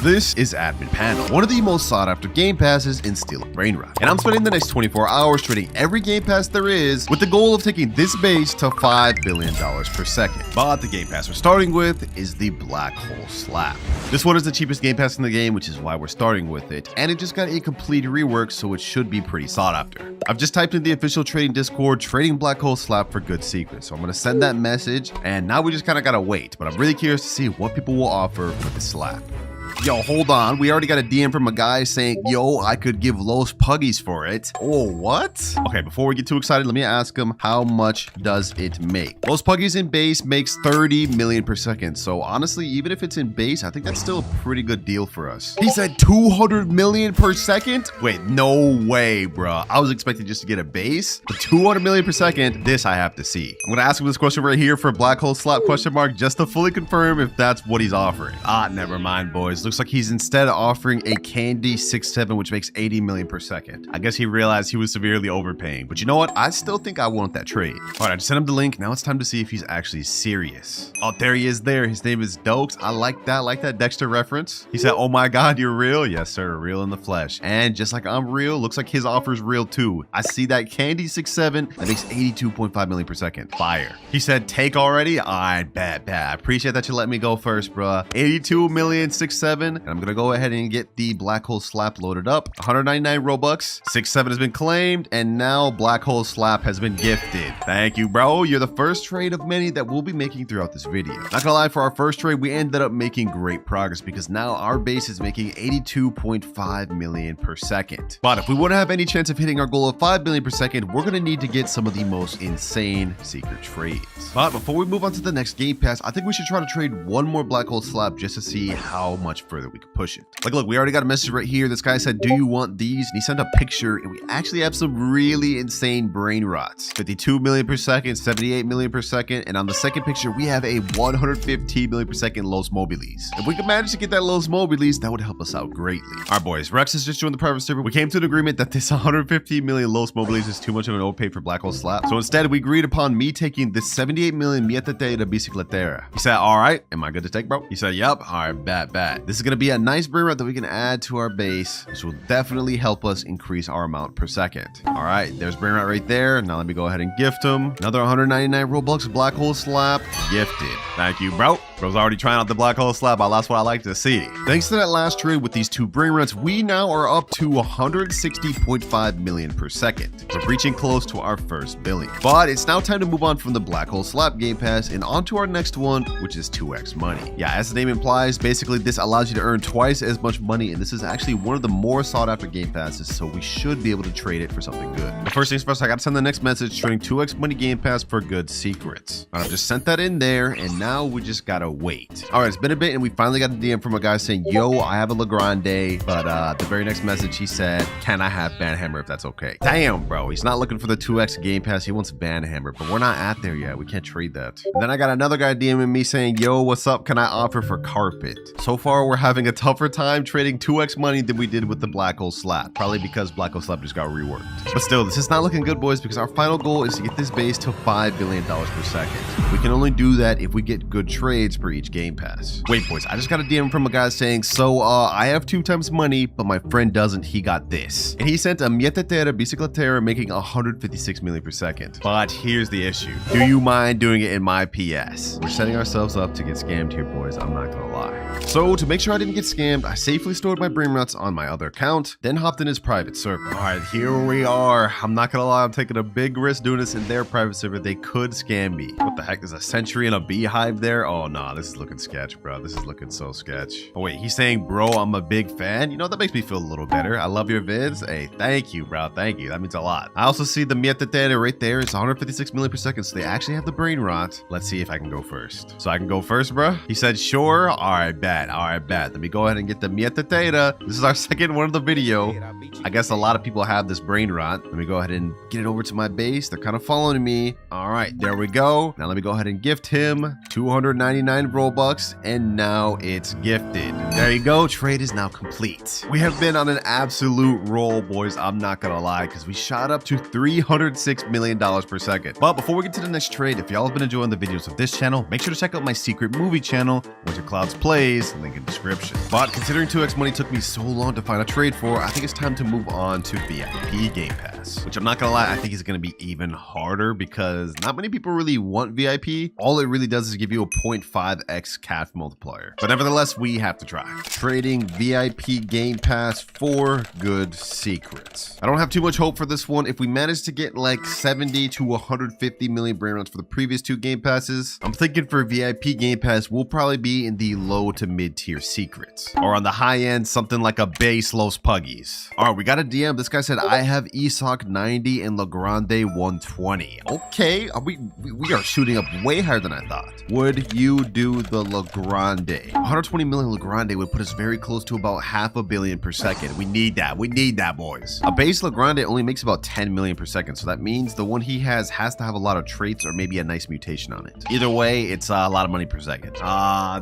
This is Admin Panel, one of the most sought after game passes in Steel and Brainrot. And I'm spending the next 24 hours trading every game pass there is with the goal of taking this base to $5 billion per second. But the game pass we're starting with is the Black Hole Slap. This one is the cheapest game pass in the game, which is why we're starting with it. And it just got a complete rework, so it should be pretty sought after. I've just typed in the official trading Discord, trading Black Hole Slap for good secrets. So I'm gonna send that message, and now we just kind of gotta wait. But I'm really curious to see what people will offer for the slap. Yo, hold on. We already got a DM from a guy saying, yo, I could give Los Puggies for it. Oh, what? Okay, before we get too excited, let me ask him, how much does it make? Los Puggies in base makes 30 million per second. So honestly, even if it's in base, I think that's still a pretty good deal for us. He said 200 million per second? Wait, no way, bro. I was expecting just to get a base. But 200 million per second, this I have to see. I'm gonna ask him this question right here for Black Hole Slap question mark, just to fully confirm if that's what he's offering. Ah, never mind, boys. Looks like he's instead offering a Candy 6-7, which makes 80 million per second. I guess he realized he was severely overpaying, but you know what? I still think I want that trade. All right, I just sent him the link. Now it's time to see if he's actually serious. Oh, there he is there. His name is Dokes. I like that Dexter reference. He said, oh my God, you're real? Yes, sir, real in the flesh. And just like I'm real, looks like his offer is real too. I see that Candy 6-7, that makes 82.5 million per second. Fire. He said, take already? All right, bad. I appreciate that you let me go first, bruh. 82 million 6-7. And I'm gonna go ahead and get the Black Hole Slap loaded up. 199 Robux. 6-7 has been claimed, and now Black Hole Slap has been gifted. Thank you, bro. You're the first trade of many that we'll be making throughout this video. Not gonna lie, for our first trade, we ended up making great progress because now our base is making 82.5 million per second. But if we want to have any chance of hitting our goal of 5 million per second, we're gonna need to get some of the most insane secret trades. But before we move on to the next game pass, I think we should try to trade one more Black Hole Slap just to see how much further we can push it. Like, look, we already got a message right here. This guy said, do you want these? And he sent a picture, and we actually have some really insane Brainrots. 52 million per second, 78 million per second, and on the second picture, we have a 115 million per second Los Mobiles. If we could manage to get that Los Mobiles, that would help us out greatly. All right, boys, Rex has just joined the private server. We came to an agreement that this 115 million Los Mobiles is too much of an overpay for Black Hole Slap. So instead, we agreed upon me taking this 78 million Mietate de Bicicletera. He said, all right, am I good to take, bro? He said, yep. All right, bad. This is going to be a nice Brainrot that we can add to our base, which will definitely help us increase our amount per second. All right, there's Brainrot right there. Now let me go ahead and gift him another 199 Robux Black Hole Slap. Gifted. Thank you, bro. Bro's already trying out the Black Hole Slap. That's what I like to see. Thanks to that last trade with these two Brainrots, we now are up to 160.5 million per second. We're reaching close to our first billion. But it's now time to move on from the Black Hole Slap game pass and on to our next one, which is 2x money. Yeah, as the name implies, basically this allows you to earn twice as much money, and this is actually one of the more sought after game passes, so we should be able to trade it for something good. But first things first, I gotta send the next message trading 2x money game pass for good secrets. I've just sent that in there, and now we just gotta wait. All right, it's been a bit, and we finally got a DM from a guy saying, yo, I have a Legrande, but the very next message he said, can I have Banhammer if that's okay? Damn, bro, he's not looking for the 2x game pass, he wants Banhammer, but we're not at there yet. We can't trade that. And then I got another guy DMing me saying, yo, what's up? Can I offer for carpet? So far, we're having a tougher time trading 2x money than we did with the Black Hole Slap, probably because Black Hole Slap just got reworked. But still, this is not looking good, boys, because our final goal is to get this base to $5 billion per second. We can only do that if we get good trades per each game pass. Wait, boys, I just got a DM from a guy saying, so I have 2 times money, but my friend doesn't. He got this. And he sent a Mietetera Bicicletera making 156 million per second. But here's the issue. Do you mind doing it in my PS? We're setting ourselves up to get scammed here, boys. I'm not gonna lie. So to make sure I didn't get scammed, I safely stored my Brainrots on my other account, then hopped in his private server. All right, here we are. I'm not gonna lie, I'm taking a big risk doing this in their private server. They could scam me. What the heck? There's a sentry and a beehive there? Oh no, this is looking sketch, bro. This is looking so sketch. Oh wait, he's saying, bro, I'm a big fan. You know, that makes me feel a little better. I love your vids. Hey, thank you, bro. Thank you. That means a lot. I also see the Mietetera right there. It's 156 million per second, so they actually have the Brainrot. Let's see if I can go first. So I can go first, bro? He said, sure. All right, bet. All right, bet. Let me go ahead and get the Mietetera. This is our second one of the video. I guess a lot of people have this Brainrot. Let me go ahead and get it over to my base. They're kind of following me. All right, there we go. Now let me go ahead and gift him 299 Robux, and now it's gifted. There you go. Trade is now complete. We have been on an absolute roll, boys. I'm not gonna lie, because we shot up to $306 million per second. But before we get to the next trade, if y'all have been enjoying the videos of this channel, make sure to check out my secret movie channel, WinterKloudz Plays. base, link in description. But considering 2x money took me so long to find a trade for, I think it's time to move on to VIP Game Pass, which I'm not gonna lie, I think is gonna be even harder because not many people really want VIP. All it really does is give you a 0.5x CAF multiplier. But nevertheless, we have to try. Trading VIP Game Pass for good secrets. I don't have too much hope for this one. If we manage to get like 70 to 150 million Brainrots for the previous two Game Passes, I'm thinking for VIP Game Pass, we'll probably be in the low to mid tier secrets. Or on the high end, something like a base Los Puggies. All right, we got a DM. This guy said, I have Isak 90 and Legrande 120. Okay, we are shooting up way higher than I thought. Would you do the Legrande? 120 million Legrande would put us very close to about $500 million per second. We need that. We need that, boys. A base Legrande only makes about 10 million per second, so that means the one he has to have a lot of traits or maybe a nice mutation on it. Either way, it's a lot of money per second.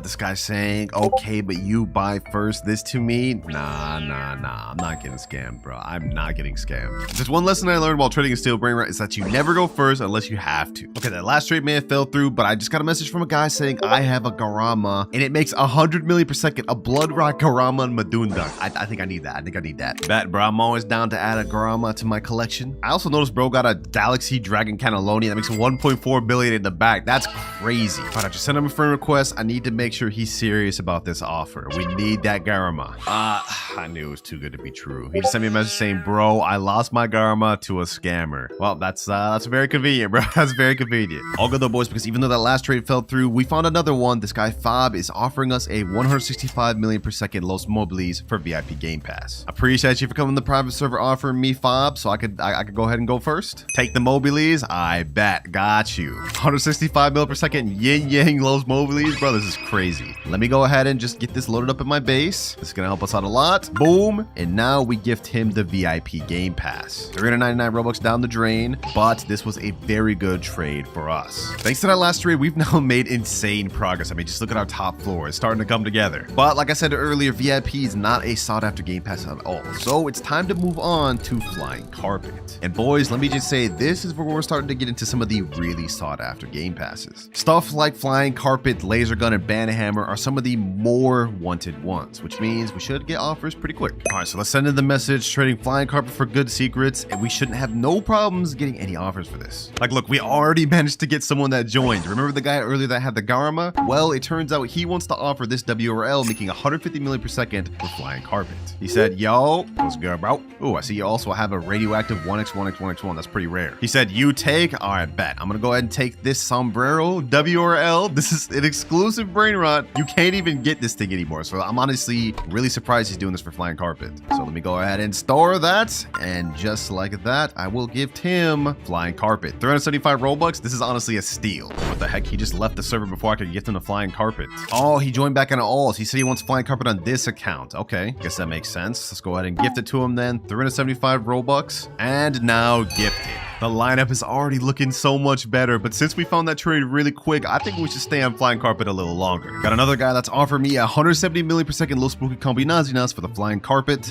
This guy's saying, okay, but you buy first. This to me, nah. I'm not getting scammed, bro. I'm not getting scammed. Just one lesson I learned while trading in Steel Brainrot is that you never go first unless you have to. Okay, that last trade may have fell through, but I just got a message from a guy saying I have a Garama and it makes 100 million per second. A Blood Rock Garama and Madunda. I think I need that. I think I need that. Bet, bro. I'm always down to add a Garama to my collection. I also noticed bro got a Galaxy Dragon Cannelloni that makes 1.4 billion in the back. That's crazy. But I just sent him a friend request. I need to make sure he's serious about this offer. We need that Garama. I knew it was too good to be true. He just sent me a message saying, bro, I lost my Garama to a scammer. Well, that's very convenient, bro. That's very convenient. All good though, boys, because even though that last trade fell through, we found another one. This guy Fob is offering us a 165 million per second Los Mobiles for VIP Game Pass. Appreciate you for coming to the private server offering me Fob, so I could go ahead and go first. Take the Mobiles. I bet. Got you. 165 mil per second yin yang Los Mobiles, bro. This is crazy. Let me go ahead and just get this loaded up in my base. This is gonna help us out a lot. Boom. And now we gift him the VIP Game Pass. 399 Robux down the drain, but this was a very good trade for us. Thanks to that last trade, we've now made insane progress. I mean, just look at our top floor. It's starting to come together. But like I said earlier, VIP is not a sought after Game Pass at all. So it's time to move on to Flying Carpet. And boys, let me just say, this is where we're starting to get into some of the really sought after Game Passes. Stuff like Flying Carpet, Laser Gun, and Banhammer are some of the more wanted ones, which means we should get offers pretty quick. All right, so let's send in the message trading Flying Carpet for good secrets, and we shouldn't have no problems getting any offers for this. Like, look, we already managed to get someone that joined. Remember the guy earlier that had the Garama? Well, it turns out he wants to offer this WRL, making 150 million per second for Flying Carpet. He said, yo, what's good, bro? Oh, I see you also have a radioactive 1x1x1x1. That's pretty rare. He said, you take? All right, bet. I'm gonna go ahead and take this Sombrero WRL. This is an exclusive Brainrot. You can't even get this thing anymore. So I'm honestly really surprised he's doing this for Flying Carpet. So let me go ahead and store that. And just like that, I will gift him Flying Carpet. 375 Robux. This is honestly a steal. What the heck? He just left the server before I could gift him the Flying Carpet. Oh, he joined back in alls. He said he wants Flying Carpet on this account. Okay, guess that makes sense. Let's go ahead and gift it to him then. 375 Robux. And now gifted. The lineup is already looking so much better, but since we found that trade really quick, I think we should stay on Flying Carpet a little longer. Got another guy that's offered me 170 million per second Los Spooky Combinaciones for the Flying Carpet.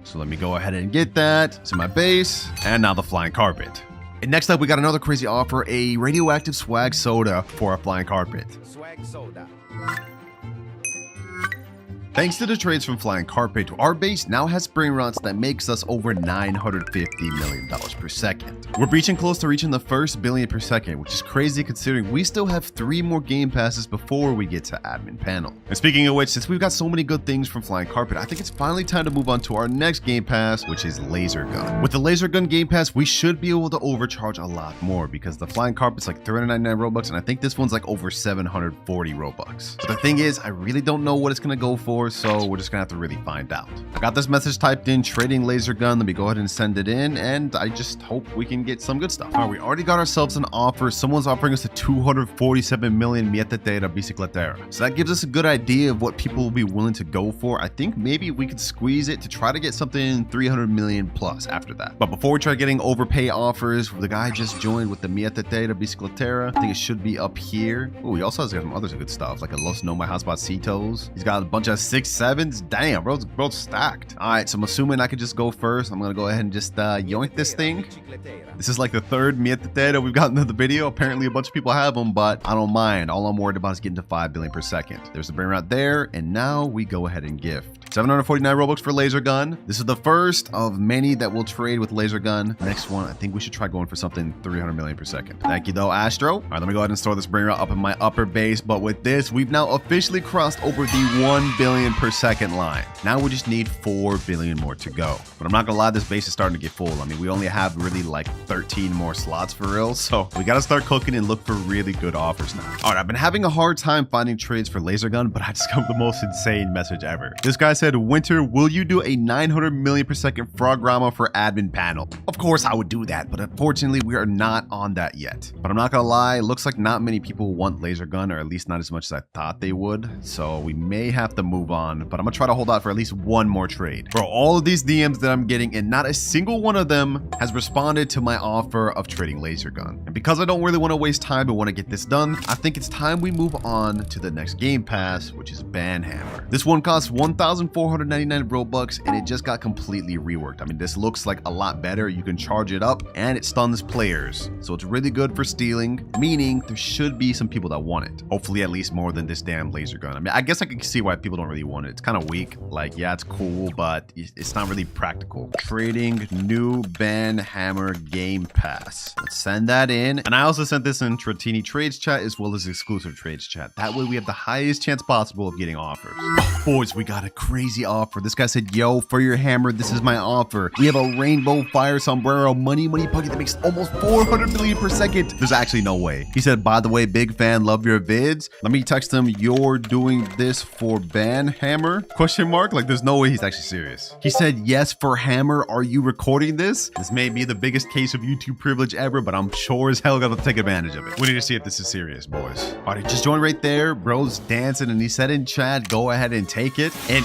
So let me go ahead and get that to my base, and now the Flying Carpet. And next up, we got another crazy offer, a radioactive swag soda for a Flying Carpet. Swag soda. Thanks to the trades from Flying Carpet, our base now has Brainrots that makes us over $950 million per second. We're reaching close to reaching the first billion per second, which is crazy considering we still have 3 more Game Passes before we get to Admin Panel. And speaking of which, since we've got so many good things from Flying Carpet, I think it's finally time to move on to our next Game Pass, which is Laser Gun. With the Laser Gun Game Pass, we should be able to overcharge a lot more because the Flying Carpet's like 399 Robux, and I think this one's like over 740 Robux. But the thing is, I really don't know what it's gonna go for, so we're just gonna have to really find out. I got this message typed in, trading Laser Gun. Let me go ahead and send it in, and I just hope we can get some good stuff. All right, we already got ourselves an offer. Someone's offering us a 247 million Mietetera Bicicletera. So that gives us a good idea of what people will be willing to go for. I think maybe we could squeeze it to try to get something 300 million plus after that. But before we try getting overpay offers, the guy just joined with the Mietetera Bicicletera. I think it should be up here. Oh, he also has some other good stuff, like a Los No My Hotspot Citos. He's got a bunch of 6 7s. Damn, bro's stacked. All right, so I'm assuming I could just go first. I'm gonna go ahead and just yoink this thing. This is like the third Miette that we've gotten in the video. Apparently a bunch of people have them, but I don't mind. All I'm worried about is getting to 5 billion per second. There's the Brainrot there, and now we go ahead and gift 749 Robux for laser gun. This is the first of many that we'll trade with laser gun. Next one, I think we should try going for something 300 million per second. Thank you though, Astro. All right, let me go ahead and store this Brainrot up in my upper base. But with this, we've now officially crossed over the 1 billion per second line. Now we just need 4 billion more to go. But I'm not gonna lie, this base is starting to get full. I mean, we only have really like 13 more slots for real. So we gotta start cooking and look for really good offers now. All right, I've been having a hard time finding trades for laser gun, but I just got the most insane message ever. This guy said, Winter, will you do a 900 million per second frogramma for admin panel? Of course I would do that, but unfortunately we are not on that yet. But I'm not gonna lie, it looks like not many people want laser gun, or at least not as much as I thought they would. So we may have to move on, but I'm gonna try to hold out for at least one more trade. For all of these DMs that I'm getting, and not a single one of them has responded to my offer of trading laser gun. And because I don't really want to waste time and want to get this done, I think it's time we move on to the next game pass, which is Banhammer. This one costs 1,499 Robux, and it just got completely reworked. I mean, this looks like a lot better. You can charge it up and it stuns players. So it's really good for stealing, meaning there should be some people that want it. Hopefully at least more than this damn laser gun. I mean, I guess I can see why people don't really want it. It's kind of weak. Like, yeah, it's cool, but it's not really practical. Trading new Banhammer game pass. Let's send that in. And I also sent this in Tratini trades chat as well as exclusive trades chat. That way we have the highest chance possible of getting offers. Oh, boys, we got a crazy offer. This guy said, yo, for your hammer, this is my offer. We have a rainbow fire sombrero money pucket that makes almost 400 million per second. There's actually no way. He said, by the way, big fan, love your vids. Let me text him, you're doing this for Banhammer? Question mark? Like, there's no way he's actually serious. He said, yes, for hammer, are you recording this? This may be the biggest case of YouTube privilege ever, but I'm sure as hell gonna take advantage of it. We need to see if this is serious, boys. All right, just join right there. Bro's dancing, and he said in chat, go ahead and take it. And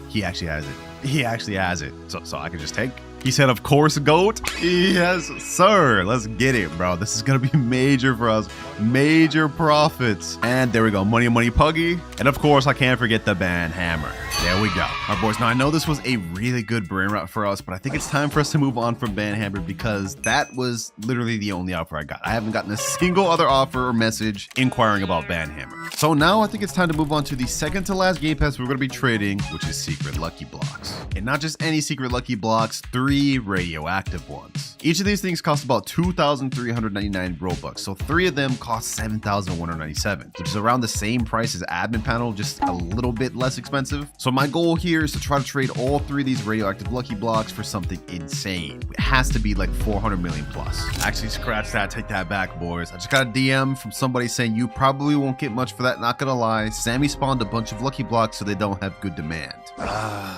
he actually has it. He actually has it. So I can just take. He said, of course, GOAT. Yes, sir. Let's get it, bro. This is going to be major for us. Major profits. And there we go. Money puggy. And of course, I can't forget the Banhammer. There we go. All right, boys. Now, I know this was a really good Brainrot for us, but I think it's time for us to move on from Banhammer because that was literally the only offer I got. I haven't gotten a single other offer or message inquiring about Banhammer. So now I think it's time to move on to the second to last game pass we're going to be trading, which is secret lucky blocks. And not just any secret lucky blocks, 3 radioactive ones. Each of these things cost about 2,399 Robux, so 3 of them cost 7,197, which is around the same price as admin panel, just a little bit less expensive. So my goal here is to try to trade all 3 of these radioactive lucky blocks for something insane. It has to be like 400 million plus. Actually, scratch that, take that back, boys. I just got a DM from somebody saying you probably won't get much for that, not gonna lie. Sammy spawned a bunch of lucky blocks so they don't have good demand.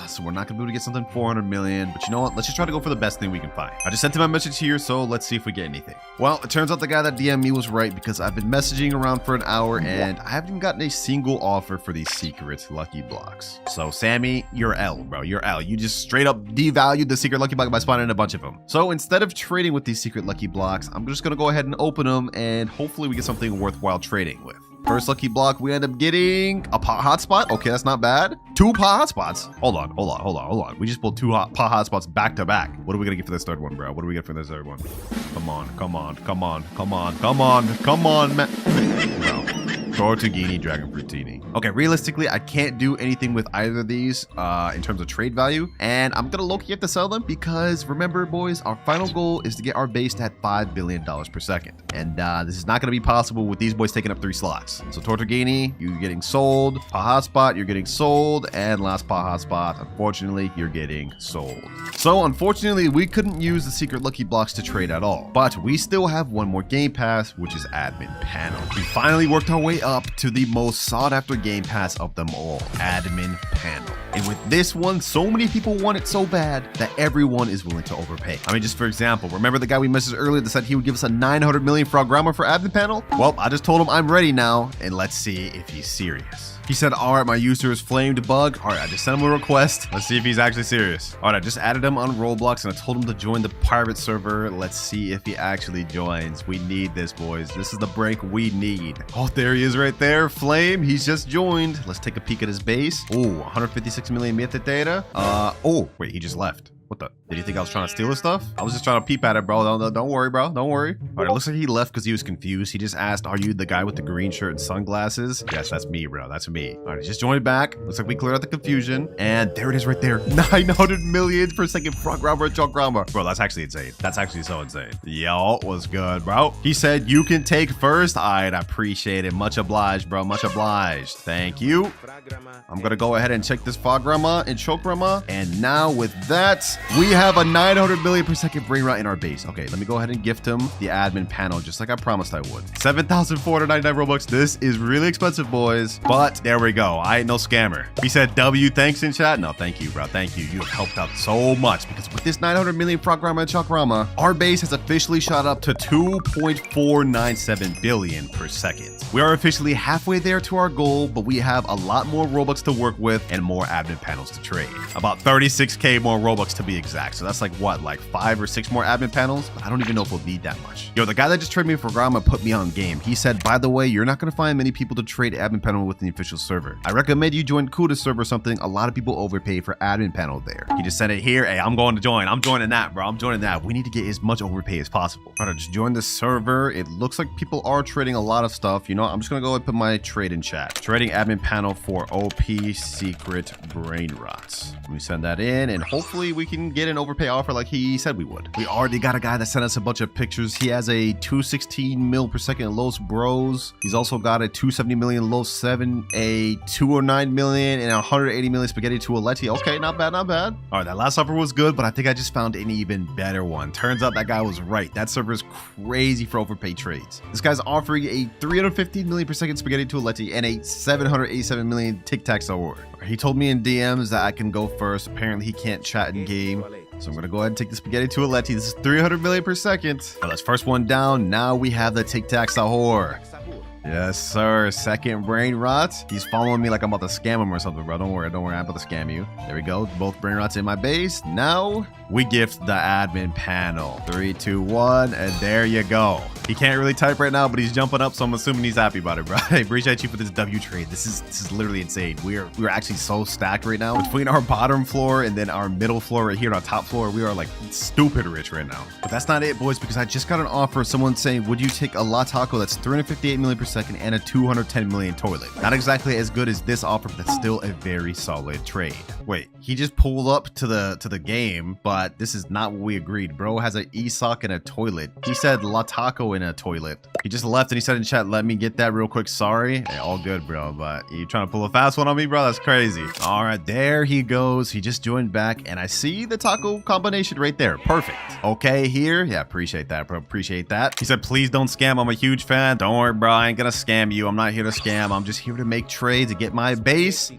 So we're not gonna be able to get something 400 million, but you know what? Let's just try to go for the best thing we can find. I just sent him a message here, so let's see if we get anything. Well, it turns out the guy that DM'd me was right because I've been messaging around for an hour and I haven't even gotten a single offer for these secret lucky blocks. So Sammy, you're L, bro. You're L. You just straight up devalued the secret lucky block by spawning a bunch of them. So instead of trading with these secret lucky blocks, I'm just gonna go ahead and open them and hopefully we get something worthwhile trading with. First lucky block, we end up getting a pot hotspot. Okay, that's not bad. 2 pot hotspots. Hold on. We just pulled 2 pot hotspots back to back. What are we gonna get for this third one, bro? What do we get for this third one? Come on, man. Bro. Tortughini, Dragon Fruitini. Okay, realistically, I can't do anything with either of these in terms of trade value, and I'm gonna low-key have to sell them because remember, boys, our final goal is to get our base to at $5 billion per second, and this is not gonna be possible with these boys taking up 3 slots. So Tortughini, you're getting sold. Pot hotspot, you're getting sold, and last pot hotspot, unfortunately, you're getting sold. So unfortunately, we couldn't use the secret lucky blocks to trade at all, but we still have one more game pass, which is admin panel. We finally worked our way up to the most sought after game pass of them all, admin panel. And with this one, so many people want it so bad that everyone is willing to overpay. I mean, just for example, remember the guy we messaged earlier that said he would give us a 900 million frogramma for admin panel? Well, I just told him I'm ready now, and let's see if he's serious. He said, all right, my user is flamed bug. All right, I just sent him a request. Let's see if he's actually serious. All right, I just added him on Roblox and I told him to join the private server. Let's see if he actually joins. We need this, boys. This is the break we need. Oh, there he is right there. Flame, he's just joined. Let's take a peek at his base. Oh, 156 million metadata. Oh, wait, he just left. What the? Did you think I was trying to steal his stuff? I was just trying to peep at it, bro. Don't worry, bro. Don't worry. All right, it looks like he left because he was confused. He just asked, are you the guy with the green shirt and sunglasses? Yes, that's me, bro. That's me. All right, just joined back. Looks like we cleared out the confusion. And there it is right there. 900 million per second front grabber, chalk grabber. Bro, that's actually insane. That's actually so insane. Yo, what's good, bro? He said, you can take first. All right, I appreciate it. Much obliged, bro. Much obliged. Thank you. I'm going to go ahead and check this frog grandma and choke grandma. And now with that, we have a 900 million per second Brainrot in our base. Okay, let me go ahead and gift him the admin panel just like I promised I would. 7,499 Robux. This is really expensive, boys. But there we go. I ain't no scammer. He said, W, thanks in chat. No, thank you, bro. Thank you. You have helped out so much because with this 900 million Frograma and Chakrama, our base has officially shot up to 2.497 billion per second. We are officially halfway there to our goal, but we have a lot more Robux to work with and more admin panels to trade. About 36K more Robux to be exact. So that's like what, like 5 or 6 more admin panels? I don't even know if we'll need that much. Yo, the guy that just traded me for Grama put me on game. He said, by the way, you're not going to find many people to trade admin panel with the official server. I recommend you join Kuda server or something. A lot of people overpay for admin panel there. He just sent it here. Hey, I'm going to join. I'm joining that, bro. I'm joining that. We need to get as much overpay as possible. All right, just join the server. It looks like people are trading a lot of stuff. You know, I'm just going to go and put my trade in chat. Trading admin panel for OP secret Brainrot. Let me send that in and hopefully we can get an overpay offer like he said we would. We already got a guy that sent us a bunch of pictures. He has a 216 mil per second Los Bros. He's also got a 270 million Los 7, a 209 million and 180 million spaghetti to Aletti. Okay, not bad, not bad. All right, that last offer was good, but I think I just found an even better one. Turns out that guy was right. That server is crazy for overpay trades. This guy's offering a 315 million per second spaghetti to Aletti and a 787 million Tic Tacs award. He told me in DMs that I can go first. Apparently he can't chat in game. So I'm going to go ahead and take the spaghetti to Aletti. This is 300 million per second. Now that's first one down. Now we have the Tic Tac Sahur. Yes, sir. Second Brainrot. He's following me like I'm about to scam him or something, bro. Don't worry. I'm about to scam you. There we go. Both Brainrots in my base. Now we gift the admin panel. 3, 2, 1, and there you go. He can't really type right now, but he's jumping up, so I'm assuming he's happy about it, bro. I appreciate you for this W trade. This is literally insane. We're actually so stacked right now. Between our bottom floor and then our middle floor right here, our top floor, we are like stupid rich right now. But that's not it, boys, because I just got an offer. Someone saying, would you take a La Taco that's 358 million per second and a 210 million toilet? Not exactly as good as this offer, but that's still a very solid trade. Wait, he just pulled up to the game, but this is not what we agreed. Bro has an e-sock and a toilet. He said La Taco in a toilet. He just left and he said in chat, let me get that real quick. Sorry. Hey, all good, bro, but you trying to pull a fast one on me, bro? That's crazy. All right, there he goes. He just joined back and I see the taco combination right there. Perfect. Okay, here. Yeah, appreciate that, bro. Appreciate that. He said, please don't scam. I'm a huge fan. Don't worry, bro. I ain't gonna scam you. I'm not here to scam. I'm just here to make trades to get my base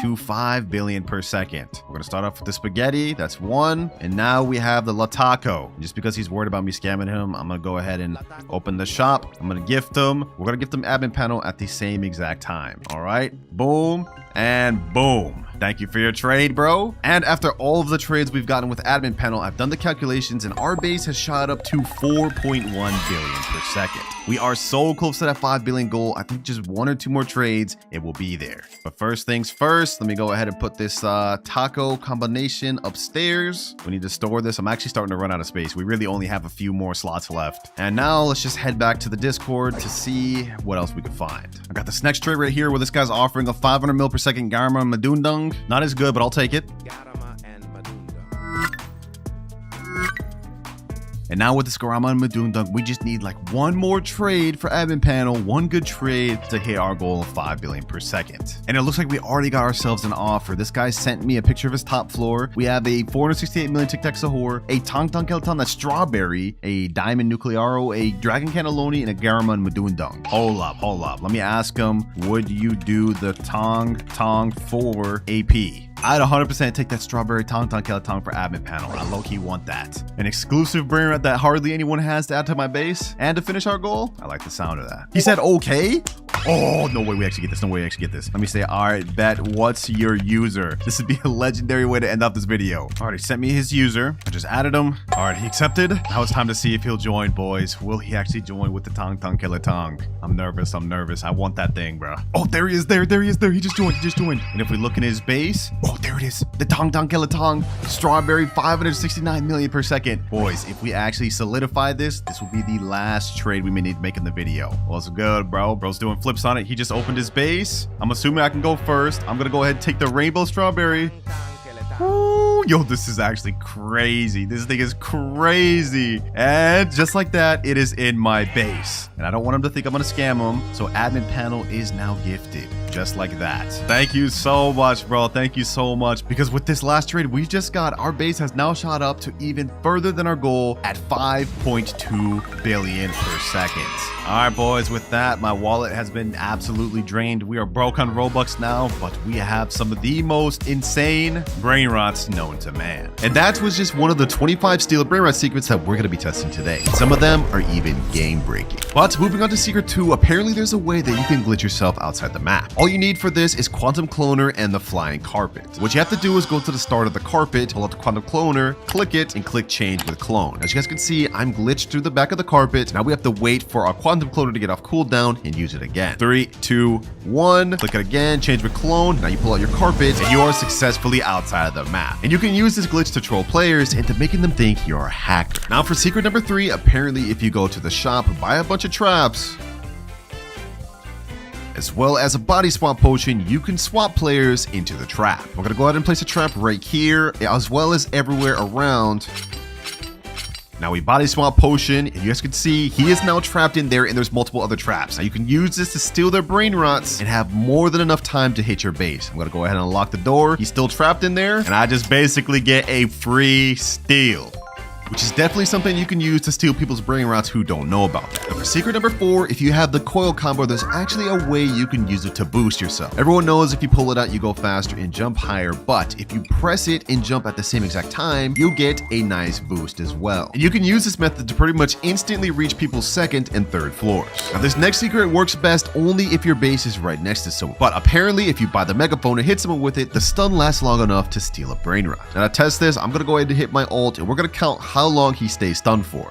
to 5 billion per second. We're gonna start off with the spaghetti. That's one. And now we have the La Taco. Just because he's worried about me scamming him, I'm gonna go ahead and open the shop. I'm gonna gift him. We're gonna gift him admin panel at the same exact time. All right, boom and boom. Thank you for your trade, bro. And after all of the trades we've gotten with admin panel, I've done the calculations and our base has shot up to 4.1 billion per second. We are so close to that 5 billion goal. I think just 1 or 2 more trades, it will be there. But first things first, let me go ahead and put this taco combination upstairs. We need to store this. I'm actually starting to run out of space. We really only have a few more slots left. And now let's just head back to the Discord to see what else we can find. I got this next trade right here where this guy's offering a 500 mil per second Garma Madundung. Not as good, but I'll take it. And now with this Garama and Madundung, we just need like 1 more trade for admin panel, 1 good trade to hit our goal of 5 billion per second. And it looks like we already got ourselves an offer. This guy sent me a picture of his top floor. We have a 468 million Tic Tac Sahur, a Tong Tong Kelton that's strawberry, a Diamond Nuclearo, a Dragon Cannelloni, and a Garama and Madundung. Hold up. Let me ask him, would you do the Tong Tong for AP? I'd 100% take that strawberry Tong Tong Kelton for admin panel. I low-key want that. An exclusive Brainrot that hardly anyone has to add to my base and to finish our goal. I like the sound of that. He said, okay. Oh, no way we actually get this. No way we actually get this. Let me say, all right, bet. What's your user? This would be a legendary way to end up this video. All right, he sent me his user. I just added him. All right, he accepted. Now it's time to see if he'll join, boys. Will he actually join with the Tong Tong Killer Tong? I'm nervous. I'm nervous. I want that thing, bro. Oh, there he is. There he is. He just joined. And if we look in his base, oh, there it is. The Tong Tong Killer Tong. Strawberry 569 million per second. Boys, if we actually solidify this, this will be the last trade we may need to make in the video. Well, it's good, bro. Bro's doing flips on it. He just opened his base. I'm assuming I can go first. I'm gonna go ahead and take the rainbow strawberry. Ooh, yo, this is actually crazy. This thing is crazy. And just like that, it is in my base. And I don't want him to think I'm gonna scam him. So admin panel is now gifted. Just like that. Thank you so much, bro. Thank you so much. Because with this last trade we just got, our base has now shot up to even further than our goal at 5.2 billion per second. All right, boys, with that, my wallet has been absolutely drained. We are broke on Robux now, but we have some of the most insane Brainrots known to man. And that was just one of the 25 Steal a Brainrot secrets that we're going to be testing today. Some of them are even game-breaking. But moving on to secret 2, apparently there's a way that you can glitch yourself outside the map. All you need for this is Quantum Cloner and the Flying Carpet. What you have to do is go to the start of the carpet, pull out the Quantum Cloner, click it, and click Change with Clone. As you guys can see, I'm glitched through the back of the carpet. Now we have to wait for our Quantum Cloner to get off cooldown and use it again. 3, 2, 1. Click it again, change with Clone. Now you pull out your carpet, and you are successfully outside of the map. And you can use this glitch to troll players into making them think you're a hacker. Now for secret number 3, apparently if you go to the shop, buy a bunch of traps, as well as a body swap potion, you can swap players into the trap. We're gonna go ahead and place a trap right here, as well as everywhere around. Now we body swap potion, and you guys can see he is now trapped in there, and there's multiple other traps. Now you can use this to steal their brain rots and have more than enough time to hit your base. I'm gonna go ahead and unlock the door. He's still trapped in there, and I just basically get a free steal, which is definitely something you can use to steal people's brain rots who don't know about that. Now for secret number 4, if you have the coil combo, there's actually a way you can use it to boost yourself. Everyone knows if you pull it out, you go faster and jump higher, but if you press it and jump at the same exact time, you get a nice boost as well. And you can use this method to pretty much instantly reach people's 2nd and 3rd floors. Now this next secret works best only if your base is right next to someone, but apparently if you buy the megaphone and hit someone with it, the stun lasts long enough to steal a brain rot. Now to test this, I'm gonna go ahead and hit my ult, and we're gonna count how long he stays stunned for.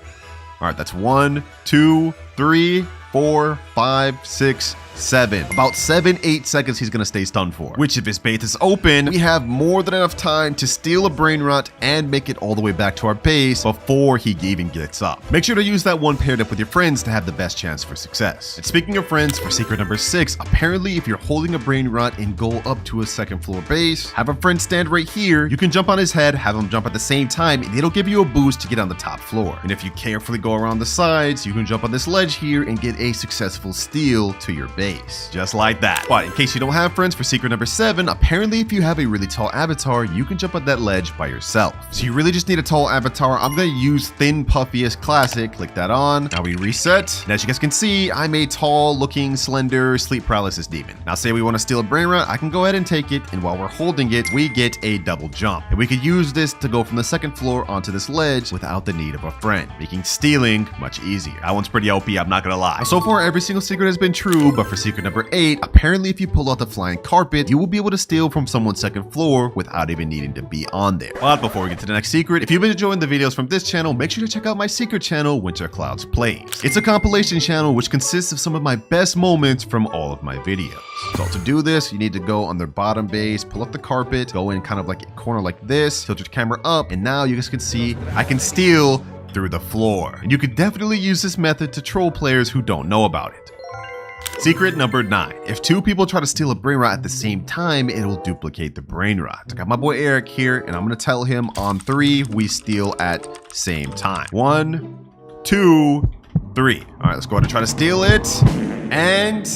All right, that's 1, 2, 3, 4, 5, 6, 7. About 7-8 seconds he's gonna stay stunned for, which if his base is open, we have more than enough time to steal a brain rot and make it all the way back to our base before he even gets up. Make sure to use that one paired up with your friends to have the best chance for success. And speaking of friends, for secret number 6, apparently if you're holding a brain rot and go up to a 2nd floor base, have a friend stand right here, you can jump on his head, have him jump at the same time, and it'll give you a boost to get on the top floor. And if you carefully go around the sides, you can jump on this ledge here and get a successful steal to your base. Just like that. But in case you don't have friends, for secret number 7, apparently if you have a really tall avatar, you can jump on that ledge by yourself. So you really just need a tall avatar. I'm gonna use Thin Puffiest Classic. Click that on. Now we reset. And as you guys can see, I'm a tall looking, slender, sleep paralysis demon. Now say we want to steal a brain rot, I can go ahead and take it, and while we're holding it, we get a double jump. And we could use this to go from the 2nd floor onto this ledge without the need of a friend, making stealing much easier. That one's pretty OP, I'm not gonna lie. So far, every single secret has been true, but for secret number 8, apparently if you pull out the Flying Carpet, you will be able to steal from someone's 2nd floor without even needing to be on there. But before we get to the next secret, if you've been enjoying the videos from this channel, make sure to check out my secret channel, WinterKloudz Plays. It's a compilation channel which consists of some of my best moments from all of my videos. So to do this, you need to go on the bottom base, pull up the carpet, go in kind of like a corner like this, tilt your camera up, and now you guys can see I can steal through the floor. And you could definitely use this method to troll players who don't know about it. Secret number 9. If 2 people try to steal a brain rot at the same time, it will duplicate the brain rot. I got my boy Eric here, and I'm gonna tell him on 3, we steal at same time. 1, 2, 3. All right, let's go ahead and try to steal it. And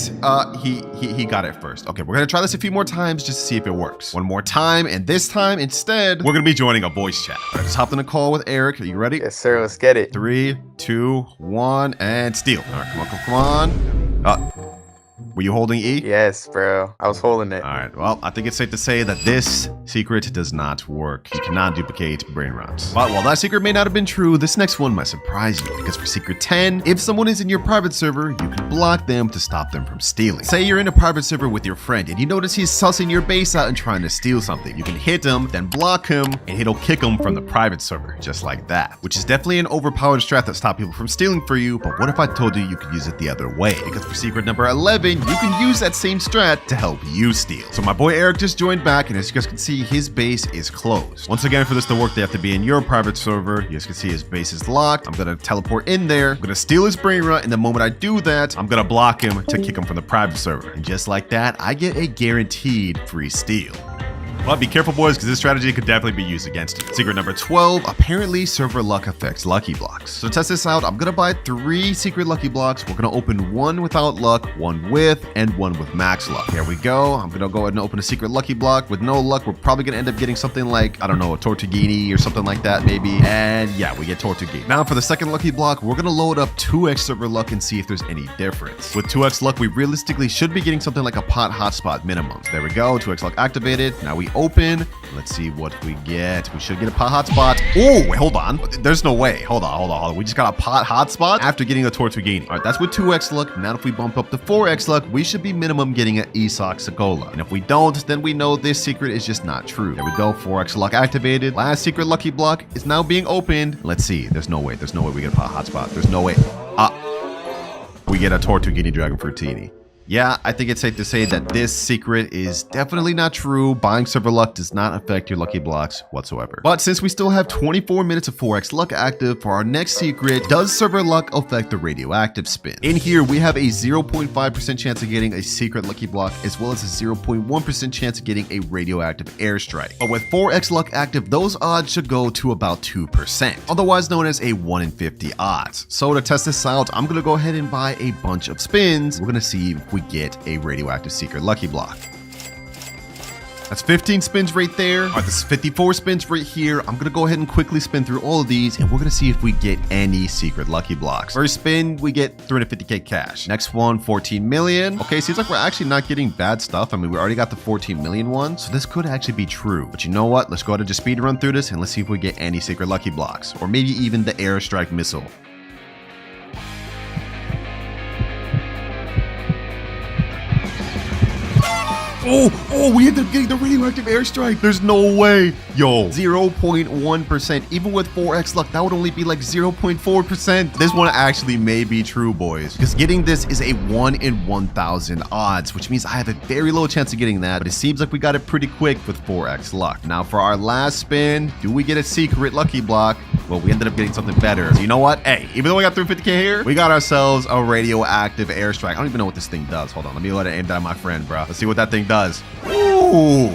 he got it first. Okay, we're gonna try this a few more times just to see if it works. One more time, and this time instead, we're gonna be joining a voice chat. All right, just hopped in a call with Eric. Are you ready? Yes, sir. Let's get it. 3, 2, 1, and steal. All right, come on. Were you holding E? Yes, bro. I was holding it. All right, well, I think it's safe to say that this secret does not work. You cannot duplicate Brainrot. But while that secret may not have been true, this next one might surprise you, because for secret 10, if someone is in your private server, you can block them to stop them from stealing. Say you're in a private server with your friend and you notice he's sussing your base out and trying to steal something. You can hit him, then block him, and it'll kick him from the private server, just like that. Which is definitely an overpowered strat that stops people from stealing for you, but what if I told you you could use it the other way? Because for secret number 11, you can use that same strat to help you steal. So my boy Eric just joined back, and as you guys can see, his base is closed. Once again, for this to work, they have to be in your private server. You guys can see his base is locked. I'm gonna teleport in there. I'm gonna steal his Brainrot, and the moment I do that, I'm gonna block him to kick him from the private server. And just like that, I get a guaranteed free steal. But be careful, boys, because this strategy could definitely be used against you. Secret number 12, apparently server luck affects lucky blocks. So to test this out, I'm going to buy 3 secret lucky blocks. We're going to open 1 without luck, 1 with, and 1 with max luck. Here we go. I'm going to go ahead and open a secret lucky block. With no luck, we're probably going to end up getting something like, I don't know, a Tortuguini or something like that, maybe. And yeah, we get Tortuguini. Now for the second lucky block, we're going to load up 2x server luck and see if there's any difference. With 2x luck, we realistically should be getting something like a pot hotspot minimum. So there we go. 2x luck activated. Now we open. Let's see what we get. We should get a pot hotspot. Oh, wait, hold on. There's no way. Hold on. We just got a pot hotspot after getting a Tortuguini. All right, that's with 2x luck. Now if we bump up to 4x luck, we should be minimum getting an Isak Sagola. And if we don't, then we know this secret is just not true. There we go. 4x luck activated. Last secret lucky block is now being opened. Let's see. There's no way. There's no way we get a pot hotspot. There's no way. We get a Tortuguini Dragon Fruitini. Yeah, I think it's safe to say that this secret is definitely not true. Buying server luck does not affect your lucky blocks whatsoever. But since we still have 24 minutes of 4x luck active for our next secret, does server luck affect the radioactive spin? In here, we have a 0.5% chance of getting a secret lucky block, as well as a 0.1% chance of getting a radioactive airstrike. But with 4x luck active, those odds should go to about 2%, otherwise known as a 1 in 50 odds. So to test this out, I'm gonna go ahead and buy a bunch of spins. We're gonna see if we get a radioactive secret lucky block. That's 15 spins right there. All right, this is 54 spins right here. I'm gonna go ahead and quickly spin through all of these, and we're gonna see if we get any secret lucky blocks. First spin, we get 350k cash. Next one, 14 million. Okay, seems like we're actually not getting bad stuff. I mean, we already got the 14 million one, so this could actually be true. But you know what? Let's go ahead and just speed run through this, and let's see if we get any secret lucky blocks, or maybe even the airstrike missile. Oh, we ended up getting the radioactive airstrike. There's no way. Yo, 0.1%. Even with 4x luck, that would only be like 0.4%. This one actually may be true, boys, because getting this is a 1 in 1,000 odds, which means I have a very low chance of getting that, but it seems like we got it pretty quick with 4x luck. Now for our last spin, do we get a secret lucky block? Well, we ended up getting something better. So you know what? Hey, even though we got 350k here, we got ourselves a radioactive airstrike. I don't even know what this thing does. Hold on, let me let it aim that at my friend, bro. Let's see what that thing does. Ooh.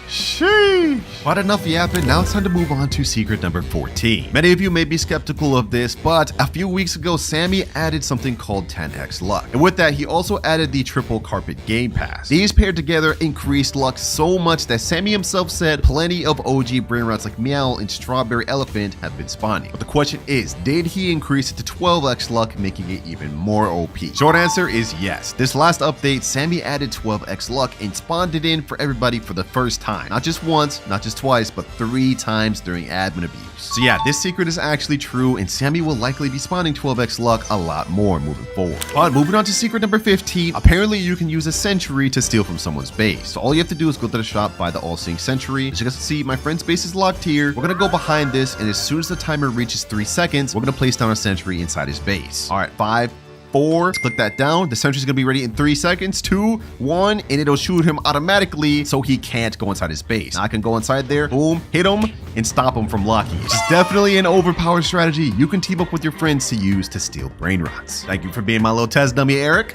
Sheesh. But enough yapping, now it's time to move on to secret number 14. Many of you may be skeptical of this, but a few weeks ago, Sammy added something called 10x luck. And with that, he also added the triple carpet game pass. These paired together increased luck so much that Sammy himself said plenty of OG Brainrots like Meow and Strawberry Elephant have been spawning. But the question is, did he increase it to 12x luck, making it even more OP? Short answer is yes. This last update, Sammy added 12x luck and spawned it in for everybody for the first time. Not just once, not just twice, but 3 times during admin abuse. So yeah, this secret is actually true, and Sammy will likely be spawning 12x luck a lot more moving forward. But moving on to secret number 15, apparently you can use a sentry to steal from someone's base. So all you have to do is go to the shop, buy the all-seeing sentry. As you guys can see, my friend's base is locked here. We're gonna go behind this, and as soon as the timer reaches 3 seconds, we're gonna place down a sentry inside his base. All right, 5, 4, let's click that down. The sentry's gonna be ready in 3 seconds, 2, 1, and it'll shoot him automatically so he can't go inside his base. Now I can go inside there, boom, hit him, and stop him from locking. Which is definitely an overpowered strategy you can team up with your friends to use to steal Brainrots. Thank you for being my little test dummy, Eric.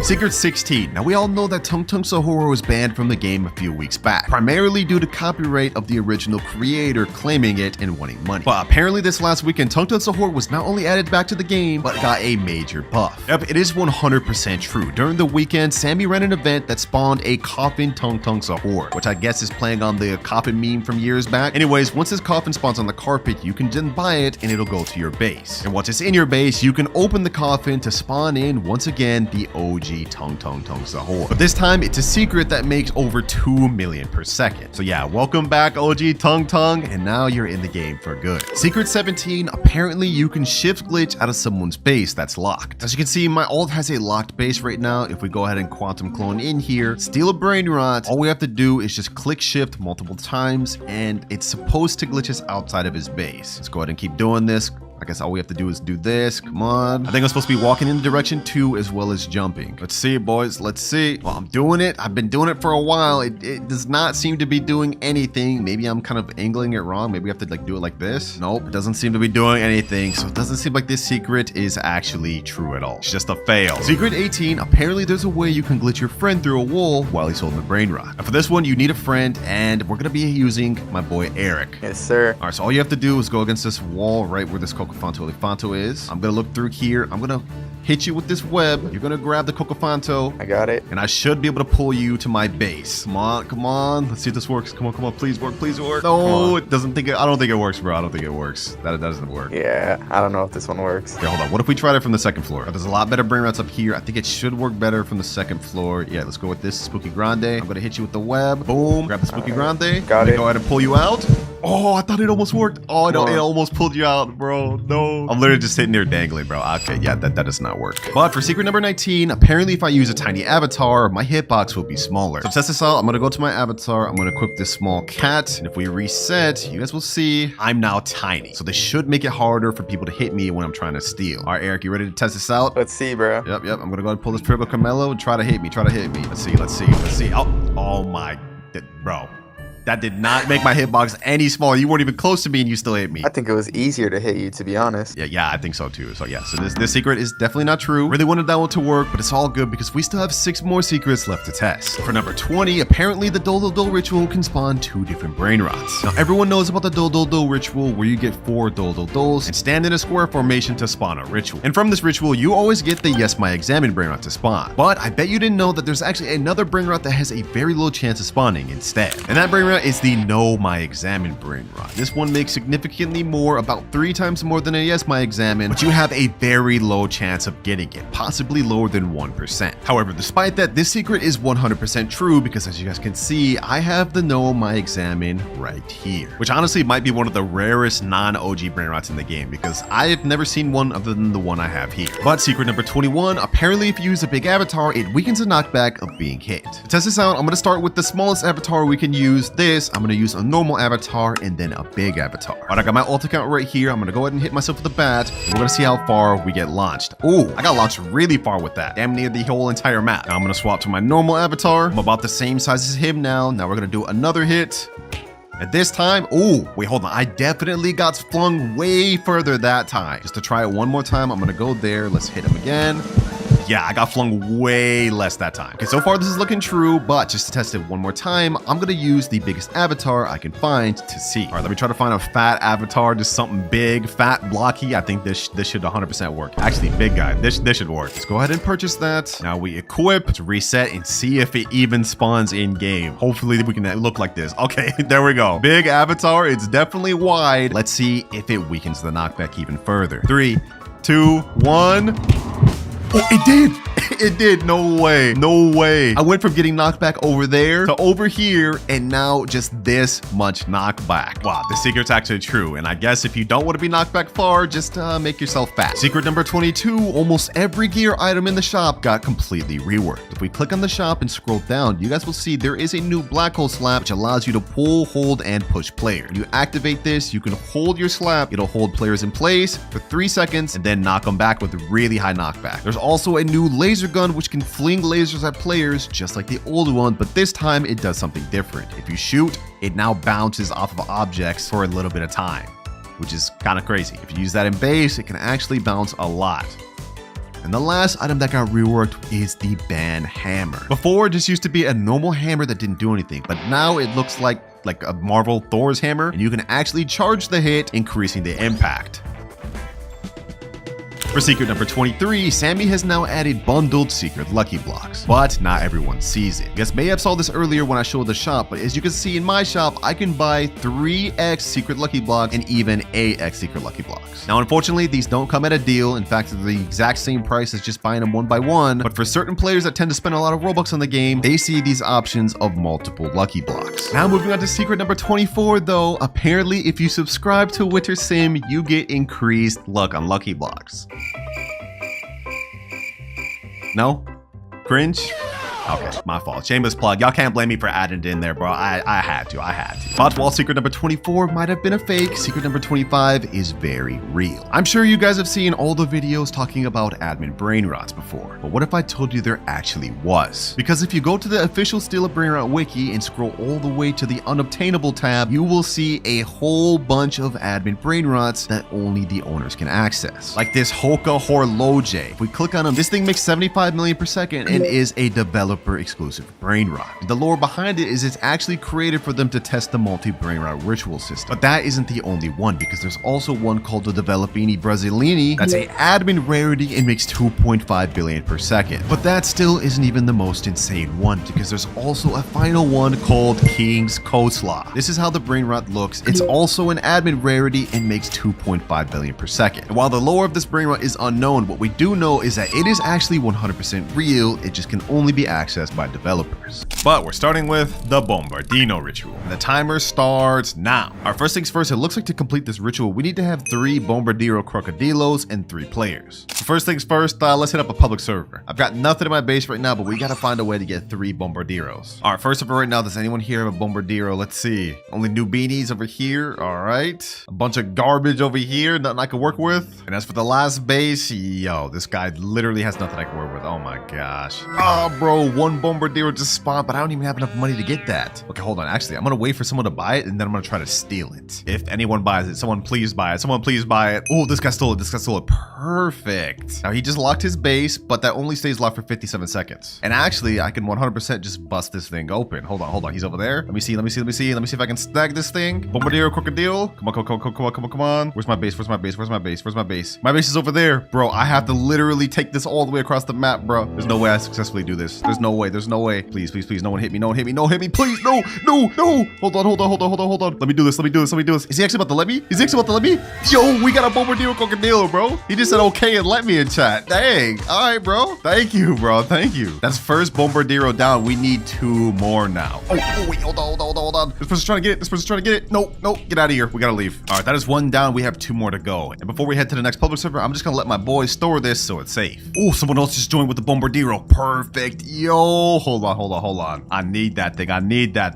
Secret 16. Now we all know that Tung Tung Sahura was banned from the game a few weeks back, primarily due to copyright of the original creator claiming it and wanting money. But apparently this last weekend, Tung Tung Sahura was not only added back to the game, but got a major buff. Yep, it is 100% true. During the weekend, Sammy ran an event that spawned a coffin Tung Tung Sahura, which I guess is playing on the coffin meme from years back. Anyways, once this coffin spawns on the carpet, you can then buy it and it'll go to your base. And once it's in your base, you can open the coffin to spawn in, once again, the OG OG Tung Tung Tung Sahur. But this time it's a secret that makes over 2 million per second. So yeah, welcome back OG Tung Tung, and now you're in the game for good. Secret 17, apparently you can shift glitch out of someone's base that's locked. As you can see, my ult has a locked base right now. If we go ahead and quantum clone in here, steal a Brainrot, all we have to do is just click shift multiple times, and it's supposed to glitch us outside of his base. Let's go ahead and keep doing this. I guess all we have to do is do this. Come on. I think I'm supposed to be walking in the direction too, as well as jumping. Let's see, boys. Let's see. Well, I'm doing it. I've been doing it for a while. It does not seem to be doing anything. Maybe I'm kind of angling it wrong. Maybe we have to like do it like this. Nope. It doesn't seem to be doing anything. So it doesn't seem like this secret is actually true at all. It's just a fail. Secret 18. Apparently there's a way you can glitch your friend through a wall while he's holding the Brainrot. Now for this one, you need a friend, and we're going to be using my boy Eric. Yes, sir. All right. So all you have to do is go against this wall right where this Cocofanto is. I'm gonna look through here. I'm gonna hit you with this web. You're gonna grab the Cocofanto. I got it. And I should be able to pull you to my base. Come on, come on. Let's see if this works. Come on, please work, please work. No, it doesn't think I don't think it works, bro. I don't think it works. That doesn't work. Yeah, I don't know if this one works. Okay, hold on. What if we tried it from the second floor? There's a lot better Brainrots up here. I think it should work better from the second floor. Yeah, let's go with this Spooky Grande. I'm gonna hit you with the web. Boom. Grab the Spooky Grande. Got it. Go ahead and pull you out. Oh, I thought it almost worked. Oh, no, it almost pulled you out, bro. No. I'm literally just sitting there dangling, bro. Okay, yeah, that does not work. But for secret number 19, apparently if I use a tiny avatar, my hitbox will be smaller. So to test this out, I'm gonna go to my avatar. I'm gonna equip this small cat. And if we reset, you guys will see I'm now tiny. So this should make it harder for people to hit me when I'm trying to steal. All right, Eric, you ready to test this out? Let's see, bro. Yep. I'm gonna go ahead and pull this Turbo Camelo and try to hit me. Let's see. Oh my, bro. That did not make my hitbox any smaller. You weren't even close to me and you still hit me. I think it was easier to hit you, to be honest. Yeah, I think so too. So yeah, so this secret is definitely not true. Really wanted that one to work, but it's all good because we still have 6 more secrets left to test. For number 20, apparently the Dol ritual can spawn 2 different Brainrots. Now everyone knows about the Dol ritual, where you get 4 Dols and stand in a square formation to spawn a ritual. And from this ritual, you always get the Yes My Examine Brainrot to spawn. But I bet you didn't know that there's actually another Brainrot that has a very low chance of spawning instead. And that Brainrot is the No My Examine Brainrot. This one makes significantly more, about 3 times more than a Yes My Examine, but you have a very low chance of getting it, possibly lower than 1%. However, despite that, this secret is 100% true because as you guys can see, I have the No My Examine right here, which honestly might be one of the rarest non-OG Brainrots in the game because I have never seen one other than the one I have here. But secret number 21, apparently if you use a big avatar, it weakens the knockback of being hit. To test this out, I'm going to start with the smallest avatar we can use. I'm going to use a normal avatar and then a big avatar. All right, I got my ult account right here. I'm going to go ahead and hit myself with the bat. And we're going to see how far we get launched. Ooh, I got launched really far with that. Damn near the whole entire map. Now I'm going to swap to my normal avatar. I'm about the same size as him now. Now we're going to do another hit. At this time, oh, wait, hold on. I definitely got flung way further that time. Just to try it one more time, I'm going to go there. Let's hit him again. Yeah, I got flung way less that time. Okay, so far this is looking true, but just to test it one more time, I'm going to use the biggest avatar I can find to see. All right, let me try to find a fat avatar, just something big, fat, blocky. I think this should 100% work. Actually, big guy, this should work. Let's go ahead and purchase that. Now we equip to reset and see if it even spawns in game. Hopefully we can look like this. Okay, there we go. Big avatar, it's definitely wide. Let's see if it weakens the knockback even further. 3, 2, 1. Oh, it did. It did. No way. No way. I went from getting knocked back over there to over here and now just this much knockback. Wow, the secret's actually true. And I guess if you don't want to be knocked back far, just make yourself fat. Secret number 22, almost every gear item in the shop got completely reworked. If we click on the shop and scroll down, you guys will see there is a new black hole slap which allows you to pull, hold, and push players. When you activate this, you can hold your slap. It'll hold players in place for 3 seconds and then knock them back with a really high knockback. There's also a new laser gun which can fling lasers at players just like the old one, but this time it does something different. If you shoot, it now bounces off of objects for a little bit of time, which is kind of crazy. If you use that in base, it can actually bounce a lot. And the last item that got reworked is the Banhammer. Before, it just used to be a normal hammer that didn't do anything, but now it looks like a Marvel Thor's hammer, and you can actually charge the hit, increasing the impact. For secret number 23, Sammy has now added bundled secret lucky blocks, but not everyone sees it. You guys may have saw this earlier when I showed the shop, but as you can see in my shop, I can buy 3x secret lucky blocks and even 8x secret lucky blocks. Now, unfortunately, these don't come at a deal. In fact, they're the exact same price as just buying them one by one, but for certain players that tend to spend a lot of Robux on the game, they see these options of multiple lucky blocks. Now, moving on to secret number 24, though, apparently if you subscribe to Winter Sim, you get increased luck on lucky blocks. No? Cringe? Okay, my fault. Shameless plug. Y'all can't blame me for adding it in there, bro. I had to. But while secret number 24 might have been a fake, secret number 25 is very real. I'm sure you guys have seen all the videos talking about admin Brainrots before, but what if I told you there actually was? Because if you go to the official Steal a Brainrot wiki and scroll all the way to the unobtainable tab, you will see a whole bunch of admin Brainrots that only the owners can access. Like this Hoka Horloge. If we click on them, this thing makes 75 million per second and is a developer exclusive Brainrot. The lore behind it is it's actually created for them to test the multi-Brainrot ritual system. But that isn't the only one, because there's also one called the Developini Brasilini that's a admin rarity and makes 2.5 billion per second. But that still isn't even the most insane one, because there's also a final one called King's Coleslaw. This is how the Brainrot looks. It's also an admin rarity and makes 2.5 billion per second. And while the lore of this Brainrot is unknown, what we do know is that it is actually 100% real. It just can only be accessed by developers. But we're starting with the Bombardino ritual. The timer starts now. Our first things first, it looks like to complete this ritual, we need to have 3 Bombardiro Crocodilos and 3 players. So first things first, let's hit up a public server. I've got nothing in my base right now, but we gotta find a way to get 3 Bombardiros. All right, first of all, right now, does anyone here have a Bombardiro? Let's see. Only Noobinis over here. All right. A bunch of garbage over here, nothing I can work with. And as for the last base, yo, this guy literally has nothing I can work with. Oh my gosh. Oh, bro, 1 Bombardiro just spawned, but I don't even have enough money to get that. Okay, hold on. Actually, I'm gonna wait for someone to buy it, and then I'm gonna try to steal it. If anyone buys it, someone please buy it. Someone please buy it. Oh, this guy stole it. This guy stole it. Perfect. Now, he just locked his base, but that only stays locked for 57 seconds. And actually, I can 100% just bust this thing open. Hold on. He's over there. Let me see if I can snag this thing. Bombardiro Crocodile. Come on. Where's my base? My base is over there. Bro, I have to literally take this all the way across the map, bro. There's no way I successfully do this. There's no way. Please. No one hit me. Please, no. Hold on. Let me do this. Is he actually about to let me? Yo, we got a Bombardiro Crocodile, bro. He just said okay and let me in chat. Dang. All right, bro. Thank you, bro. That's first Bombardiro down. We need 2 more now. Oh, wait. Hold on. This person's trying to get it. No. Get out of here. We gotta leave. All right, that is 1 down. We have 2 more to go. And before we head to the next public server, I'm just gonna let my boys store this so it's safe. Oh, someone else just joined with the Bombardiro. Perfect. Yo, hold on. I need that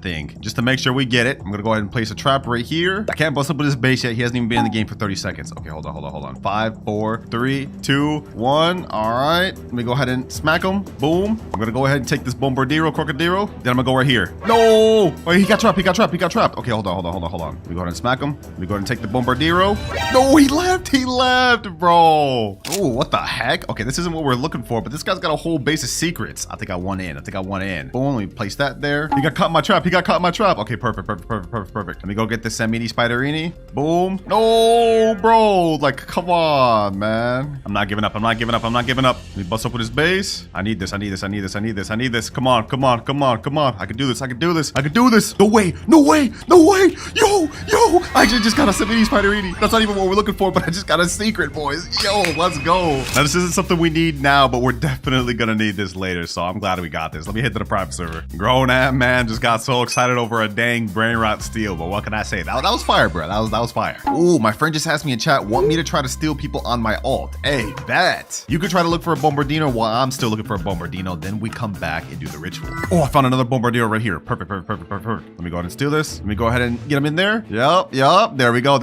thing. Just to make sure we get it, I'm gonna go ahead and place a trap right here. I can't bust up with his base yet. He hasn't even been in the game for 30 seconds. Okay, hold on. 5, 4, 3, 2, 1. All right. Let me go ahead and smack him. Boom. I'm gonna go ahead and take this Bombardiro Crocodile. Then I'm gonna go right here. No! Oh, he got trapped. Okay, hold on. Let me go ahead and smack him. Let me go ahead and take the Bombardiro. No, he left, bro. Oh, what the heck? Okay, this isn't what we're looking for, but this guy's got a whole base of secrets. I think I won in. Boom, let me place that there. He got caught in my trap. Okay, perfect. Let me go get this Samini Spiderini. Boom. No, bro. Like, come on, man. I'm not giving up. Let me bust up with his base. I need this. Come on. I can do this. No way. Yo. I actually just got a Samini Spiderini. That's not even what we're looking for, but I just got a secret, boys. Yo, let's go. Now, this isn't something we need now, but we're definitely gonna need this later, so I'm glad we got this. Let me hit to the private server. Grown ass man just got so excited over a dang Brainrot steal, but what can I say? That was fire, bro. That was fire. Ooh, my friend just asked me in chat, want me to try to steal people on my alt. Hey, bet. You could try to look for a Bombardino while I'm still looking for a Bombardino, then we come back and do the ritual. Oh, I found another Bombardino right here. Perfect. Let me go ahead and steal this. Let me go ahead and get him in there. Yup. There we go.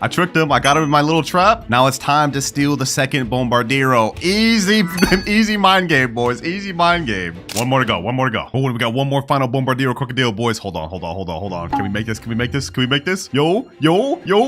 I tricked him. I got him in my little trap. Now it's time to steal the second Bombardiro. Easy mind game, boys. Easy mind fine game. One more to go. One more to go. Oh, we got one more final Bombardiro Crocodile, boys. Hold on. Can we make this? Can we make this? Yo.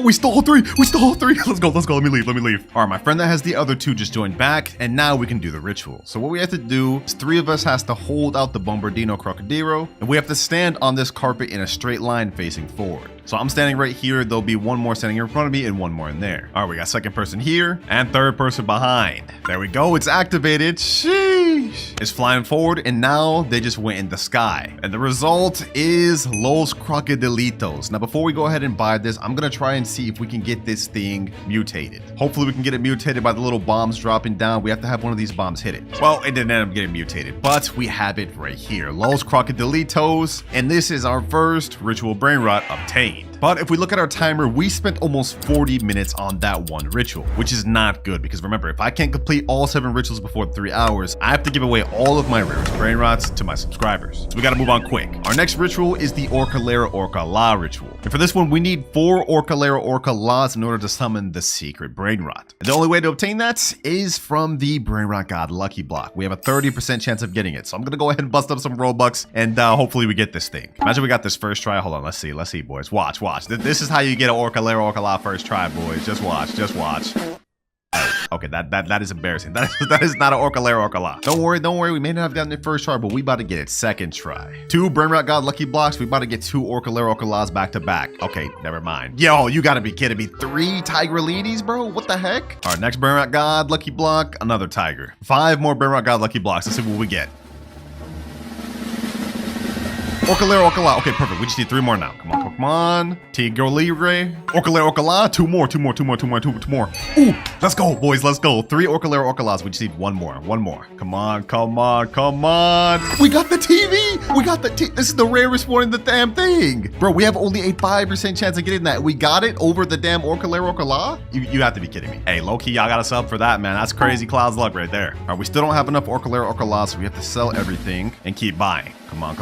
We stole 3. Let's go. Let me leave. All right, my friend that has the other 2 just joined back, and now we can do the ritual. So what we have to do is 3 of us has to hold out the Bombardino Crocodilo, and we have to stand on this carpet in a straight line facing forward. So I'm standing right here. There'll be one more standing in front of me and one more in there. All right, we got second person here and third person behind. There we go. It's activated. Sheesh. It's flying forward, and now they just went in the sky. And the result is Los Crocodilitos. Now, before we go ahead and buy this, I'm going to try and see if we can get this thing mutated. Hopefully, we can get it mutated by the little bombs dropping down. We have to have one of these bombs hit it. Well, it didn't end up getting mutated, but we have it right here. Los Crocodilitos. And this is our first ritual Brainrot obtained. But if we look at our timer, we spent almost 40 minutes on that one ritual, which is not good because remember, if I can't complete all 7 rituals before 3 hours, I have to give away all of my rarest Brainrots to my subscribers. So we gotta move on quick. Our next ritual is the Orcalera Orca La ritual. And for this one, we need 4 Orcalera Orca La's in order to summon the secret Brainrot. And the only way to obtain that is from the Brainrot God Lucky Block. We have a 30% chance of getting it. So I'm gonna go ahead and bust up some Robux and hopefully we get this thing. Imagine we got this first try. Hold on, let's see, boys. Watch. This is how you get an Orcalera Orca La first try, boys. Just watch. Okay, that is embarrassing. That is not an Orcalera Orca La. Don't worry. We may not have gotten it first try, but we about to get it second try. 2 Brainrot God Lucky Blocks. We about to get 2 Orcalera Orca La's back to back. Okay, never mind. Yo, you gotta be kidding me. 3 Tigrelides, bro? What the heck? All right, next Brainrot God Lucky Block, another Tiger. 5 more Brainrot God Lucky Blocks. Let's see what we get. Orcalera Orca La. Okay, perfect. We just need 3 more now. Come on. Tigro Libre. Orcalera Orca La. 2 more. Ooh, let's go, boys. Let's go. 3 Orcalera Orca La's. We just need 1 more. Come on. We got the TV. We got the This is the rarest one in the damn thing. Bro, we have only a 5% chance of getting that. We got it over the damn Orcalera Orca La? You have to be kidding me. Hey, low-key, y'all got a sub for that, man. That's crazy Cloud's luck right there. All right, we still don't have enough Orcalera Orca La, so we have to sell everything and keep buying. Come on.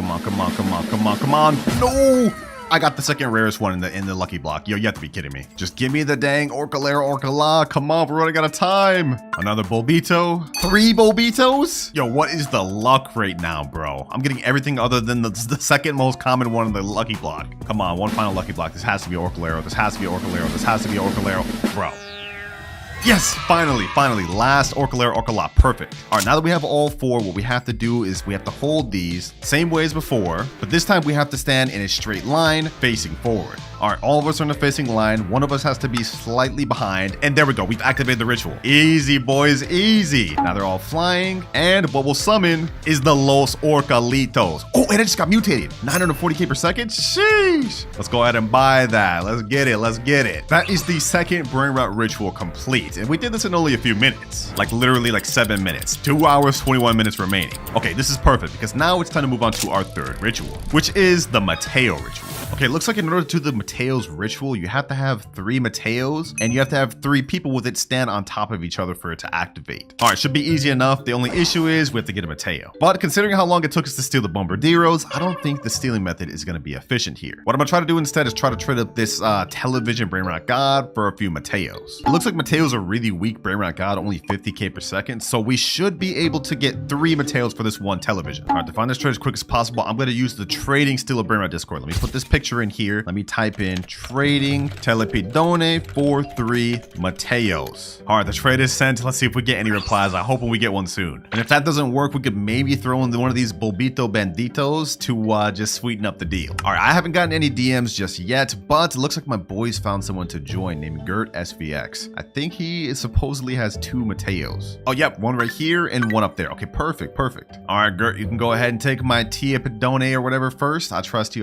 No! I got the second rarest one in the lucky block. Yo, you have to be kidding me. Just give me the dang Orcalera Orca La. Come on, we're running out of time. Another Bulbito. 3 Bulbitos? Yo, what is the luck right now, bro? I'm getting everything other than the second most common one in the lucky block. Come on, one final lucky block. This has to be Orcalera. Bro. Yes, finally, last Orcalera Orca La, perfect. All right, now that we have all 4, what we have to do is we have to hold these same way as before, but this time we have to stand in a straight line facing forward. All right, all of us are in a facing line. One of us has to be slightly behind, and there we go. We've activated the ritual. Easy, boys, easy. Now they're all flying, and what we'll summon is the Los Orcalitos. Oh, and it just got mutated. 940k per second? Sheesh. Let's go ahead and buy that. Let's get it. That is the second Brainrot ritual complete, and we did this in only a few minutes. Like literally like 7 minutes. 2 hours, 21 minutes remaining. Okay, this is perfect, because now it's time to move on to our third ritual, which is the Mateo ritual. Okay, it looks like in order to do the Mateo's ritual, you have to have 3 Mateos, and you have to have 3 people with it stand on top of each other for it to activate. All right, should be easy enough. The only issue is we have to get a Mateo. But considering how long it took us to steal the Bombardiros, I don't think the stealing method is going to be efficient here. What I'm going to try to do instead is try to trade up this television Brainrot God for a few Mateos. It looks like Mateo's a really weak Brainrot God, only 50k per second, so we should be able to get 3 Mateos for this one television. All right, to find this trade as quick as possible, I'm going to use the Trading Steal a Brainrot Discord. Let me put this picture in here. Let me type in trading telepidone for 3 Mateos. All right, the trade is sent. Let's see if we get any replies. I hope we get one soon. And if that doesn't work, we could maybe throw in one of these Bulbito Banditos to just sweeten up the deal. All right, I haven't gotten any DMs just yet, but it looks like my boys found someone to join named Gert SVX. I think he supposedly has 2 Mateos. Oh, yep, one right here and one up there. Okay, perfect. All right, Gert, you can go ahead and take my Tia Pedone or whatever first. I trust you.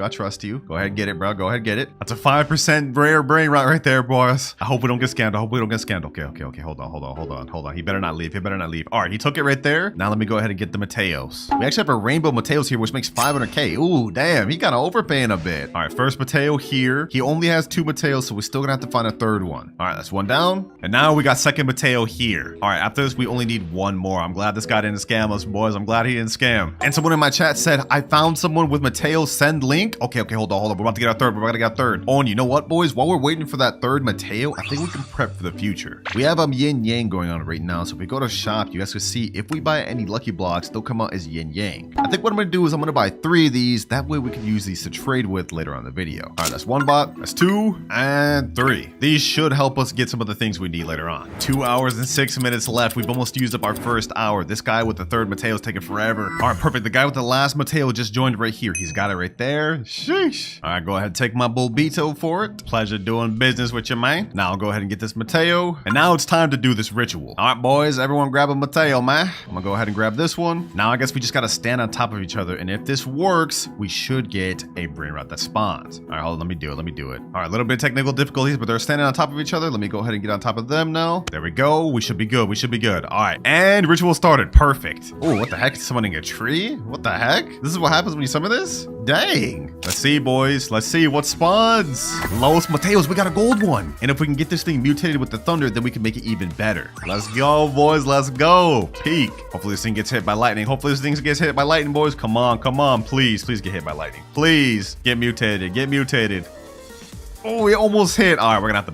Go ahead and get it, bro. Go ahead and get it. That's a 5% rare Brainrot right there, boys. I hope we don't get scammed. Okay. Hold on. He better not leave. All right, he took it right there. Now let me go ahead and get the Mateos. We actually have a rainbow Mateos here, which makes 500k. Ooh, damn, he kind of overpaying a bit. All right, first Mateo here. He only has 2 Mateos, so we're still gonna have to find a third one. All right, that's one down. And now we got second Mateo here. All right, after this, we only need 1 more. I'm glad this guy didn't scam us, boys. I'm glad he didn't scam. And someone in my chat said, I found someone with Mateo, send link. Okay, hold on. We're about to get our third. We're about to get our third. Oh, and you know what, boys? While we're waiting for that third Mateo, I think we can prep for the future. We have yin yang going on right now. So if we go to shop, you guys can see if we buy any lucky blocks, they'll come out as yin yang. I think what I'm going to do is I'm going to buy 3 of these. That way we can use these to trade with later on in the video. All right, that's 1 bot. That's 2 and 3. These should help us get some of the things we need later on. 2 hours and 6 minutes left. We've almost used up our first hour. This guy with the third Mateo is taking forever. All right, perfect. The guy with the last Mateo just joined right here. He's got it right there. Sheesh. All right, go ahead and take my Bulbito for it. Pleasure doing business with you, man. Now I'll go ahead and get this Mateo. And now it's time to do this ritual. All right, boys, everyone grab a Mateo, man. I'm gonna go ahead and grab this one. Now I guess we just gotta stand on top of each other. And if this works, we should get a Brainrot that spawns. All right, hold on, let me do it. All right, a little bit of technical difficulties, but they're standing on top of each other. Let me go ahead and get on top of them now. There we go. We should be good. All right, and ritual started. Perfect. Oh, what the heck? Summoning a tree? What the heck? This is what happens when you summon this? Dang. Let's see, boys. Let's see what spawns. Los Mateos, we got a gold one. And if we can get this thing mutated with the thunder, then we can make it even better. Let's go, boys. Let's go. Peak. Hopefully this thing gets hit by lightning. Boys. Come on. Please get hit by lightning. Please get mutated. Oh, we almost hit. All right, we're gonna have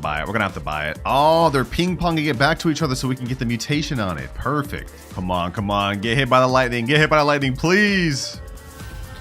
to buy it. Oh, they're ping-ponging it back to each other so we can get the mutation on it. Perfect. Come on. Get hit by the lightning, please.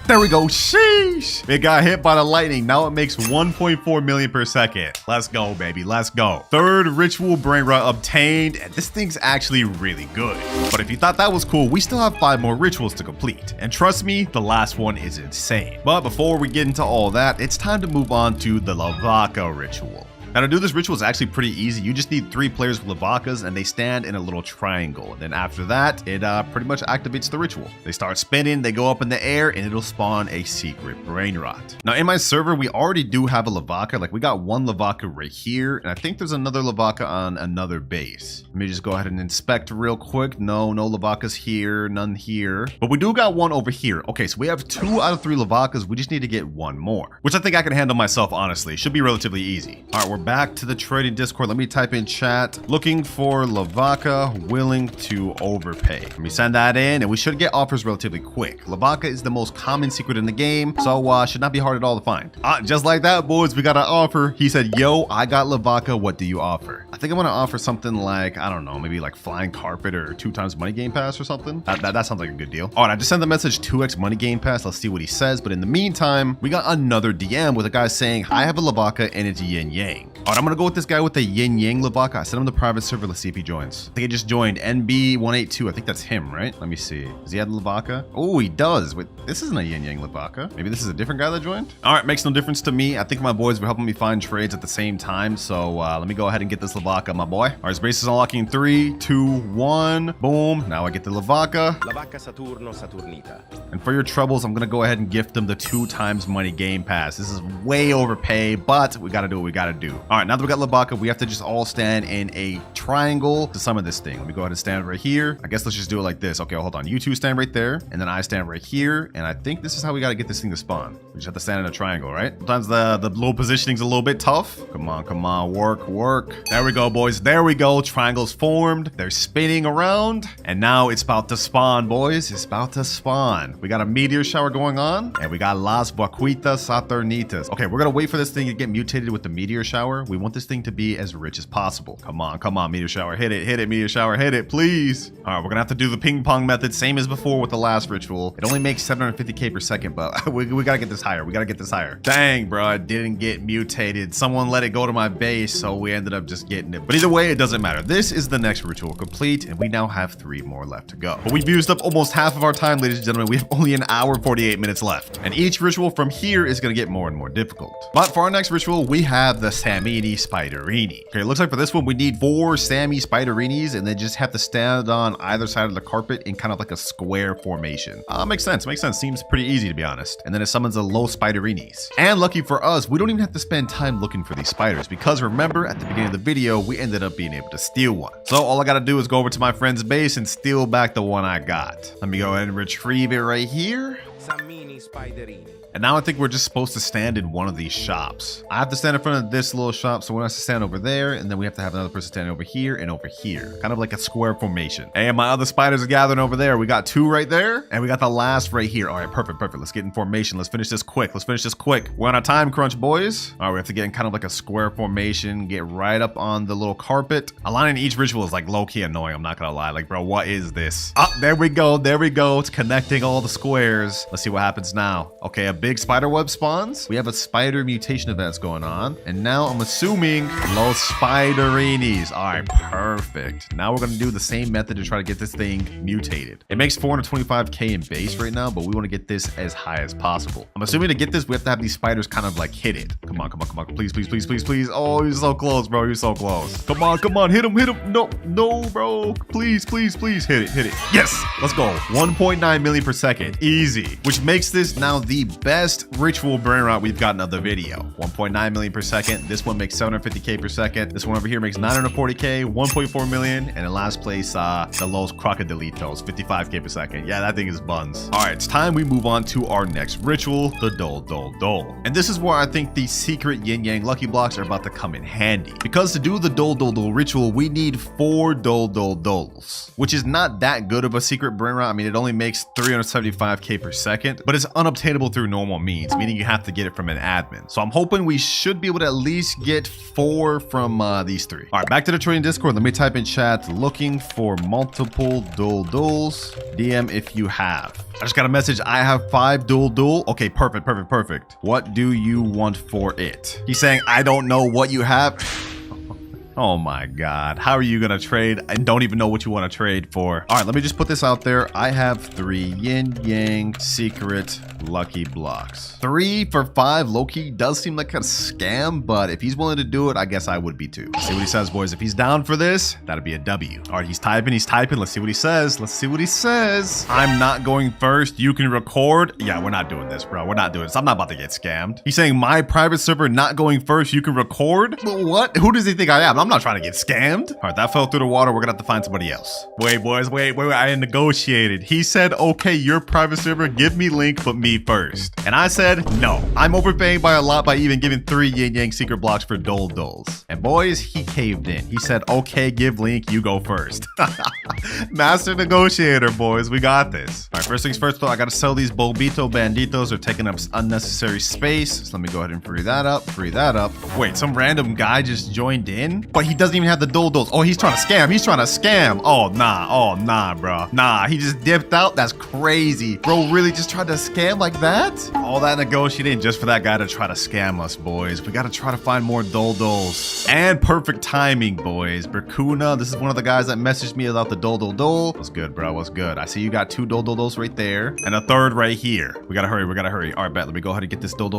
There we go. Sheesh. It got hit by the lightning. Now it makes 1.4 million per second. Let's go, baby. Let's go. Third ritual Brainrot obtained. And this thing's actually really good. But if you thought that was cool, we still have 5 more rituals to complete. And trust me, the last one is insane. But before we get into all that, it's time to move on to the Lavaka ritual. Now to do this ritual is actually pretty easy. You just need 3 players with Lavakas and they stand in a little triangle. And then after that, it pretty much activates the ritual. They start spinning, they go up in the air, and it'll spawn a secret Brainrot. Now in my server, we already do have a Lavaka. Like we got 1 Lavaka right here, and I think there's another Lavaka on another base. Let me just go ahead and inspect real quick. No Lavakas here, none here. But we do got 1 over here. Okay, so we have 2 out of 3 Lavakas. We just need to get 1 more, which I think I can handle myself, honestly. Should be relatively easy. All right, we're back to the trading Discord. Let me type in chat. Looking for Lavaka willing to overpay. Let me send that in and we should get offers relatively quick. Lavaka is the most common secret in the game, so should not be hard at all to find. Just like that, boys, we got an offer. He said, yo, I got Lavaka. What do you offer? I think I'm going to offer something like, I don't know, maybe like flying carpet or 2 times money game pass or something. That sounds like a good deal. All right, I just sent the message 2x money game pass. Let's see what he says. But in the meantime, we got another DM with a guy saying, I have a Lavaka and it's yin yang. All right, I'm gonna go with this guy with the yin yang Lavaka. I sent him the private server. Let's see if he joins. I think he just joined. NB182. I think that's him, right? Let me see. Does he have the Lavaka? Oh, he does. Wait, this isn't a yin yang Lavaka. Maybe this is a different guy that joined. All right, makes no difference to me. I think my boys were helping me find trades at the same time. So let me go ahead and get this Lavaka, my boy. All right, his base is unlocking 3, 2, 1. Boom. Now I get the Lavaka. Saturno Saturnita. And for your troubles, I'm gonna go ahead and gift them the 2 times money game pass. This is way overpay, but we gotta do what we gotta do. All right, now that we got Lavaka, we have to just all stand in a triangle to summon this thing. Let me go ahead and stand right here. I guess let's just do it like this. Okay, hold on. You 2 stand right there, and then I stand right here. And I think this is how we gotta get this thing to spawn. We just have to stand in a triangle, right? Sometimes the low positioning's a little bit tough. Come on, work. There we go, boys. There we go. Triangles formed. They're spinning around, and now it's about to spawn, boys. It's about to spawn. We got a meteor shower going on, and we got Las Vaquitas Saturnitas. Okay, we're gonna wait for this thing to get mutated with the meteor shower. We want this thing to be as rich as possible. Come on, meteor shower. Hit it, meteor shower. Hit it, please. All right, we're gonna have to do the ping pong method, same as before with the last ritual. It only makes 750k per second, but we gotta get this higher. Dang, bro, I didn't get mutated. Someone let it go to my base, so we ended up just getting it. But either way, it doesn't matter. This is the next ritual complete, and we now have 3 more left to go. But we've used up almost half of our time, ladies and gentlemen. We have only an hour 48 minutes left, and each ritual from here is gonna get more and more difficult. But for our next ritual, we have the Samini Spiderini. Okay, it looks like for this one, we need 4 Sammy Spiderinis, and they just have to stand on either side of the carpet in kind of like a square formation. Makes sense. Seems pretty easy, to be honest. And then it summons a low Spiderinis. And lucky for us, we don't even have to spend time looking for these spiders, because remember, at the beginning of the video, we ended up being able to steal one. So all I gotta do is go over to my friend's base and steal back the one I got. Let me go ahead and retrieve it right here. Sammini spiderini. And now I think we're just supposed to stand in one of these shops. I have to stand in front of this little shop, so we're going to stand over there, and then we have to have another person standing over here and over here. Kind of like a square formation. And my other spiders are gathering over there. We got 2 right there, and we got the last right here. All right, perfect. Let's get in formation. Let's finish this quick. We're on a time crunch, boys. All right, we have to get in kind of like a square formation, get right up on the little carpet. Aligning each ritual is like low-key annoying, I'm not going to lie. Like, bro, what is this? Oh, there we go. It's connecting all the squares. Let's see what happens now. Okay, a big spider web spawns. We have a spider mutation events going on. And now I'm assuming Los Spiderinis. All right, perfect. Now we're going to do the same method to try to get this thing mutated. It makes 425k in base right now, but we want to get this as high as possible. I'm assuming to get this, we have to have these spiders kind of like hit it. Come on. Please. Oh, you're so close, bro. You're so close. Come on. Hit him. No, bro. Please. Hit it. Yes. Let's go. 1.9 million per second. Easy. Which makes this now the best ritual Brainrot we've gotten of the video. 1.9 million per second. This one makes 750k per second. This one over here makes 940k, 1.4 million. And in last place, the Los Crocodilitos, 55k per second. Yeah, that thing is buns. All right, it's time we move on to our next ritual, the Dol. And this is where I think the secret yin yang lucky blocks are about to come in handy. Because to do the Dol ritual, we need 4 Dols, which is not that good of a secret Brainrot. I mean, it only makes 375k per second, but it's unobtainable through normal means, meaning you have to get it from an admin. So I'm hoping we should be able to at least get 4 from these 3. All right, back to the trading Discord. Let me type in chat, looking for multiple Dols. DM if you have. I just got a message. I have 5 Dol. Okay, perfect. What do you want for it? He's saying, I don't know what you have. Oh my God. How are you going to trade? I don't even know what you want to trade for. All right, let me just put this out there. I have 3 yin yang secret lucky blocks. 3 for 5 low-key does seem like a scam, but if he's willing to do it, I guess I would be too. Let's see what he says, boys. If he's down for this, that'd be a W. All right, he's typing. Let's see what he says. I'm not going first. You can record. Yeah, we're not doing this, bro. We're not doing this. I'm not about to get scammed. He's saying my private server not going first. You can record. What? Who does he think I am? I'm not trying to get scammed. All right, that fell through the water. We're gonna have to find somebody else. Wait, boys, wait. I negotiated. He said, okay, your private server, give me link, but me first. And I said, no. I'm overpaying by a lot by even giving 3 yin yang secret blocks for Dols. And boys, he caved in. He said, okay, give link, you go first. Master negotiator, boys. We got this. All right, first things first, though, I gotta sell these Bobito Banditos. They're taking up unnecessary space. So let me go ahead and free that up. Wait, some random guy just joined in? But he doesn't even have the Dols. Oh, he's trying to scam. Oh, nah, bro. Nah, he just dipped out. That's crazy. Bro really just tried to scam like that? All that negotiating just for that guy to try to scam us, boys. We got to try to find more Dols. And perfect timing, boys. Berkuna, this is one of the guys that messaged me about the Dol. What's good, bro? What's good? I see you got 2 Dols right there. And a 3rd right here. We got to hurry. All right, bet. Let me go ahead and get this Dol.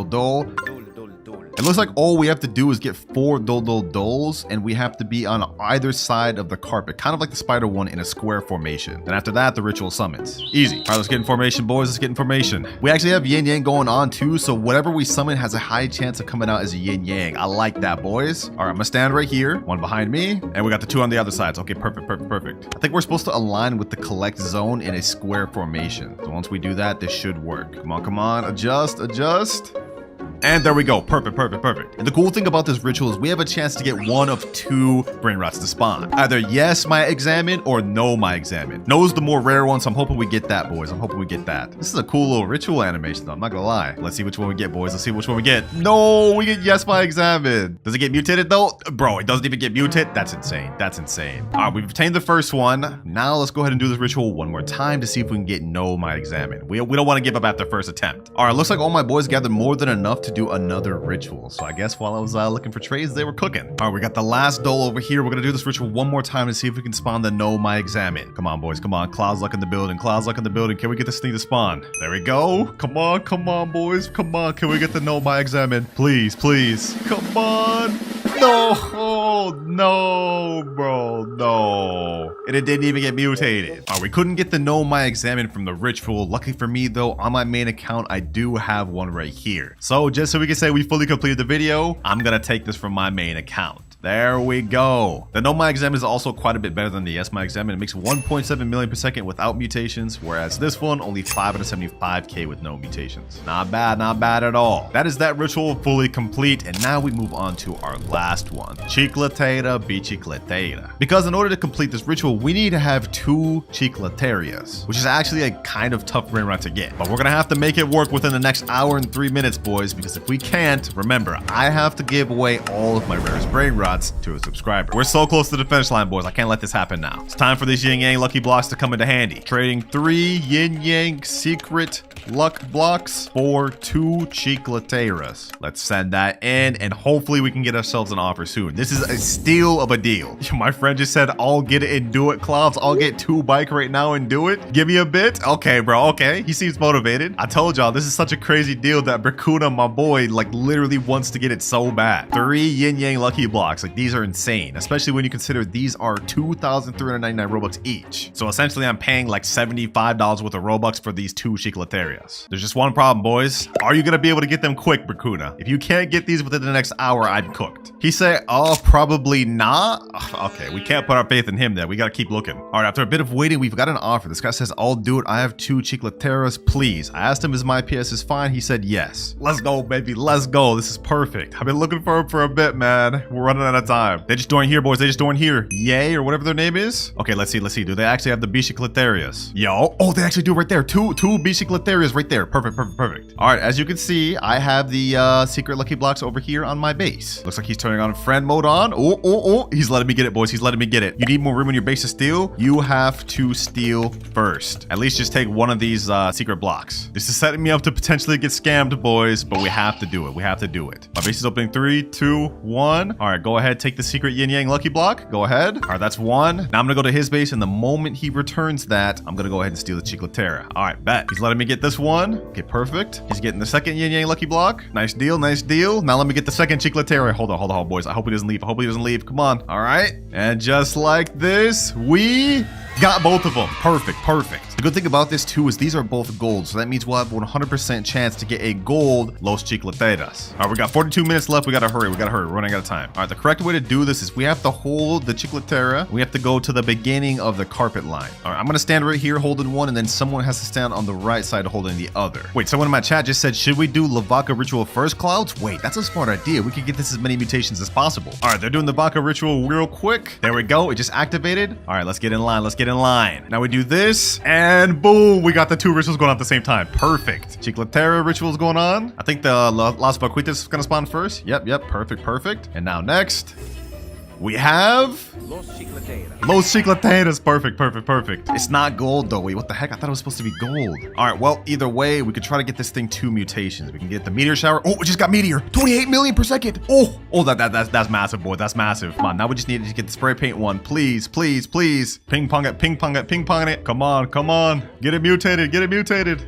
It looks like all we have to do is get 4 Dols, and we have to be on either side of the carpet, kind of like the spider one in a square formation. And after that, the ritual summons. Easy. All right, let's get in formation, boys. Let's get in formation. We actually have yin yang going on too, so whatever we summon has a high chance of coming out as a yin yang. I like that, boys. All right, I'm gonna stand right here, 1 behind me, and we got the 2 on the other sides. Okay, perfect. I think we're supposed to align with the collect zone in a square formation. So once we do that, this should work. Come on, adjust. And there we go. Perfect. And the cool thing about this ritual is we have a chance to get 1 of 2 Brainrots to spawn. Either yes, my examine, or no, my examine. No is the more rare one, so I'm hoping we get that, boys. This is a cool little ritual animation, though. I'm not gonna lie. Let's see which one we get, boys. No, we get yes, my examine. Does it get mutated, though? Bro, it doesn't even get mutated? That's insane. All right, we've obtained the first one. Now let's go ahead and do this ritual one more time to see if we can get no, my examine. We don't want to give up after first attempt. All right, looks like all my boys gathered more than enough to do another ritual. So I guess while I was looking for trades, they were cooking. All right, we got the last Dol over here. We're gonna do this ritual one more time to see if we can spawn the no, my examine. Come on, boys. Cloud's luck in the building. Can we get this thing to spawn? There we go. Come on, boys. Can we get the no, my examine? Please. Come on. No, bro, no. And it didn't even get mutated. All right, we couldn't get the no, my examine from the ritual. Lucky for me, though, on my main account, I do have one right here. So just so we can say we fully completed the video, I'm gonna take this from my main account. There we go. The no my exam is also quite a bit better than the yes my exam, and it makes 1.7 million per second without mutations, whereas this one only 575k with no mutations. Not bad at all. That is that ritual fully complete, and now we move on to our last one. Chicletera bicicletera. Because in order to complete this ritual, we need to have 2 chicleterias, which is actually a kind of tough brain rot to get. But we're gonna have to make it work within the next hour and 3 minutes, boys, because if we can't, remember, I have to give away all of my rarest brain rots to a subscriber. We're so close to the finish line, boys. I can't let this happen now. It's time for these yin yang lucky blocks to come into handy. Trading 3 yin yang secret luck blocks for 2 chicleteras. Let's send that in, and hopefully we can get ourselves an offer soon. This is a steal of a deal. My friend just said, I'll get it and do it, Clouds. I'll get 2 bike right now and do it. Give me a bit. Okay, bro. Okay. He seems motivated. I told y'all, this is such a crazy deal that Brakuna, my boy, like literally wants to get it so bad. 3 yin yang lucky blocks. Like, these are insane, especially when you consider these are 2,399 Robux each. So essentially, I'm paying like $75 worth of Robux for these 2 chicleterias. There's just one problem, boys. Are you gonna be able to get them quick, Brakuna? If you can't get these within the next hour, I'm cooked. He said, oh, probably not. Okay, we can't put our faith in him then. We gotta keep looking. All right, after a bit of waiting, we've got an offer. This guy says, I'll do it. I have 2 chicleteras, please. I asked him, is my PS is fine? He said, yes. Let's go, baby. Let's go. This is perfect. I've been looking for him for a bit, man. We're running out of time. They just joined here, boys. They just joined here. Yay, or whatever their name is. Okay, let's see. Let's see. Do they actually have the bicicleterias? Yo. Oh, they actually do right there. Two bicicleterias right there. Perfect. All right, as you can see, I have the secret lucky blocks over here on my base. Looks like he's turning on friend mode on. Oh. He's letting me get it, boys. He's letting me get it. You need more room in your base to steal. You have to steal first. At least just take one of these secret blocks. This is setting me up to potentially get scammed, boys, but we have to do it. We have to do it. My base is opening. 3, 2, 1. All right, go ahead. Take the secret yin yang lucky block. Go ahead. All right, that's 1. Now I'm gonna go to his base, and the moment he returns that, I'm gonna go ahead and steal the chicletera. All right, bet. He's letting me get this one. Okay, perfect. He's getting the second yin yang lucky block. Nice deal. Now let me get the second chicletera. Hold on, boys. I hope he doesn't leave. Come on. All right. And just like this, we got both of them. Perfect. The good thing about this too is these are both gold, so that means we'll have 100% chance to get a gold Los Chicleteras. All right, we got 42 minutes left. We gotta hurry. We're running out of time. All right, the correct way to do this is we have to hold the Chicletera. We have to go to the beginning of the carpet line. All right, I'm gonna stand right here holding one, and then someone has to stand on the right side holding the other. Wait, someone in my chat just said, should we do Lavaka ritual first, Clouds? Wait, that's a smart idea. We could get this as many mutations as possible. All right, they're doing the Lavaka ritual real quick. There we go. It just activated. All right, let's get in line. Now we do this, and boom, we got the 2 rituals going on at the same time. Perfect. Chicletera rituals going on. I think the Las Vaquitas is gonna spawn first. Yep. Perfect. And now next, we have Los Chicleteras. Los Chicleteras. Perfect. It's not gold though. Wait, what the heck? I thought it was supposed to be gold. All right, well, either way, we could try to get this thing 2 mutations. We can get the meteor shower. Oh, we just got meteor. 28 million per second. Oh, that's massive, boy. That's massive. Come on, now we just need to get the spray paint one. Please. Ping pong it. Come on. Get it mutated.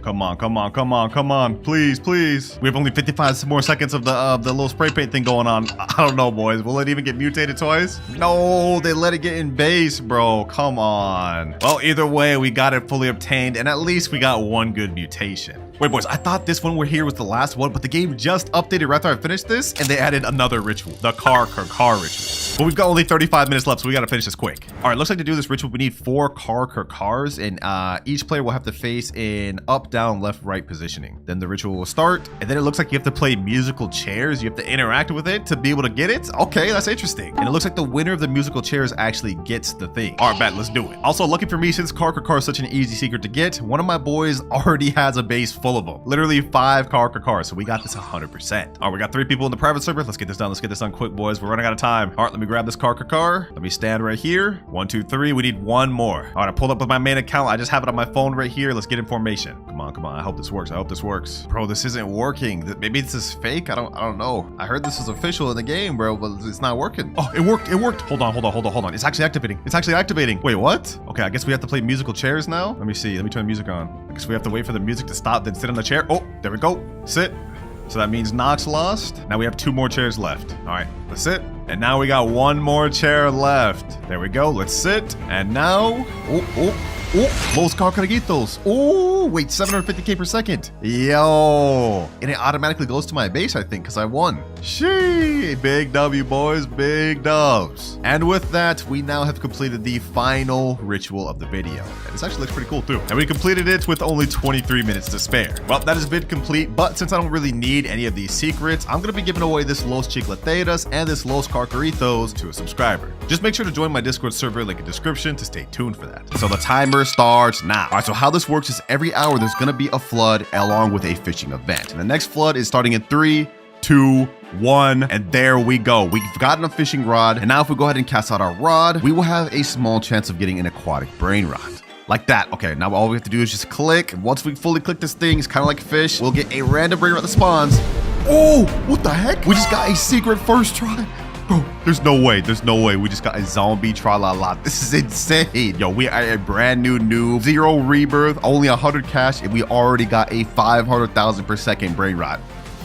Come on. Please. We have only 55 more seconds of the little spray paint thing going on. I don't know, boys. Will it even get mutated twice? No, they let it get in base, bro. Come on. Well, either way, we got it fully obtained, and at least we got 1 good mutation. Wait, boys, I thought this one we're here was the last one, but the game just updated right after I finished this, and they added another ritual, the car ritual. But we've got only 35 minutes left, so we gotta finish this quick. All right, looks like to do this ritual, we need 4 cars, and each player will have to face in up, down, left, right positioning. Then the ritual will start, and then it looks like you have to play musical chairs. You have to interact with it to be able to get it. Okay, that's interesting. And it looks like the winner of the musical chairs actually gets the thing. All right, bet, let's do it. Also, lucky for me, since car is such an easy secret to get, one of my boys already has a base full of them. Literally 5 cars, so we got this 100%. All right, we got 3 people in the private server. Let's get this done quick, boys. We're running out of time. All right, let me grab this car. Let me stand right here. 1, 2, 3. We need 1 more. All right, I pulled up with my main account. I just have it on my phone right here. Let's get information. Come on. I hope this works. Bro, this isn't working. Maybe this is fake. I don't know. I heard this was official in the game, bro, but it's not working. Oh, it worked. Hold on. It's actually activating. Wait, what? Okay, I guess we have to play musical chairs now. Let me see. Let me turn the music on. I guess we have to wait for the music to stop, then sit on the chair. Oh, there we go. Sit. So that means Nox lost. Now we have 2 more chairs left. All right, let's sit. And now we got 1 more chair left. There we go. Let's sit. And now, Oh, Los Carcaritos. Oh, wait, 750k per second. Yo. And it automatically goes to my base, I think, because I won. Shee. Big W, boys. Big dubs. And with that, we now have completed the final ritual of the video. And this actually looks pretty cool, too. And we completed it with only 23 minutes to spare. Well, that is vid complete, but since I don't really need any of these secrets, I'm going to be giving away this Los Chicleteras and this Los Carcaritos to a subscriber. Just make sure to join my Discord server, link in description, to stay tuned for that. So the timer starts now. All right, so how this works is every hour there's going to be a flood along with a fishing event. And the next flood is starting in 3, 2, 1, and there we go. We've gotten a fishing rod, and now if we go ahead and cast out our rod, we will have a small chance of getting an aquatic Brainrot. Like that. Okay, now all we have to do is just click. And once we fully click this thing, it's kind of like fish. We'll get a random Brainrot that spawns. Oh, what the heck? We just got a secret first try. Bro, there's no way. There's no way. We just got a zombie tra-la-la. This is insane. Yo, we are a brand new noob. 0 rebirth, only 100 cash, and we already got a 500,000 per second Brainrot.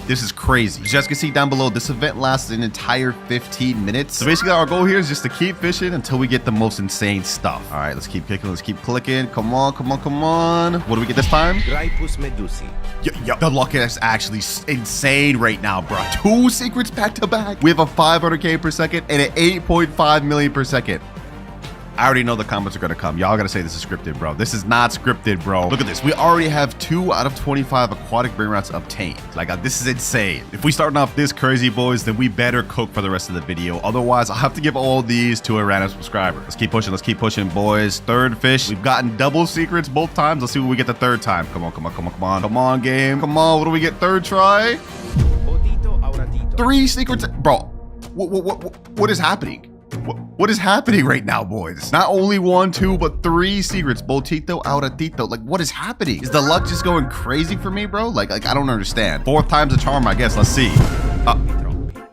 This is crazy. As you guys can see down below, this event lasts an entire 15 minutes. So basically our goal here is just to keep fishing until we get the most insane stuff. All right, let's keep kicking. Let's keep clicking. Come on, come on, come on. What do we get this time? Graipus medusi. Yo, the luck is actually insane right now, bro. 2 secrets back to back. We have a 500k per second and an 8.5 million per second. I already know the comments are gonna come. Y'all gotta say this is scripted, bro. This is not scripted, bro. Look at this. We already have 2 out of 25 aquatic Brainrots obtained. Like, this is insane. If we starting off this crazy, boys, then we better cook for the rest of the video. Otherwise, I'll have to give all these to a random subscriber. Let's keep pushing. Let's keep pushing, boys. 3rd fish. We've gotten double secrets both times. Let's see what we get the 3rd time. Come on, come on, come on, come on. Come on, game. Come on. What do we get 3rd try? 3 secrets. Bro, what is happening? What is happening right now, boys? Not only 1, 2, but 3 secrets. Botito, Auratito. Like, what is happening? Is the luck just going crazy for me, bro? Like I don't understand. 4th time's a charm, I guess. Let's see.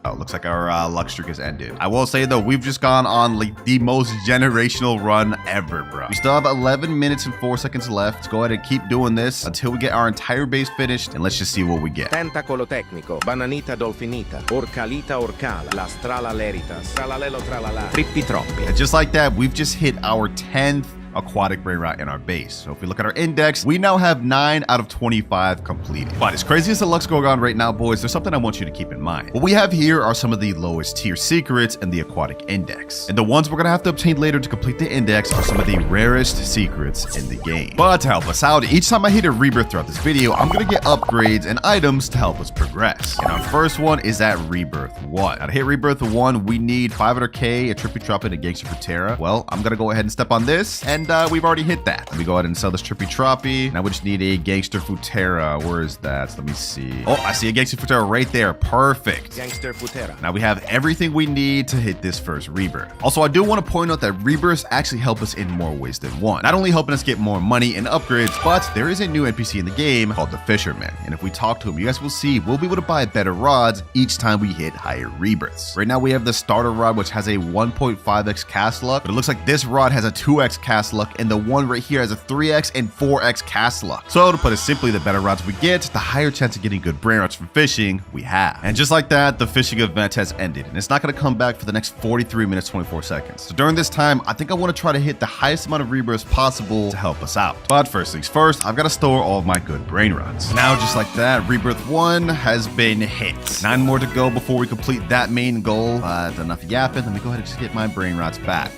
Oh, looks like our luck streak has ended. I will say, though, we've just gone on like the most generational run ever, bro. We still have 11 minutes and 4 seconds left. Let's go ahead and keep doing this until we get our entire base finished, and let's just see what we get. Tentacolo tecnico, bananita dolfinita, orcalita orcala, la strala leritas, tralalelo tralala, trippi troppi. And just like that, we've just hit our 10th aquatic Brainrot in our base. So if we look at our index, we now have 9 out of 25 completed. But as crazy as the luck's going on right now, boys, there's something I want you to keep in mind. What we have here are some of the lowest tier secrets in the aquatic index. And the ones we're gonna have to obtain later to complete the index are some of the rarest secrets in the game. But to help us out, each time I hit a rebirth throughout this video, I'm gonna get upgrades and items to help us progress. And our first one is at Rebirth 1. Now to hit Rebirth 1, we need 500k, a Trippy Trop, and a Gangster Futera. Well, I'm gonna go ahead and step on this, and we've already hit that. Let me go ahead and sell this Trippy Troppy. Now we just need a Gangster Futera. Where is that? So let me see. Oh, I see a Gangster Futera right there. Perfect. Gangster Futera. Now we have everything we need to hit this first rebirth. Also, I do want to point out that rebirths actually help us in more ways than one. Not only helping us get more money and upgrades, but there is a new NPC in the game called the Fisherman. And if we talk to him, you guys will see we'll be able to buy better rods each time we hit higher rebirths. Right now we have the starter rod, which has a 1.5x cast luck, but it looks like this rod has a 2x cast luck, and the one right here has a 3x and 4x cast luck. So to put it simply, the better rods we get, the higher chance of getting good Brainrots from fishing we have. And just like that, the fishing event has ended, and it's not going to come back for the next 43 minutes 24 seconds. So during this time, I think I want to try to hit the highest amount of rebirths possible to help us out. But first things first, I've got to store all of my good Brainrots. Now just like that, rebirth 1 has been hit. 9 more to go before we complete that main goal. Enough yapping. Let me go ahead and just get my Brainrots back.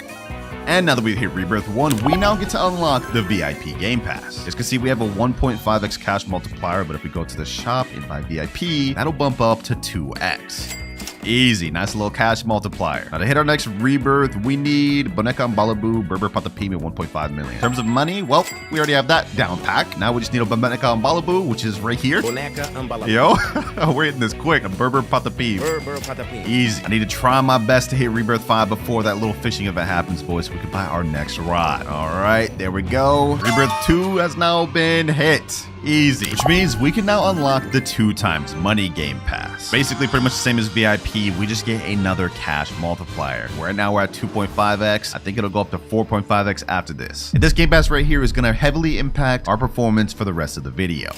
And now that we've hit Rebirth 1, we now get to unlock the VIP Game Pass. As you can see, we have a 1.5x cash multiplier, but if we go to the shop and buy VIP, that'll bump up to 2x. Easy, nice little cash multiplier. Now to hit our next rebirth, we need Boneca and Balabu, Berber Patapim at 1.5 million. In terms of money, well, we already have that down pack. Now we just need a Boneca and Balabu, which is right here. Boneca and Balabu. Yo, we're hitting this quick. A Berber Patapim. Berber Patapim. Easy. I need to try my best to hit Rebirth 5 before that little fishing event happens, boys, so we can buy our next rod. All right, there we go. Rebirth 2 has now been hit. Easy. Which means we can now unlock the 2x money game pass. Basically pretty much the same as VIP, we just get another cash multiplier. Right now we're at 2.5x. I think it'll go up to 4.5x after this. And this game pass right here is going to heavily impact our performance for the rest of the video.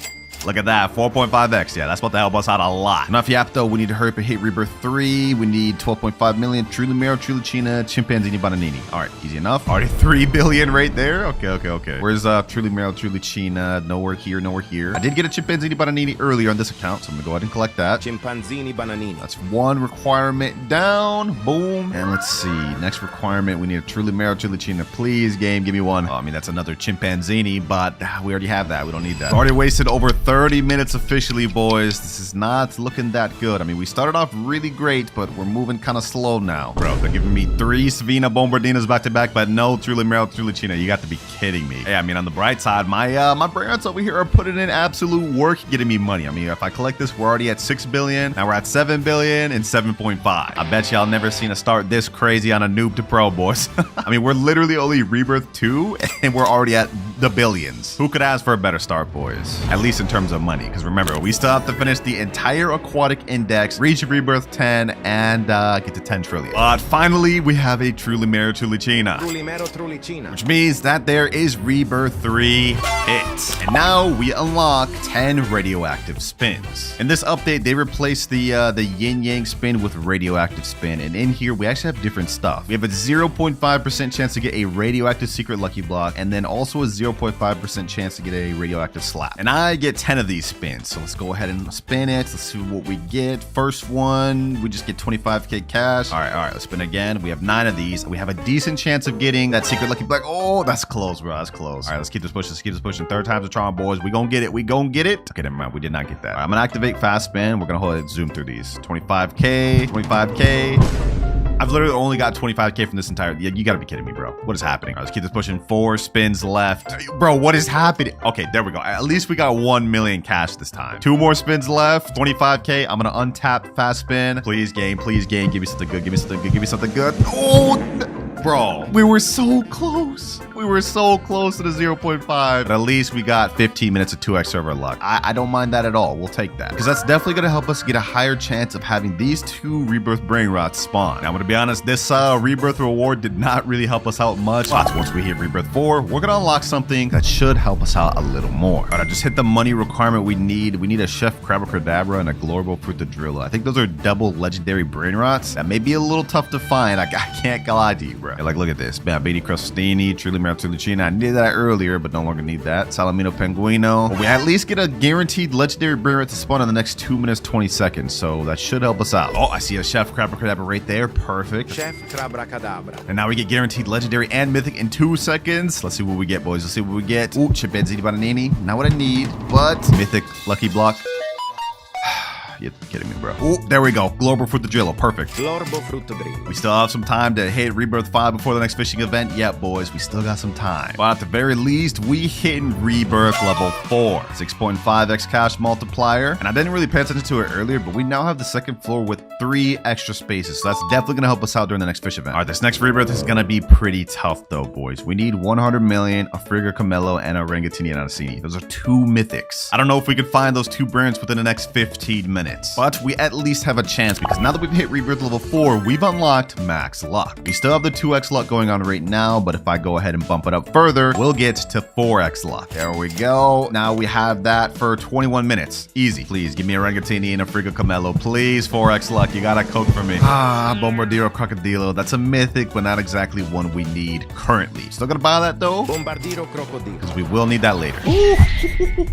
Look at that, 4.5x. Yeah, that's about to help us out a lot. Enough yap though. We need to hurry up and hit Rebirth 3. We need 12.5 million. Truly Mero, Truly China, Chimpanzini Bananini. All right, easy enough. Already 3 billion right there. Okay. Where's Truly Mero, Truly China? Nowhere here, nowhere here. I did get a Chimpanzini Bananini earlier on this account, so I'm gonna go ahead and collect that. Chimpanzini bananini. That's one requirement down. Boom. And let's see. Next requirement, we need a Truly Mero, Truly China. Please, game, give me one. Oh, I mean, that's another Chimpanzini, but we already have that. We don't need that. Already wasted over 30 minutes officially, boys. This is not looking that good. I mean, we started off really great, but we're moving kind of slow now. Bro, they're giving me 3 Svina Bombardinas back to back, but no Truly Mero, Truly China. You got to be kidding me. Hey, I mean, on the bright side, my Brainrots over here are putting in absolute work getting me money. I mean, if I collect this, we're already at 6 billion. Now we're at 7 billion and 7.5. I bet y'all never seen a start this crazy on a noob to pro, boys. I mean, we're literally only Rebirth 2 and we're already at the billions. Who could ask for a better start, boys? At least in terms of money, because remember, we still have to finish the entire aquatic index, reach Rebirth 10, and get to 10 trillion. But finally, we have a Truly Mero, Truly China. Truly Mero, Truly China. Which means that there is Rebirth 3 hit. And now we unlock 10 radioactive spins. In this update, they replaced the yin yang spin with radioactive spin. And in here, we actually have different stuff. We have a 0.5% chance to get a radioactive secret lucky block, and then also a 0.5% chance to get a radioactive slap. And I get 10 of these spins. So let's go ahead and spin it. Let's see what we get. First one, we just get 25k cash. All right, let's spin again. We have 9 of these. We have a decent chance of getting that secret lucky block. Oh, that's close, bro. That's close. All right, let's keep this pushing. Let's keep this pushing. Third time's a charm, boys. We gonna get it. We gonna get it. Okay, never mind. We did not get that. All right, I'm gonna activate fast spin. We're gonna hold it, zoom through these. 25k, 25k. I've literally only got 25k from this entire. You gotta be kidding me, bro. What is happening? All right, let's keep this pushing. 4 spins left. Bro, what is happening? Okay, there we go. At least we got 1 million cash this time. 2 more spins left. 25k. I'm gonna untap fast spin. Please, game. Please, game. Give me something good. Give me something good. Give me something good. Oh, bro. We were so close. We were so close to the 0.5. But at least we got 15 minutes of 2x server luck. I don't mind that at all. We'll take that. Because that's definitely gonna help us get a higher chance of having these 2 Rebirth Brainrots spawn. Now, I'm gonna be honest, this Rebirth reward did not really help us out much. But once we hit Rebirth 4, we're gonna unlock something that should help us out a little more. All right, I just hit the money requirement we need. We need a Chef Crabacadabra and a Global Fruitadrilla. I think those are double legendary Brainrots. That may be a little tough to find. I can't lie to you, bro. Like, look at this. Bambini Crostini, Truly Mero, Truly China. I needed that earlier, but no longer need that. Salamino Penguino. But we at least get a guaranteed legendary Brainrot to spawn in the next 2 minutes, 20 seconds. So that should help us out. Oh, I see a Chef Crabacadabra right there. Perfect. Chef Crabacadabra. And now we get guaranteed legendary and mythic in 2 seconds. Let's see what we get, boys. Let's see what we get. Ooh, Chimpanzini Bananini. Not what I need, but mythic lucky block. You're kidding me, bro. Oh, there we go. Global Fruitadrillo. Perfect. Glorbo Fruitadrillo. We still have some time to hit Rebirth 5 before the next fishing event. Yep, boys, we still got some time. But at the very least, we hit Rebirth level 4. 6.5x cash multiplier. And I didn't really pay attention to it earlier, but we now have the second floor with 3 extra spaces. So that's definitely going to help us out during the next fish event. All right, this next Rebirth is going to be pretty tough, though, boys. We need 100 million, a Frigga Camello, and a Rangatini and Anasini. Those are 2 mythics. I don't know if we can find those 2 brands within the next 15 minutes. But we at least have a chance because now that we've hit Rebirth level 4, we've unlocked max luck. We still have the 2x luck going on right now, but if I go ahead and bump it up further, we'll get to 4x luck. There we go. Now we have that for 21 minutes. Easy. Please give me a Rangatini and a Frigga Camello. Please, 4x luck. You gotta cook for me. Bombardiro Crocodilo. That's a mythic, but not exactly one we need currently. Still gonna buy that though? Bombardiro Crocodilo. Because we will need that later.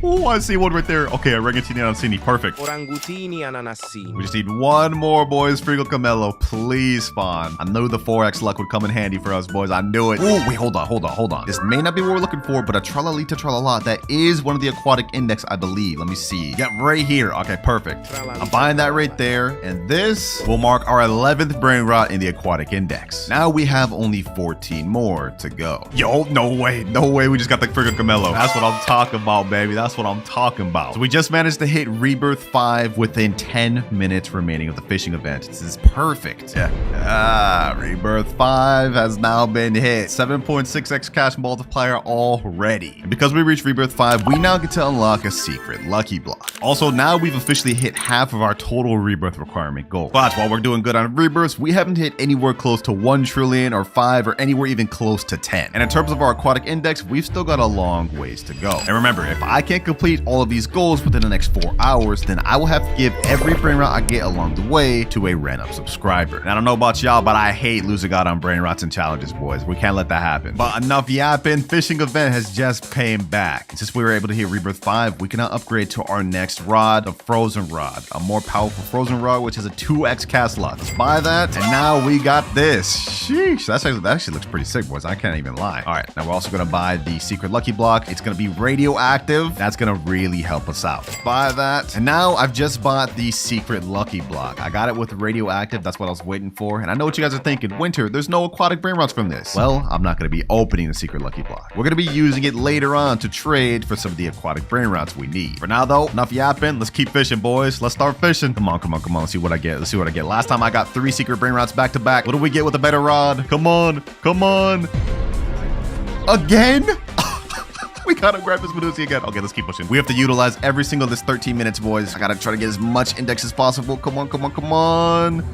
Ooh, I see one right there. Okay, a Rangatini and Anasini. Perfect. Orangutini and Anasini. We just need 1 more, boys. Frigga Camello, please spawn. I knew the 4x luck would come in handy for us, boys. I knew it. Oh, wait, hold on. This may not be what we're looking for, but a Tralalita Tralala, that is one of the aquatic index, I believe. Let me see. Yep, right here. Okay, perfect. I'm buying that right there. And this will mark our 11th Brainrot in the aquatic index. Now we have only 14 more to go. Yo, no way. We just got the Frigga Camello. That's what I'm talking about, baby. That's what I'm talking about. So we just managed to hit Rebirth 5 with within 10 minutes remaining of the fishing event. This is perfect. Yeah. Rebirth 5 has now been hit. 7.6x cash multiplier already. And because we reached Rebirth 5, we now get to unlock a secret lucky block. Also, now we've officially hit half of our total Rebirth requirement goal. But while we're doing good on Rebirths, we haven't hit anywhere close to 1 trillion or 5 or anywhere even close to 10. And in terms of our aquatic index, we've still got a long ways to go. And remember, if I can't complete all of these goals within the next 4 hours, then I will have to give every Brainrot I get along the way to a random subscriber. And I don't know about y'all, but I hate losing out on Brainrots and challenges, boys. We can't let that happen. But enough yapping. Fishing event has just came back. Since we were able to hit Rebirth 5, we can now upgrade to our next rod, the Frozen Rod. A more powerful Frozen Rod, which has a 2x cast lock. Let's buy that. And now we got this. Sheesh. That actually looks pretty sick, boys. I can't even lie. All right. Now we're also going to buy the secret lucky block. It's going to be radioactive. That's going to really help us out. Buy that. And now I've just bought the secret lucky block. I got it with radioactive. That's what I was waiting for. And I know what you guys are thinking. Winter, there's no aquatic Brainrots from this. Well, I'm not going to be opening the secret lucky block. We're going to be using it later on to trade for some of the aquatic Brainrots we need. For now, though, enough yapping. Let's keep fishing, boys. Let's start fishing. Come on, come on, come on. Let's see what I get. Let's see what I get. Last time I got 3 secret Brainrots back to back. What do we get with a better rod? Come on, come on. Again? We gotta grab this Medusa again. Okay, let's keep pushing. We have to utilize every single of this 13 minutes, boys. I gotta try to get as much index as possible. Come on, come on, come on.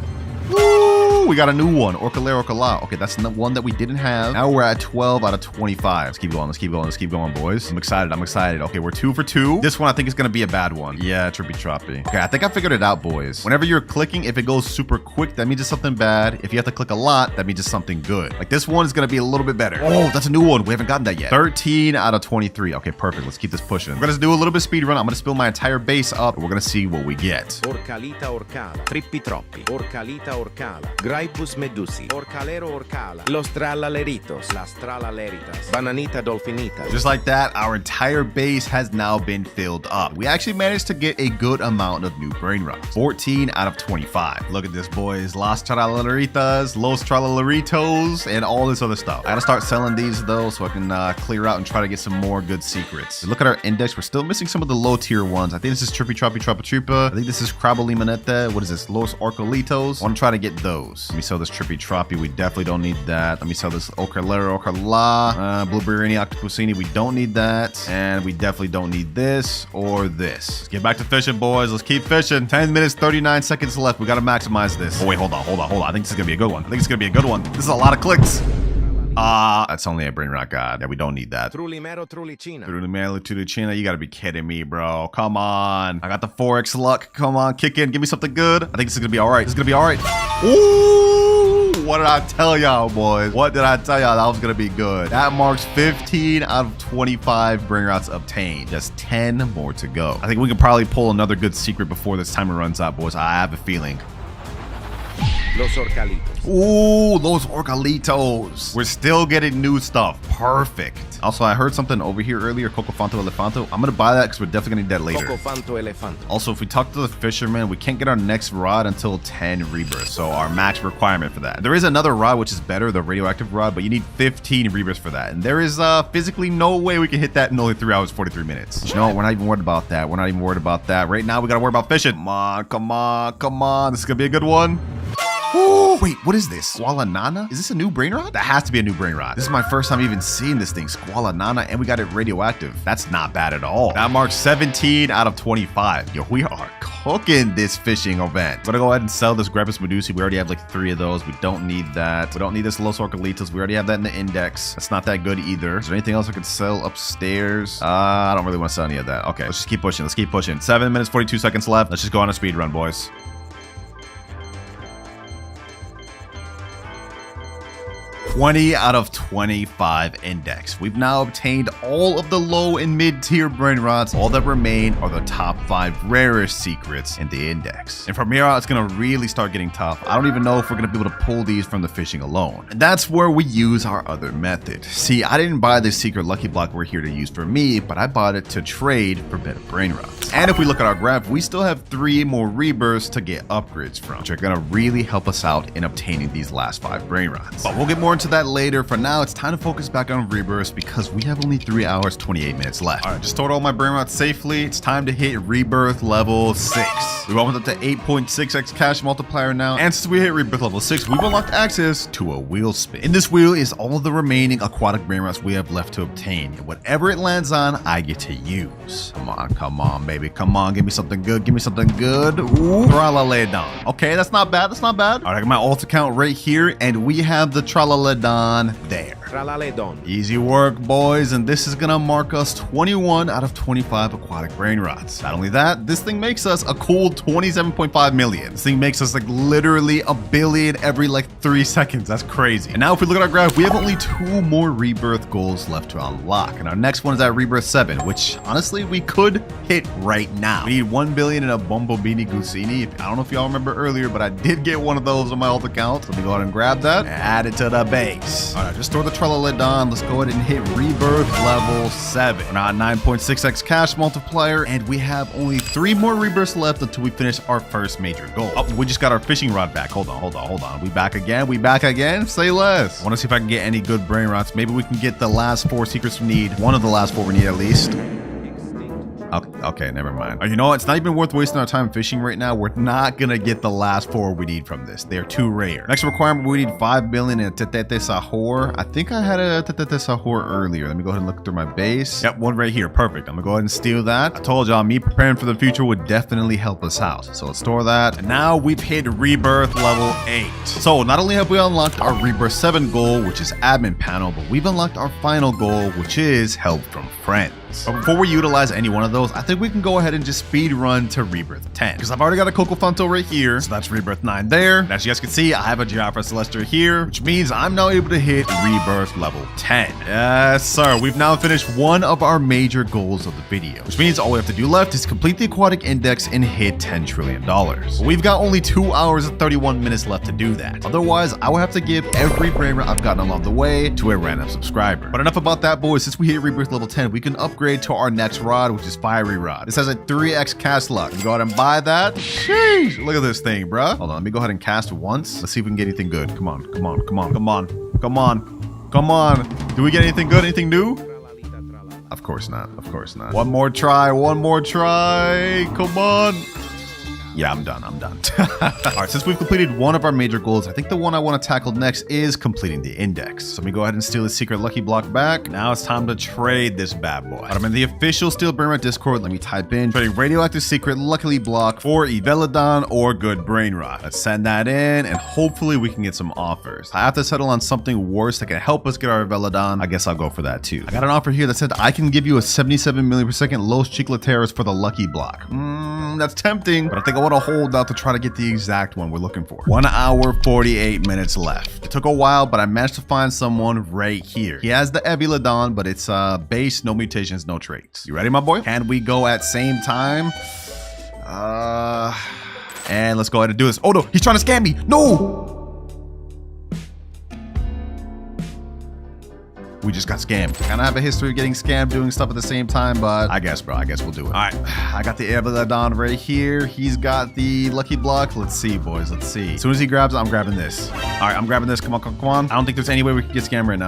Woo! We got a new one. Orcala. Okay, that's the one that we didn't have. Now we're at 12 out of 25. Let's keep going. Let's keep going. Let's keep going, boys. I'm excited. I'm excited. Okay, we're 2 for 2. This one I think is going to be a bad one. Yeah, trippy troppy. Okay, I think I figured it out, boys. Whenever you're clicking, if it goes super quick, that means it's something bad. If you have to click a lot, that means it's something good. Like this one is going to be a little bit better. Oh, that's a new one. We haven't gotten that yet. 13 out of 23. Okay, perfect. Let's keep this pushing. We're going to do a little bit of speed run. I'm going to spill my entire base up. We're going to see what we get. Orcalita orcala, trippi troppi, orcalita orcala, graipus medusi, orcalero orcala, los tralaleritos, las tralaleritas, bananita dolfinita. Just like that, our entire base has now been filled up. We actually managed to get a good amount of new Brainrots. 14 out of 25. Look at this, boys. Las tralaleritas, los tralaleritos, and all this other stuff. I gotta start selling these though, so I can clear out and try to get some more good secrets. Look at our index. We're still missing some of the low tier ones. I think this is Trippy Troppy Trappa Trippa. I think this is Crabolimoneta. What is this? Los Orcalitos. I want to try to get those. Let me sell this Trippy Troppy. We definitely don't need that. Let me sell this Orcalero Orcala. Blueberry Octopusini. We don't need that. And we definitely don't need this or this. Let's get back to fishing, boys. Let's keep fishing. 10 minutes, 39 seconds left. We got to maximize this. Oh, wait, hold on. I think this is going to be a good one. This is a lot of clicks. That's only a Brainrot god. Yeah, we don't need that. Trulimero Trulicina. Trulimero Trulicina. You gotta be kidding me, bro. Come on. I got the 4x luck. Come on, kick in. Give me something good. I think this is gonna be alright. Ooh! What did I tell y'all, boys? What did I tell y'all? That was gonna be good. That marks 15 out of 25 Brainrots obtained. Just 10 more to go. I think we can probably pull another good secret before this timer runs out, boys. I have a feeling. Los Orcalitos. Ooh, those Orcalitos. We're still getting new stuff. Perfect. Also, I heard something over here earlier, Cocofanto Elefanto. I'm going to buy that because we're definitely going to need that later. Cocofanto Elefanto. Also, if we talk to the fisherman, we can't get our next rod until 10 rebirths. So our max requirement for that. There is another rod, which is better, the radioactive rod, but you need 15 rebirths for that. And there is physically no way we can hit that in only 3 hours, 43 minutes. But you know what? We're not even worried about that. Right now, we got to worry about fishing. Come on. This is going to be a good one. Oh, wait, what is this? Squala Nana? Is this a new Brainrot? That has to be a new Brainrot. This is my first time even seeing this thing. Squala Nana, and we got it radioactive. That's not bad at all. That marks 17 out of 25. Yo, we are cooking this fishing event. I'm gonna go ahead and sell this Graipus Medusi. We already have like 3 of those. We don't need that. We don't need this Los Orcalitos. We already have that in the index. That's not that good either. Is there anything else I could sell upstairs? I don't really want to sell any of that. Okay, let's just keep pushing. 7 minutes, 42 seconds left. Let's just go on a speed run, boys. 20 out of 25 index. We've now obtained all of the low and mid tier Brainrots. All that remain are the top 5 rarest secrets in the index. And from here out, it's gonna really start getting tough. I don't even know if we're gonna be able to pull these from the fishing alone. And that's where we use our other method. See, I didn't buy this secret lucky block we're here to use for me, but I bought it to trade for better Brainrots. And if we look at our graph, we still have 3 more rebirths to get upgrades from, which are gonna really help us out in obtaining these last 5 Brainrots. But we'll get more into that later. For now, it's time to focus back on Rebirths because we have only 3 hours, 28 minutes left. All right, just stored all my Brainrot safely. It's time to hit Rebirth level 6. We went up to 8.6x cash multiplier now. And since we hit Rebirth level 6, we've unlocked access to a wheel spin. In this wheel is all of the remaining aquatic Brainrots we have left to obtain. And whatever it lands on, I get to use. Come on, baby. Come on, give me something good. Give me something good. Ooh, Tralaledon. Okay, that's not bad. That's not bad. All right, I got my alt account right here, and we have the Tralaledon there. Tralaledon. Easy work, boys, and this is gonna mark us 21 out of 25 aquatic Brainrots. Not only that, this thing makes us a cool 27.5 million. This thing makes us like literally a billion every like 3 seconds. That's crazy. And now if we look at our graph, we have only 2 more Rebirth goals left to unlock, and our next one is at Rebirth 7, which honestly we could hit right now. We need 1 billion in a Bumblebeanie Gusini. I don't know if y'all remember earlier, but I did get one of those on my alt account. So let me go ahead and grab that and add it to the base. All right, just store the Tralaledon. Let's go ahead and hit Rebirth level 7. We're now at 9.6x cash multiplier, and we have only 3 more Rebirths left until we finish our first major goal. Oh, we just got our fishing rod back. Hold on. We back again. We back again. Say less. I want to see if I can get any good Brainrots. Maybe we can get the last 4 secrets we need. One of the last 4 we need at least. Okay, never mind. You know what? It's not even worth wasting our time fishing right now. We're not gonna get the last 4 we need from this. They're too rare. Next requirement, we need 5 billion in a Tetete Sahur. I think I had a Tetete Sahur earlier. Let me go ahead and look through my base. Yep, one right here. Perfect. I'm gonna go ahead and steal that. I told y'all, me preparing for the future would definitely help us out. So let's store that. And now we've hit Rebirth level 8. So not only have we unlocked our Rebirth 7 goal, which is admin panel, but we've unlocked our final goal, which is help from friends. But before we utilize any one of those, I think we can go ahead and just speed run to Rebirth 10. Because I've already got a Coco Funto right here. So that's Rebirth 9 there. And as you guys can see, I have a Geoffra Celestia here, which means I'm now able to hit Rebirth level 10. Yes, sir. We've now finished one of our major goals of the video, which means all we have to do left is complete the aquatic index and hit $10 trillion. But we've got only 2 hours and 31 minutes left to do that. Otherwise, I will have to give every Brainrot I've gotten along the way to a random subscriber. But enough about that, boys. Since we hit Rebirth level 10, we can upgrade to our next rod, which is Fiery Rod. This has a 3x cast luck. Go ahead and buy that. Sheesh, look at this thing, bruh. Hold on, let me go ahead and cast once. Let's see if we can get anything good. Come on. Do we get anything good? Anything new? Of course not. One more try. Come on. Yeah, I'm done. All right, since we've completed one of our major goals, I think the one I want to tackle next is completing the index. So let me go ahead and steal the secret lucky block back. Now it's time to trade this bad boy. I'm in the official Steel Brainrot Discord. Let me type in trading radioactive secret lucky block for Evelodon or good Brainrot. Let's send that in, and hopefully we can get some offers. I have to settle on something worse that can help us get our Evelodon. I guess I'll go for that too. I got an offer here that said I can give you a 77 million per second Los Chicleteros for the lucky block. That's tempting, but I think I want to hold out to try to get the exact one we're looking for. 1 hour, 48 minutes left. It took a while, but I managed to find someone right here. He has the Evelodon, but it's base, no mutations, no traits. You ready, my boy? Can we go at same time? And let's go ahead and do this. Oh no, he's trying to scam me. No! We just got scammed. Kind of have a history of getting scammed doing stuff at the same time, but I guess, bro, we'll do it. All right, I got the Evelodon right here. He's got the lucky block. Let's see, boys. Let's see. As soon as he grabs it, I'm grabbing this. All right, I'm grabbing this. Come on. I don't think there's any way we can get scammed right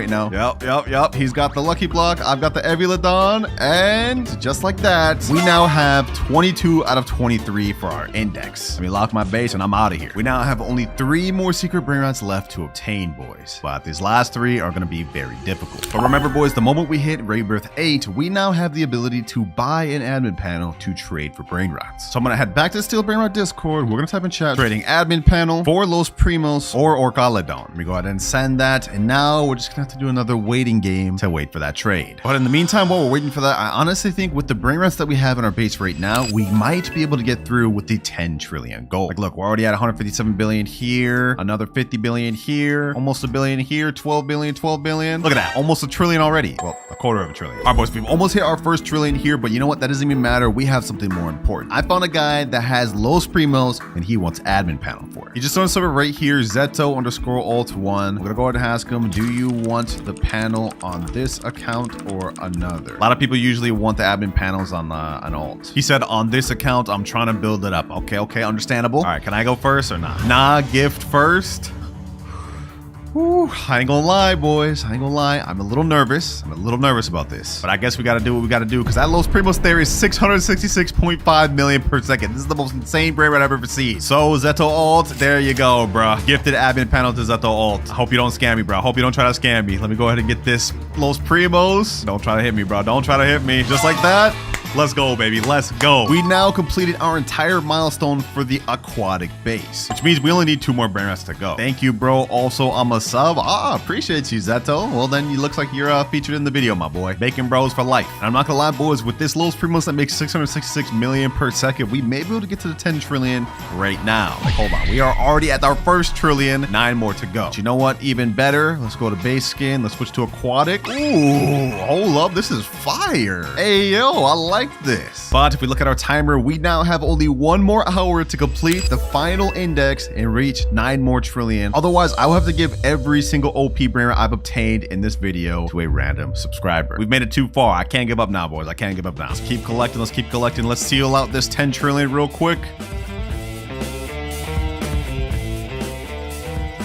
now. Yep. He's got the lucky block. I've got the Evelodon. And just like that, we now have 22 out of 23 for our index. Let me lock my base and I'm out of here. We now have only 3 more secret Brainrots left to obtain, boys. But these last 3 are going to be very difficult. But remember, boys, the moment we hit Rebirth 8, we now have the ability to buy an admin panel to trade for Brainrots. So I'm going to head back to the Steel Brainrot Discord. We're going to type in chat, trading admin panel for Los Primos or Orcaledon. Let me go ahead and send that. And now we're just going to have to do another waiting game to wait for that trade. But in the meantime, while we're waiting for that, I honestly think with the Brainrots that we have in our base right now, we might be able to get through with the 10 trillion goal. Like, look, we're already at 157 billion here, another 50 billion here, almost a billion here, 12 billion. Look at that, almost a trillion already. Well, a quarter of a trillion. All right, boys, we've almost hit our first trillion here, but you know what? That doesn't even matter. We have something more important. I found a guy that has Los Primos and he wants admin panel for it. He just on a server right here, Zeto_alt1. I'm gonna go ahead and ask him, do you want the panel on this account or another? A lot of people usually want the admin panels on an alt. He said, on this account, I'm trying to build it up. Okay, understandable. All right, can I go first or not? Nah, gift first. Whew, I ain't gonna lie, boys. I ain't gonna lie. I'm a little nervous. I'm a little nervous about this. But I guess we gotta do what we gotta do because that Los Primos there is 666.5 million per second. This is the most insane Brainrot I've ever seen. So, Zeto Alt, there you go, bro. Gifted admin panel to Zeto Alt. I hope you don't scam me, bro. I hope you don't try to scam me. Let me go ahead and get this Los Primos. Don't try to hit me, bro. Don't try to hit me. Just like that. Let's go, baby. Let's go. We now completed our entire milestone for the aquatic base, which means we only need 2 more Brainrots to go. Thank you, bro. Also, I'm a sub. Appreciate you, Zeto. Well, then it looks like you're featured in the video, my boy. Bacon Bros for life. And I'm not gonna lie, boys, with this Los Primos that makes 666 million per second, we may be able to get to the 10 trillion right now. Like, hold on. We are already at our first trillion. 9 more to go. But you know what? Even better. Let's go to base skin. Let's switch to aquatic. Ooh, hold up. This is fire. Hey, yo, I like this. But if we look at our timer, we now have only 1 more hour to complete the final index and reach 9 more trillion. Otherwise, I will have to give every single OP Brainrot I've obtained in this video to a random subscriber. We've made it too far. I can't give up now, boys. I can't give up now. Let's keep collecting. Let's keep collecting. Let's seal out this 10 trillion real quick.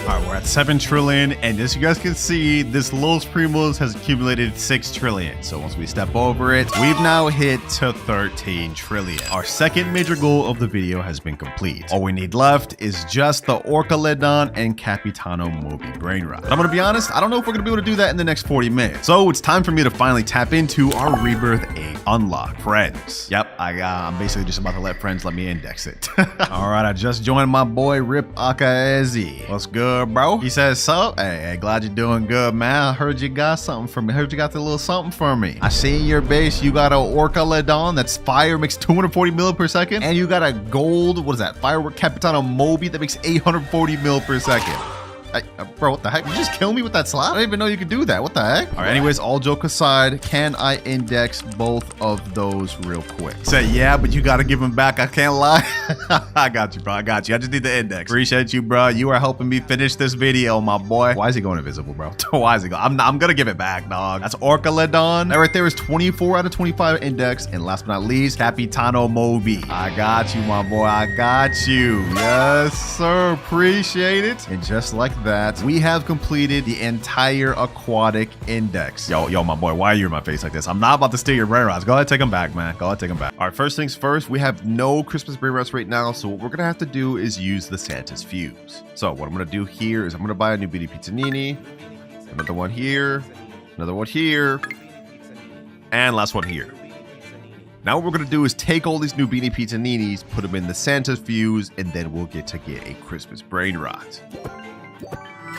All right, we're at 7 trillion, and as you guys can see, this Los Primos has accumulated 6 trillion. So once we step over it, we've now hit to 13 trillion. Our second major goal of the video has been complete. All we need left is just the Orcaledon and Capitano Moby Brainrot. But I'm gonna be honest, I don't know if we're gonna be able to do that in the next 40 minutes. So it's time for me to finally tap into our Rebirth 8 unlock. Friends. Yep, I'm basically just about to let friends let me index it. All right, I just joined my boy Rip Akaezi. What's good, bro? He says, so, hey, glad you're doing good, man. I heard you got something for me. I heard you got the little something for me. I see in your base you got a Orcaledon that's fire, makes 240 mil per second, and you got a gold, what is that, firework Capitano Moby that makes 840 mil per second. Bro, what the heck? You just kill me with that slot? I didn't even know you could do that. What the heck? All right, anyways, all joke aside, can I index both of those real quick? Say, yeah, but you got to give them back. I can't lie. I got you, bro. I got you. I just need the index. Appreciate you, bro. You are helping me finish this video, my boy. Why is he going invisible, bro? Why is he going? I'm going to give it back, dog. That's Orcaledon. That right there is 24 out of 25 index. And last but not least, Capitano Moby. I got you, my boy. I got you. Yes, sir. Appreciate it. And just like that, we have completed the entire aquatic index. Yo, my boy, why are you in my face like this? I'm not about to steal your Brainrots. Go ahead, take them back, man. Go ahead, take them back. All right, first things first, we have no Christmas Brainrots right now, so what we're gonna have to do is use the Santa's Fuse. So what I'm gonna do here is I'm gonna buy a new Beanie Pizzanini, another one here, another one here, and last one here. Now what we're going to do is take all these new Beanie Pizzaninis, put them in the Santa's Fuse, and then we'll get a Christmas Brainrot.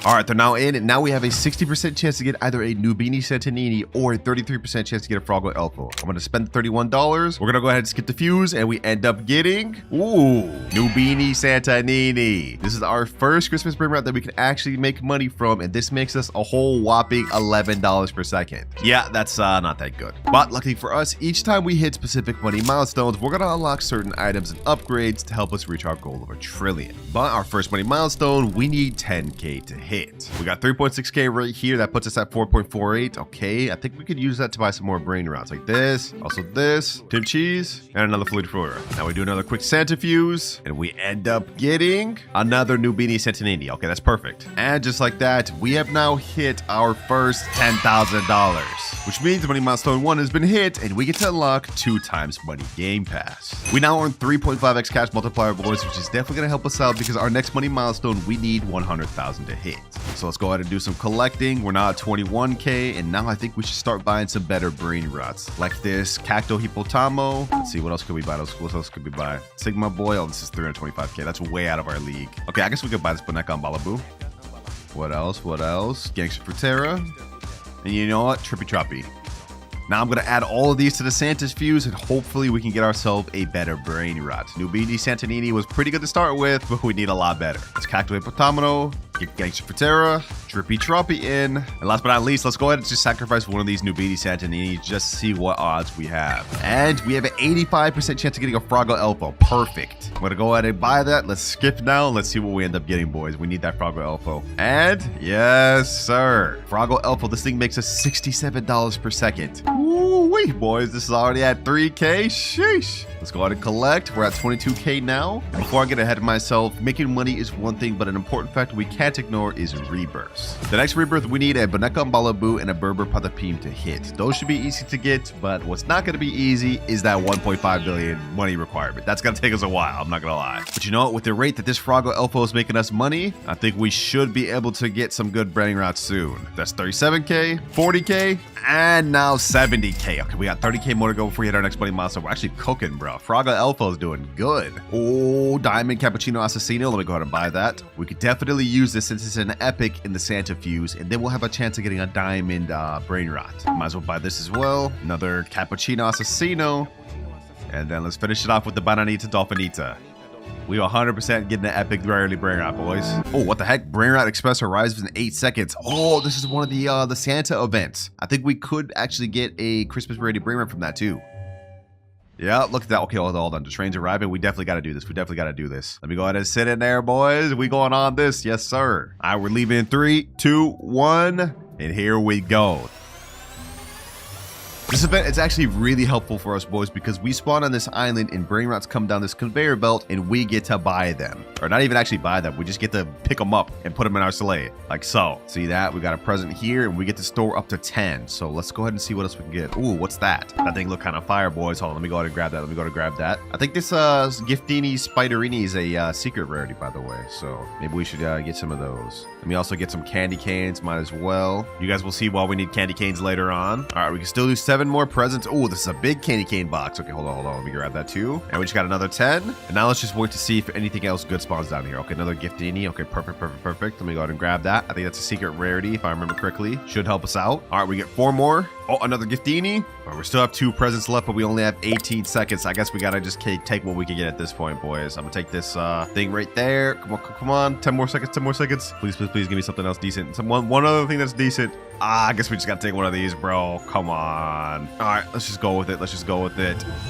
All right, they're now in, and now we have a 60% chance to get either a new Beanie Santanini or a 33% chance to get a Froggle Elfo. I'm going to spend $31. We're going to go ahead and skip the fuse, and we end up getting, ooh, new Beanie Santanini. This is our first Christmas Brainrot that we can actually make money from, and this makes us a whole whopping $11 per second. Yeah, that's not that good. But luckily for us, each time we hit specific money milestones, we're going to unlock certain items and upgrades to help us reach our goal of $1 trillion. But our first money milestone, we need 10K to hit. We got 3.6K right here. That puts us at 4.48. Okay, I think we could use that to buy some more Brainrots like this. Also this, Tim Cheese, and another Fluid Flora. Now we do another quick Santa Fuse, and we end up getting another new Beanie Santanini. Okay, that's perfect. And just like that, we have now hit our first $10,000, which means money milestone 1 has been hit, and we get to unlock 2 times money game pass. We now earn 3.5x cash multiplier boys, which is definitely going to help us out because our next money milestone, we need 100,000 to hit. So let's go ahead and do some collecting. We're now at 21K, and now I think we should start buying some better Brainrots like this Cacto Hippotamo. Let's see, what else could we buy? What else could we buy? Sigma Boy. Oh, this is 325K. That's way out of our league. Okay, I guess we could buy this Boneka on Balaboo. What else? What else? Gangster Frontera. And you know what? Trippy Troppy. Now I'm going to add all of these to the Santa's Fuse, and hopefully we can get ourselves a better Brainrot. New Beanie Santanini was pretty good to start with, but we need a lot better. Let's Cacto Hippotamino, get Gangster Frontera, Trippy Troppy in, and last but not least, let's go ahead and just sacrifice one of these new Beanie Santanini just to see what odds we have. And we have an 85% chance of getting a Froggle Elfo. Perfect. I'm going to go ahead and buy that. Let's skip now. Let's see what we end up getting, boys. We need that Froggle Elfo. And yes, sir. Froggle Elfo. This thing makes us $67 per second. Ooh-wee. Woo-wee, boys, this is already at 3K. Sheesh. Let's go ahead and collect. We're at 22K now. And before I get ahead of myself, making money is one thing, but an important factor we can't ignore is rebirths. The next rebirth, we need a Boneka Balabu and a Berber Patapim to hit. Those should be easy to get, but what's not going to be easy is that 1.5 billion money requirement. That's going to take us a while, I'm not going to lie. But you know what? With the rate that this Froggo Elfo is making us money, I think we should be able to get some good Brainrot soon. That's 37K, 40K, and now 70K. Okay, we got 30K more to go before we hit our next money milestone. We're actually cooking, bro. Froggo Elfo is doing good. Oh, Diamond Cappuccino Assassino. Let me go ahead and buy that. We could definitely use this since it's an epic in the Santa Fuse, and then we'll have a chance of getting a Diamond Brainrot. Might as well buy this as well. Another Cappuccino Assassino. And then let's finish it off with the Bananita Dolphinita. We 100% getting an epic rarely Brainrot, boys. Oh, what the heck? Brainrot Express arrives in 8 seconds. Oh, this is one of the Santa events. I think we could actually get a Christmas rarity Brainrot from that too. Yeah, look at that. Okay, hold on. The train's arriving. We definitely got to do this. We definitely got to do this. Let me go ahead and sit in there, boys. We going on this. Yes, sir. All right, we're leaving in 3, 2, 1. And here we go. This event is actually really helpful for us, boys, because we spawn on this island and Brainrots come down this conveyor belt and we get to buy them. Or not even actually buy them. We just get to pick them up and put them in our sleigh. Like so. See that? We got a present here and we get to store up to 10. So let's go ahead and see what else we can get. Ooh, what's that? That thing look kind of fire, boys. Hold on. Let me go ahead and grab that. Let me go ahead and grab that. I think this Giftini Spiderini is a secret rarity, by the way. So maybe we should get some of those. Let me also get some candy canes. Might as well. You guys will see why we need candy canes later on. All right, we can still do 7 more presents. Oh, this is a big candy cane box. Okay, hold on. Let me grab that too. And we just got another 10. And now let's just wait to see if anything else good spawns down here. Okay, another Giftini. Okay, perfect. Let me go ahead and grab that. I think that's a secret rarity, if I remember correctly. Should help us out. All right, we get 4 more. Oh, another Giftini. All right, we still have 2 presents left, but we only have 18 seconds. I guess we gotta just take what we can get at this point, boys. I'm gonna take this thing right there. Come on. 10 more seconds. Please give me something else decent. One other thing that's decent. I guess we just gotta take one of these, bro. Come on. All right, let's just go with it.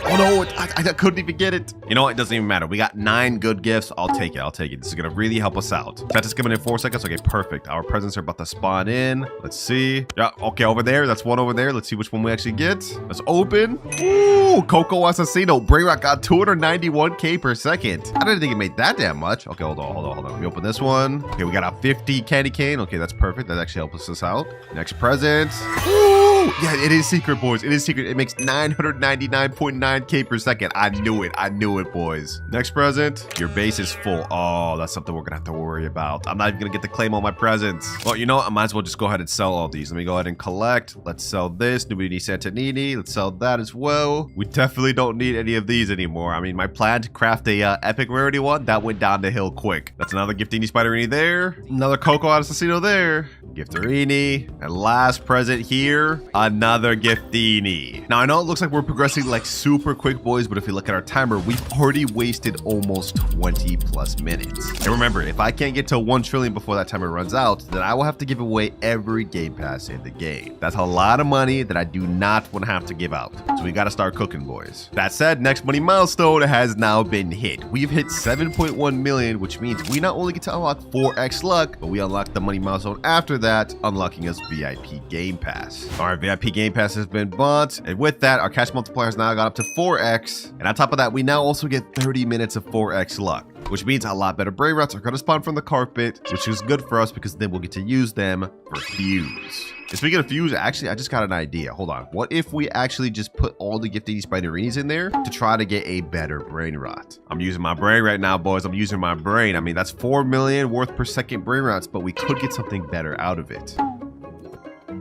Oh no, I couldn't even get it. You know what? It doesn't even matter. We got 9 good gifts. I'll take it. This is gonna really help us out. That's just coming in 4 seconds. Okay, perfect. Our presents are about to spawn in. Let's see. Yeah, okay, over there. That's one over there. Let's see which one we actually get. Let's open. Ooh, Coco Assassino. Brainrot got 291K per second. I didn't think it made that damn much. Okay, hold on. Let me open this one. Okay, we got a 50 candy cane. Okay, that's perfect. That actually helps us out. Next present. Ooh, yeah, it is secret, boys. It is secret. It makes 999.9K per second. I knew it, boys. Next present. Your base is full. Oh, that's something we're gonna have to worry about. I'm not even gonna get to claim all my presents. Well, you know what? I might as well just go ahead and sell all these. Let me go ahead and collect. Let's sell this. Nubini Santanini. Let's sell that as well. We definitely don't need any of these anymore. I mean, my plan to craft a epic rarity one, that went down the hill quick. That's another Giftini Spiderini there. Another Coco Assassino there. Gifterini. And last present here, another Giftini. Now, I know it looks like we're progressing like super quick, boys, but if you look at our timer, we've already wasted almost 20 plus minutes. And remember, if I can't get to 1 trillion before that timer runs out, then I will have to give away every game pass in the game. That's a lot of money that I do not want to have to give out. So we got to start cooking, boys. That said, next money milestone has now been hit. We've hit 7.1 million, which means we not only get to unlock 4x luck, but we unlock the money milestone after that, unlocking us VIP Game Pass. Our VIP Game Pass has been bought, and with that, our cash multiplier has now got up to 4x, and on top of that, we now also get 30 minutes of 4x luck, which means a lot better Brainrots are going to spawn from the carpet, which is good for us because then we'll get to use them for Fuse. And speaking of Fuse, actually, I just got an idea. Hold on. What if we actually just put all the Giftini Spiderinis in there to try to get a better Brainrot? I'm using my brain right now, boys. I'm using my brain. I mean, that's 4 million worth per second Brainrots, but we could get something better out of it.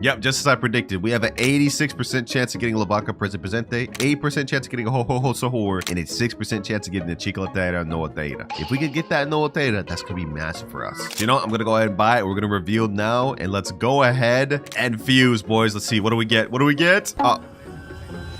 Yep, just as I predicted, we have an 86% chance of getting a Lavaca Presente, 8% chance of getting a Ho Ho Ho Sahur, and a 6% chance of getting a Chiclatera Noa Theta. If we could get that Noa Theta, that's going to be massive for us. So, you know what? I'm going to go ahead and buy it. We're going to reveal now, and let's go ahead and fuse, boys. Let's see. What do we get?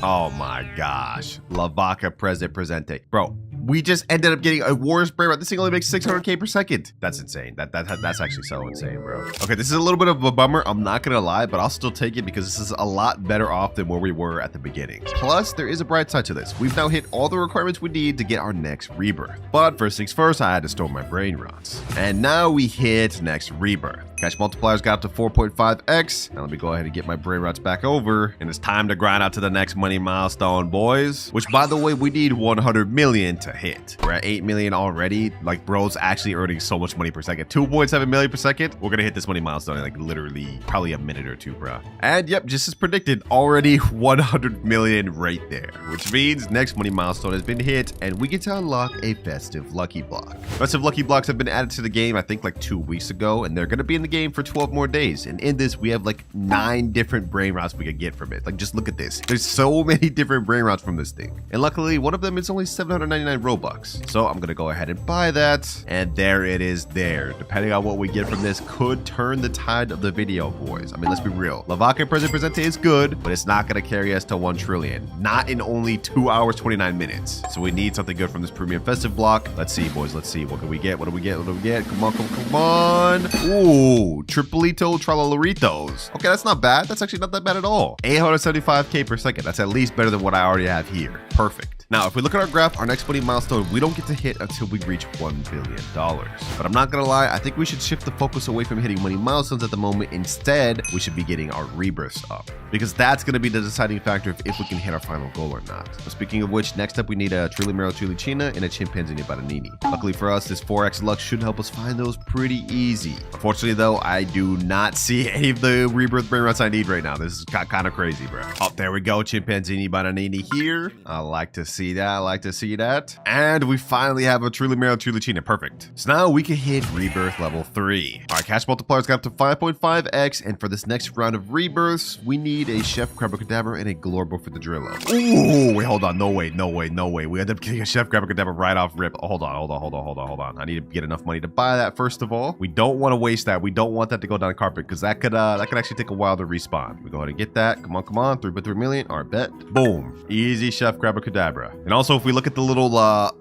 Oh my gosh. Lavaca Presente. Bro, we just ended up getting a Warriors Brainrot. This thing only makes 600K per second. That's insane. That's actually so insane, bro. Okay, this is a little bit of a bummer. I'm not gonna lie, but I'll still take it because this is a lot better off than where we were at the beginning. Plus, there is a bright side to this. We've now hit all the requirements we need to get our next rebirth. But first things first, I had to store my Brainrots. And now we hit next rebirth. Cash multipliers got up to 4.5x. Now let me go ahead and get my Brainrots back over. And it's time to grind out to the next money milestone, boys. Which, by the way, we need 100 million to hit. We're at 8 million already. Like, bro's actually earning so much money per second. 2.7 million per second. We're gonna hit this money milestone in like literally probably a minute or two, bro. And yep, just as predicted, already 100 million right there. Which means next money milestone has been hit and we get to unlock a festive lucky block. Festive lucky blocks have been added to the game, I think like 2 weeks ago, and they're gonna be in the game for 12 more days. And in this, we have like 9 different brain rots we could get from it. Like, just look at this. There's so many different brain rots from this thing. And luckily, one of them is only 799 Robux. So I'm gonna go ahead and buy that. And there it is there. Depending on what we get from this could turn the tide of the video, boys. I mean, let's be real. Lavaka Presente is good, but it's not gonna carry us to 1 trillion. Not in only 2 hours, 29 minutes. So we need something good from this premium festive block. Let's see, boys. Let's see. What can we get? What do we get? What do we get? Come on, come on. Ooh, Tripolito Tralalaritos. Okay, that's not bad. That's actually not that bad at all. 875k per second. That's at least better than what I already have here. Perfect. Now, if we look at our graph, our next money milestone, we don't get to hit until we reach $1 billion. But I'm not gonna lie, I think we should shift the focus away from hitting money milestones at the moment. Instead, we should be getting our rebirths up, because that's gonna be the deciding factor if we can hit our final goal or not. But speaking of which, next up we need a Trilimero Trilicina and a Chimpanzee Bananini. Luckily for us, this 4x luck should help us find those pretty easy. Unfortunately though, I do not see any of the rebirth Brainrots I need right now. This is kind of crazy, bro. Oh, there we go, Chimpanzee Bananini here. I like to see that. I like to see that. And we finally have a Trilimero Trilicina. Perfect. So now we can hit rebirth level 3. Our cash multipliers got up to 5.5x, and for this next round of rebirths, we need a Chef Crabacadabra and a Glorbo for the Drillo. Ooh, wait, hold on. No way, no way, no way. We end up getting a Chef Crabacadabra right off rip. Hold on. I need to get enough money to buy that first of all. We don't want to waste that. We don't want that to go down the carpet, because that could actually take a while to respawn. We go ahead and get that. Come on. 3.3 million. Our bet. Boom. Easy Chef Crabacadabra. And also, if we look at the little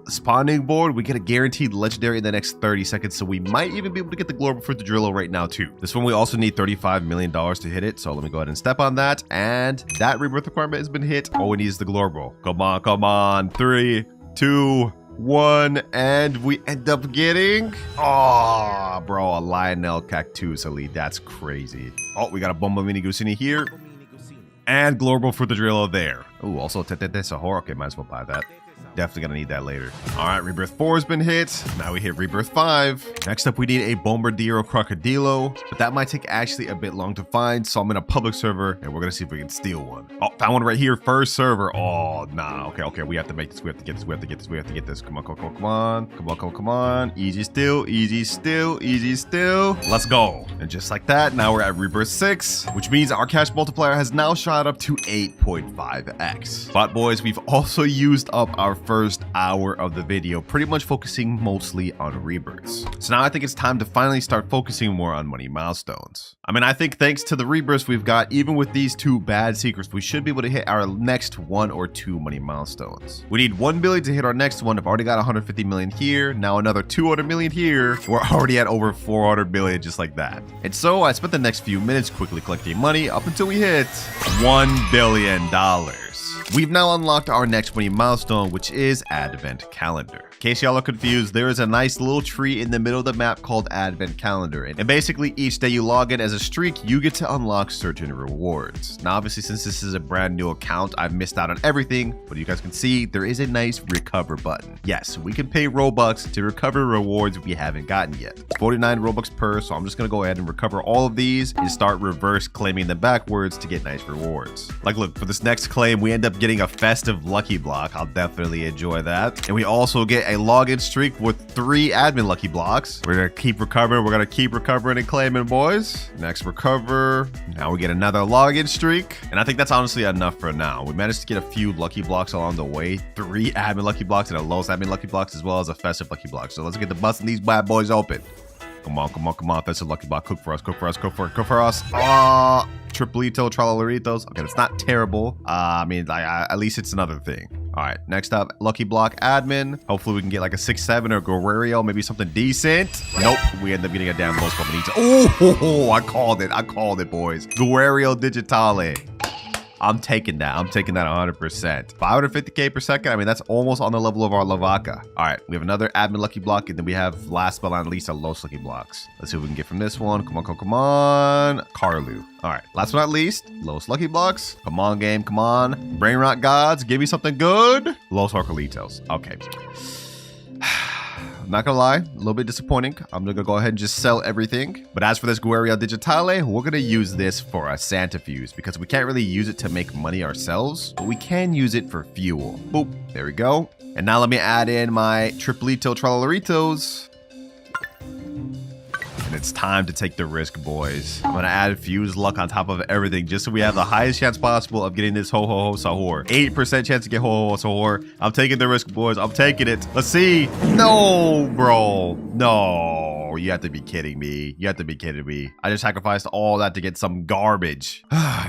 spawning board, we get a guaranteed legendary in the next 30 seconds. So we might even be able to get the Glorbo for the Drillo right now too. This one we also need $35 million to hit it. So let me go ahead and step on that. And that rebirth requirement has been hit. All we need is the Glorbo. Come on. 3, 2, 1, and we end up getting, oh, bro, a Lionel Cactus Elite. That's crazy. Oh, we got a Bomba Mini Gusini here. And Glorbo for the Drillo there. Oh, also Tete Sahor. Okay, might as well buy that. Definitely gonna need that later. All right, Rebirth 4 has been hit. Now we hit Rebirth 5. Next up, we need a Bombardiro Crocodilo, but that might take actually a bit long to find, so I'm in a public server, and we're gonna see if we can steal one. Oh, found one right here, first server. Oh, nah, okay, we have to make this, we have to get this. Come on. Easy still. Let's go. And just like that, now we're at Rebirth 6, which means our cash multiplier has now shot up to 8.5x. But boys, we've also used up our first hour of the video, pretty much focusing mostly on rebirths. So now I think it's time to finally start focusing more on money milestones. I mean, I think thanks to the rebirths we've got, even with these 2 bad secrets, we should be able to hit our next 1 or 2 money milestones. We need 1 billion to hit our next one. I've already got 150 million here. Now another 200 million here. We're already at over 400 million just like that. And so I spent the next few minutes quickly collecting money up until we hit $1 billion. We've now unlocked our next money milestone, which is Advent Calendar. In case y'all are confused, there is a nice little tree in the middle of the map called Advent Calendar. And basically each day you log in as a streak, you get to unlock certain rewards. Now, obviously, since this is a brand new account, I've missed out on everything, but you guys can see there is a nice recover button. Yes, we can pay Robux to recover rewards we haven't gotten yet. It's 49 Robux per, so I'm just gonna go ahead and recover all of these and start reverse claiming them backwards to get nice rewards. Like, look, for this next claim, we end up getting a festive lucky block. I'll definitely enjoy that. And we also get a login streak with 3 admin lucky blocks. We're gonna keep recovering. We're gonna keep recovering and claiming, boys. Next recover. Now we get another login streak. And I think that's honestly enough for now. We managed to get a few lucky blocks along the way. 3 admin lucky blocks and a lowest admin lucky blocks, as well as a festive lucky block. So let's get the busting these bad boys open. Come on. That's a lucky block. Cook for us. Tripolito Tralalaritos. Okay, that's not terrible. I mean, at least it's another thing. All right, next up, lucky block admin. Hopefully we can get like a 6-7 or Guerrero, maybe something decent. Nope, we end up getting a damn Los Combinito. Oh, I called it, boys. Guerrero Digitale. I'm taking that. I'm taking that 100%. 550k per second. I mean, that's almost on the level of our Lavaka. All right, we have another admin lucky block, and then we have last but not least a Los lucky blocks. Let's see what we can get from this one. Come on, come on. Carlu. All right, last but not least, Los lucky blocks. Come on, game. Come on. Brainrot gods, give me something good. Los Orcalitos. Okay. Not gonna lie, a little bit disappointing. I'm gonna go ahead and just sell everything. But as for this Guerrilla Digitale, we're gonna use this for a Centrifuge because we can't really use it to make money ourselves, but we can use it for fuel. Boop, there we go. And now let me add in my Triplito Tralaritos. And it's time to take the risk, boys. I'm gonna add fuse luck on top of everything just so we have the highest chance possible of getting this ho ho ho sahur. 8% chance to get ho ho ho sahur. I'm taking the risk, boys. I'm taking it. Let's see. No, bro. No. You have to be kidding me. You have to be kidding me. I just sacrificed all that to get some garbage.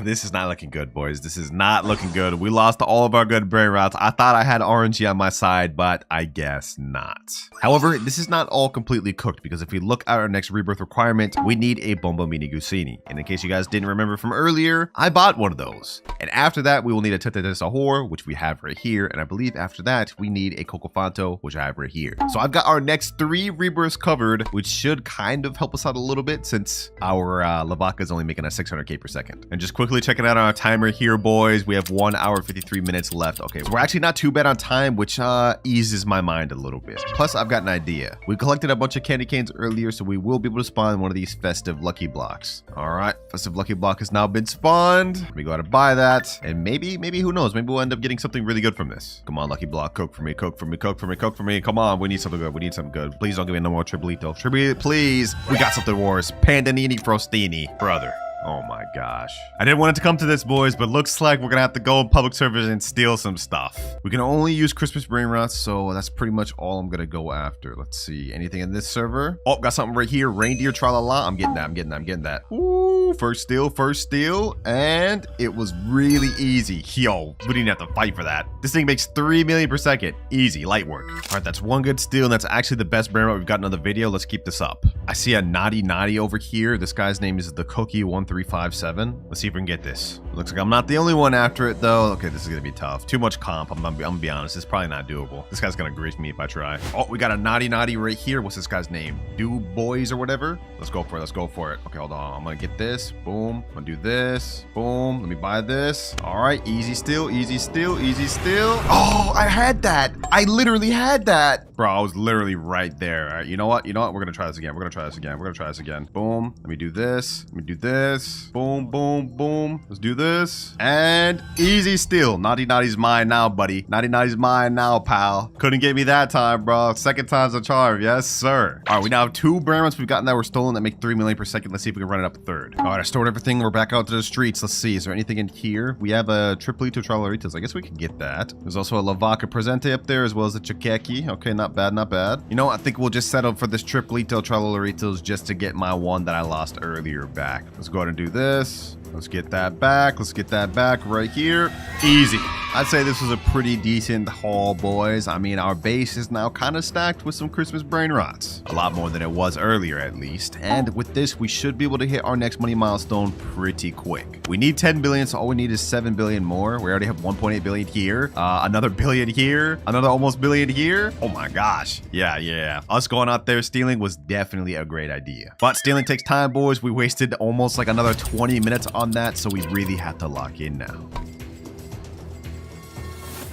This is not looking good, boys. This is not looking good. We lost all of our good Brainrots. I thought I had RNG on my side, but I guess not. However, this is not all completely cooked because if we look at our next rebirth requirement, we need a Bomba Mini Gusini. And in case you guys didn't remember from earlier, I bought one of those. And after that, we will need a Tete de Sahur, which we have right here. And I believe after that, we need a Cocofanto, which I have right here. So I've got our next 3 rebirths covered, which should kind of help us out a little bit since our Lavaka is only making us 600k per second. And just quickly checking out our timer here, boys. We have 1 hour 53 minutes left. Okay, so we're actually not too bad on time, which eases my mind a little bit. Plus, I've got an idea. We collected a bunch of candy canes earlier, so we will be able to spawn one of these festive lucky blocks. All right, festive lucky block has now been spawned. Let me go ahead and buy that. And maybe who knows? Maybe we'll end up getting something really good from this. Come on, lucky block, cook for me, cook for me, cook for me, cook for me. Come on, we need something good. We need something good. Please don't give me no more Triplito. Triplito, please. We got something worse. Pandanini Frostini, brother. Oh my gosh. I didn't want it to come to this, boys, but looks like we're gonna have to go in public service and steal some stuff. We can only use Christmas Brainrots, so that's pretty much all I'm gonna go after. Let's see. Anything in this server? Oh, got something right here. Reindeer Tralala. I'm getting that. I'm getting that. Ooh, first steal. And it was really easy. Yo, we didn't have to fight for that. This thing makes 3 million per second. Easy, light work. All right, that's one good steal, and that's actually the best Brainrot we've gotten on the video. Let's keep this up. I see a Naughty over here. This guy's name is the Cookie 1357. Let's see if we can get this. Looks like I'm not the only one after it though. Okay, this is gonna be tough. Too much comp. I'm gonna be honest. It's probably not doable. This guy's gonna grief me if I try. Oh, we got a Naughty right here. What's this guy's name? Do Boys or whatever. Let's go for it. Let's go for it. Okay, hold on. I'm gonna get this. Boom. I'm gonna do this. Boom. Let me buy this. All right. Easy steal. Easy steal. Easy steal. Oh, I had that. I literally had that. Bro, I was literally right there. All right. You know what? We're gonna try this again. We're gonna try this again. Boom. Let me do this. Let me do this. Boom, boom, boom. Let's do this. And easy steal. Naughty's mine now, buddy. Naughty's mine now, pal. Couldn't get me that time, bro. Second time's a charm. Yes, sir. All right, we now have 2 Brainrots we've gotten that were stolen that make 3 million per second. Let's see if we can run it up a third. All right, I stored everything. We're back out to the streets. Let's see. Is there anything in here? We have a Triplito Tralaritos. I guess we can get that. There's also a Lavaka Presente up there as well as a Chikeki. Okay, not bad, not bad. You know, I think we'll just settle for this Triplito Tralaritos just to get my one that I lost earlier back. Let's go ahead and do this. Let's get that back. Let's get that back right here. Easy. I'd say this was a pretty decent haul, boys. I mean, our base is now kind of stacked with some Christmas Brainrots. A lot more than it was earlier, at least. And with this, we should be able to hit our next money milestone pretty quick. We need 10 billion, so all we need is 7 billion more. We already have 1.8 billion here. Another billion here. Another almost billion here. Oh my gosh. Yeah. Us going out there stealing was definitely a great idea. But stealing takes time, boys. We wasted almost like another 20 minutes on that, so we really have to lock in now.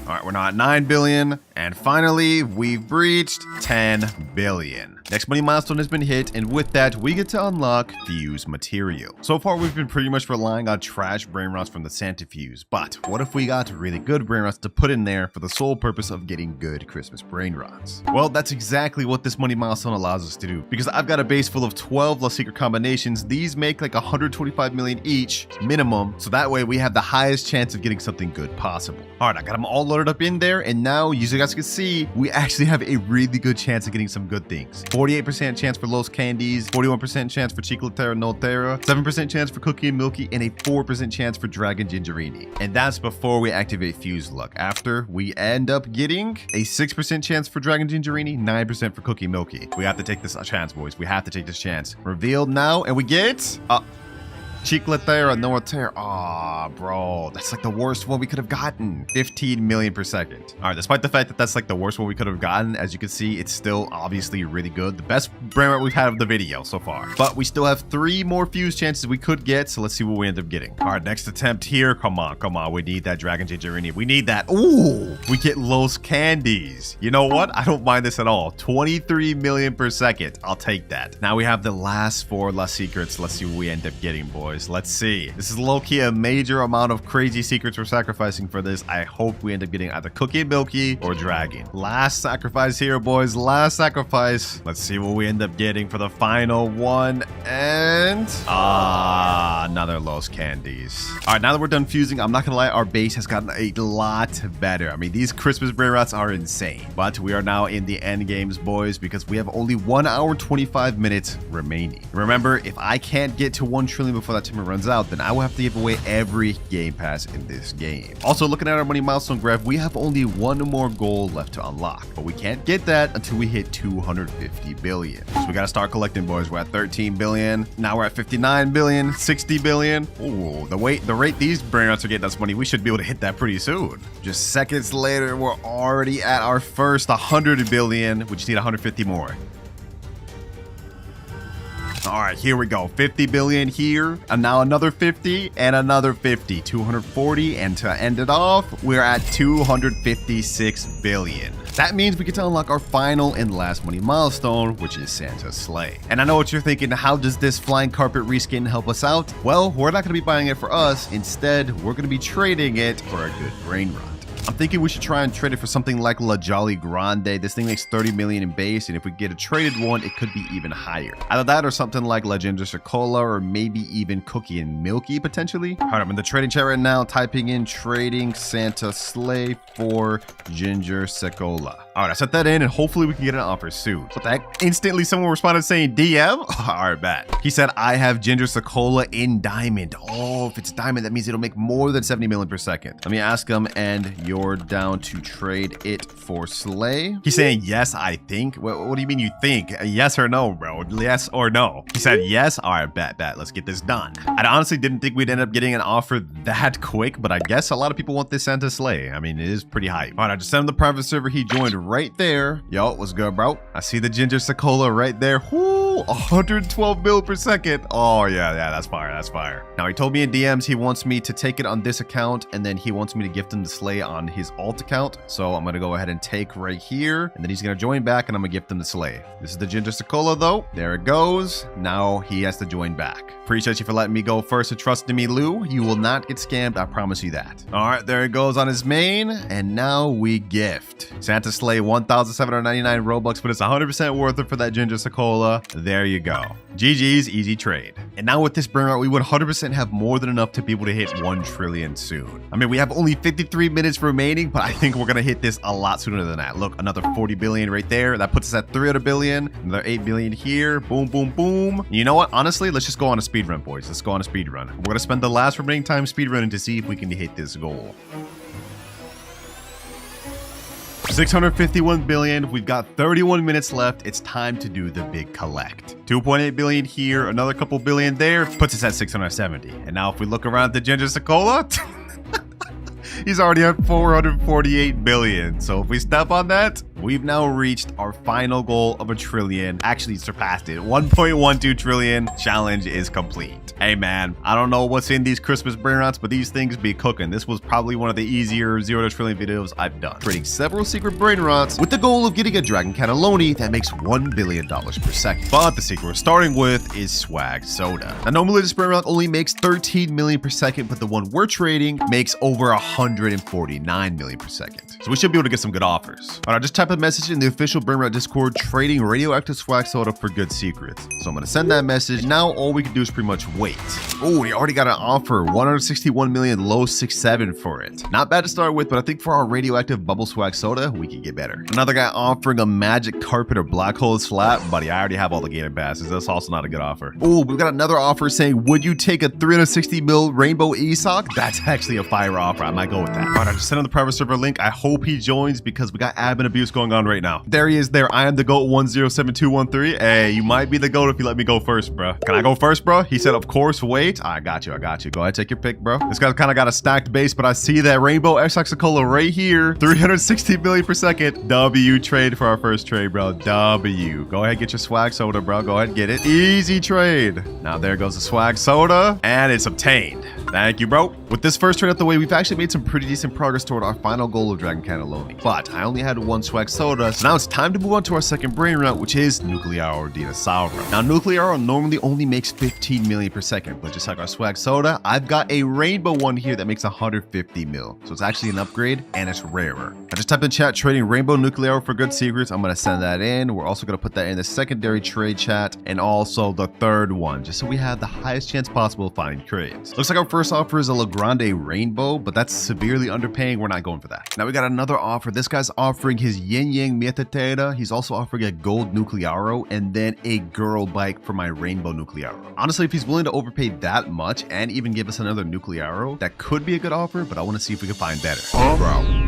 All right, we're now at 9 billion. And finally, we've breached 10 billion. Next money milestone has been hit, and with that, we get to unlock Fuse Material. So far, we've been pretty much relying on trash Brainrots from the Centrifuge, but what if we got really good Brainrots to put in there for the sole purpose of getting good Christmas Brainrots? Well, that's exactly what this money milestone allows us to do, because I've got a base full of 12 Lost Secret combinations. These make like 125 million each, minimum, so that way we have the highest chance of getting something good possible. All right, I got them all loaded up in there, and now, as you guys can see, we actually have a really good chance of getting some good things. 48% chance for Los Candies, 41% chance for Chicletera No Terra, 7% chance for Cookie and Milky, and a 4% chance for Dragon Gingerini. And that's before we activate Fuse Luck. After, we end up getting a 6% chance for Dragon Gingerini, 9% for Cookie Milky. We have to take this chance, boys. We have to take this chance. Revealed now, and we get Chiclet there, a Noah Tear. Aw, bro, that's like the worst one we could have gotten. 15 million per second. All right, despite the fact that that's like the worst one we could have gotten, as you can see, it's still obviously really good. The best Brainrot we've had of the video so far. But we still have 3 more fuse chances we could get, so let's see what we end up getting. All right, next attempt here. Come on, come on. We need that Dragon Gingerini. We need that. Ooh, we get Los Candies. You know what? I don't mind this at all. 23 million per second. I'll take that. Now we have the last 4 last secrets. Let's see what we end up getting, boys. Let's see. This is low-key a major amount of crazy secrets we're sacrificing for this. I hope we end up getting either Cookie and Milky or Dragon. Last sacrifice here, boys. Last sacrifice. Let's see what we end up getting for the final one. And another Los Candies. All right, now that we're done fusing, I'm not gonna lie, our base has gotten a lot better. I mean, these Christmas Brainrots are insane, but we are now in the end games, boys, because we have only 1 hour 25 minutes remaining. Remember, if I can't get to 1 trillion before that timer runs out, then I will have to give away every game pass in this game. Also, looking at our money milestone graph, we have only 1 more goal left to unlock, but we can't get that until we hit 250 billion. So we gotta start collecting, boys. We're at 13 billion. Now we're at 59 billion, 60 billion. Ooh, the rate these Brainrots are getting us money, we should be able to hit that pretty soon. Just seconds later, we're already at our first 100 billion. We just need 150 more. All right, here we go. 50 billion here, and now another 50 and another 50, 240, and to end it off, we're at 256 billion. That means we get to unlock our final and last money milestone, which is Santa's sleigh. And I know what you're thinking, how does this flying carpet reskin help us out? Well, we're not going to be buying it for us. Instead, we're going to be trading it for a good Brainrot. I'm thinking we should try and trade it for something like La Jolly Grande. This thing makes 30 million in base, and if we get a traded one, it could be even higher. Either that or something like La Ginger Cola, or maybe even Cookie and Milky, potentially. All right, I'm in the trading chat right now, typing in trading Santa Sleigh for Ginger Cola. All right, I set that in, and hopefully we can get an offer soon. What the heck? Instantly, someone responded saying DM? All right, bet. He said, I have Ginger Cola in diamond. Oh, if it's diamond, that means it'll make more than 70 million per second. Let me ask him, and you're down to trade it for Slay? He's saying, yes, I think. What do you mean you think? Yes or no, bro? Yes or no? He said, yes. All right, bet. Let's get this done. I honestly didn't think we'd end up getting an offer that quick, but I guess a lot of people want this Santa Sleigh. I mean, it is pretty hype. All right, I just sent him the private server. He joined right there. Yo, what's good, bro? I see the Ginger Cola right there. Whoo, 112 mil per second. Oh, yeah, that's fire. That's fire. Now, he told me in DMs he wants me to take it on this account, and then he wants me to gift him the Sleigh on his alt account. So I'm going to go ahead and take right here, and then he's going to join back, and I'm going to gift him the Sleigh. This is the Ginger Cola, though. There it goes. Now he has to join back. Appreciate you for letting me go first and trusting me, Lou. You will not get scammed. I promise you that. All right, there it goes on his main, and now we gift Santa Sleigh 1,799 Robux, but it's 100% worth it for that Ginger Cola. There you go. GG's, easy trade. And now with this Brainrot, we would 100% have more than enough to be able to hit 1 trillion soon. I mean, we have only 53 minutes remaining, but I think we're gonna hit this a lot sooner than that. Look, another 40 billion right there. That puts us at 300 billion. Another 8 billion here. Boom, boom, boom. You know what? Honestly, let's just go on a speed run, boys. Let's go on a speed run. We're gonna spend the last remaining time speed running to see if we can hit this goal. 651 billion. We've got 31 minutes left. It's time to do the big collect. 2.8 billion here, another couple billion there, puts us at 670. And now if we look around the Ginger Cola, he's already at 448 billion. So if we step on that, we've now reached our final goal of 1 trillion. Actually surpassed it. 1.12 trillion challenge is complete. Hey man, I don't know what's in these Christmas Brainrots, but these things be cooking. This was probably one of the easier 0 to trillion videos I've done. Creating several secret Brainrots with the goal of getting a Dragon Cannelloni that makes $1 billion per second. But the secret we're starting with is Swag Soda. Now normally this Brainrot only makes 13 million per second, but the one we're trading makes over 149 million per second. So we should be able to get some good offers. All right, just type a message in the official Brainrot Discord, trading radioactive Swag Soda for good secrets. So I'm gonna send that message. Now all we can do is pretty much wait. Oh, we already got an offer, 161 million low 6.7 for it. Not bad to start with, but I think for our radioactive bubble Swag Soda, we can get better. Another guy offering a magic carpet or black hole slap. Buddy, I already have all the gator passes. That's also not a good offer. Oh, we've got another offer saying, would you take a 360 mil rainbow ESOC? That's actually a fire offer. I might go with that. All right, I just sent him the private server link. I hope he joins because we got admin abuse going on right now. There he is there. I am the GOAT 107213. Hey, you might be the GOAT if you let me go first, bro. Can I go first, bro? He said, of course, wait. wait. I got you. Go ahead, take your pick, bro. This guy's kind of got a stacked base, but I see that Rainbow X-Cola right here. 360 million per second. W trade for our first trade, bro. W. Go ahead, get your swag soda, bro. Go ahead, get it. Easy trade. Now there goes the swag soda, and it's obtained. Thank you, bro. With this first trade out the way, we've actually made some pretty decent progress toward our final goal of Dragon Cannelloni. But I only had one swag soda, so now it's time to move on to our second Brainrot, which is Nuclear Dinosaur. Now, Nuclear normally only makes 15 million per second, but just like our swag soda, I've got a rainbow one here that makes 150 mil. So it's actually an upgrade, and it's rarer. I just typed in chat trading Rainbow Nuclear for good secrets. I'm going to send that in. We're also going to put that in the secondary trade chat and also the third one, just so we have the highest chance possible of finding trades. Looks like our first offer is a Legrande Rainbow, but that's severely underpaying. We're not going for that. Now we got another offer. This guy's offering his Yin Yang Mietatera. He's also offering a gold Nuclearo and then a girl bike for my Rainbow Nuclearo. Honestly, if he's willing to overpay that much and even give us another Nuclearo, that could be a good offer, but I want to see if we can find better.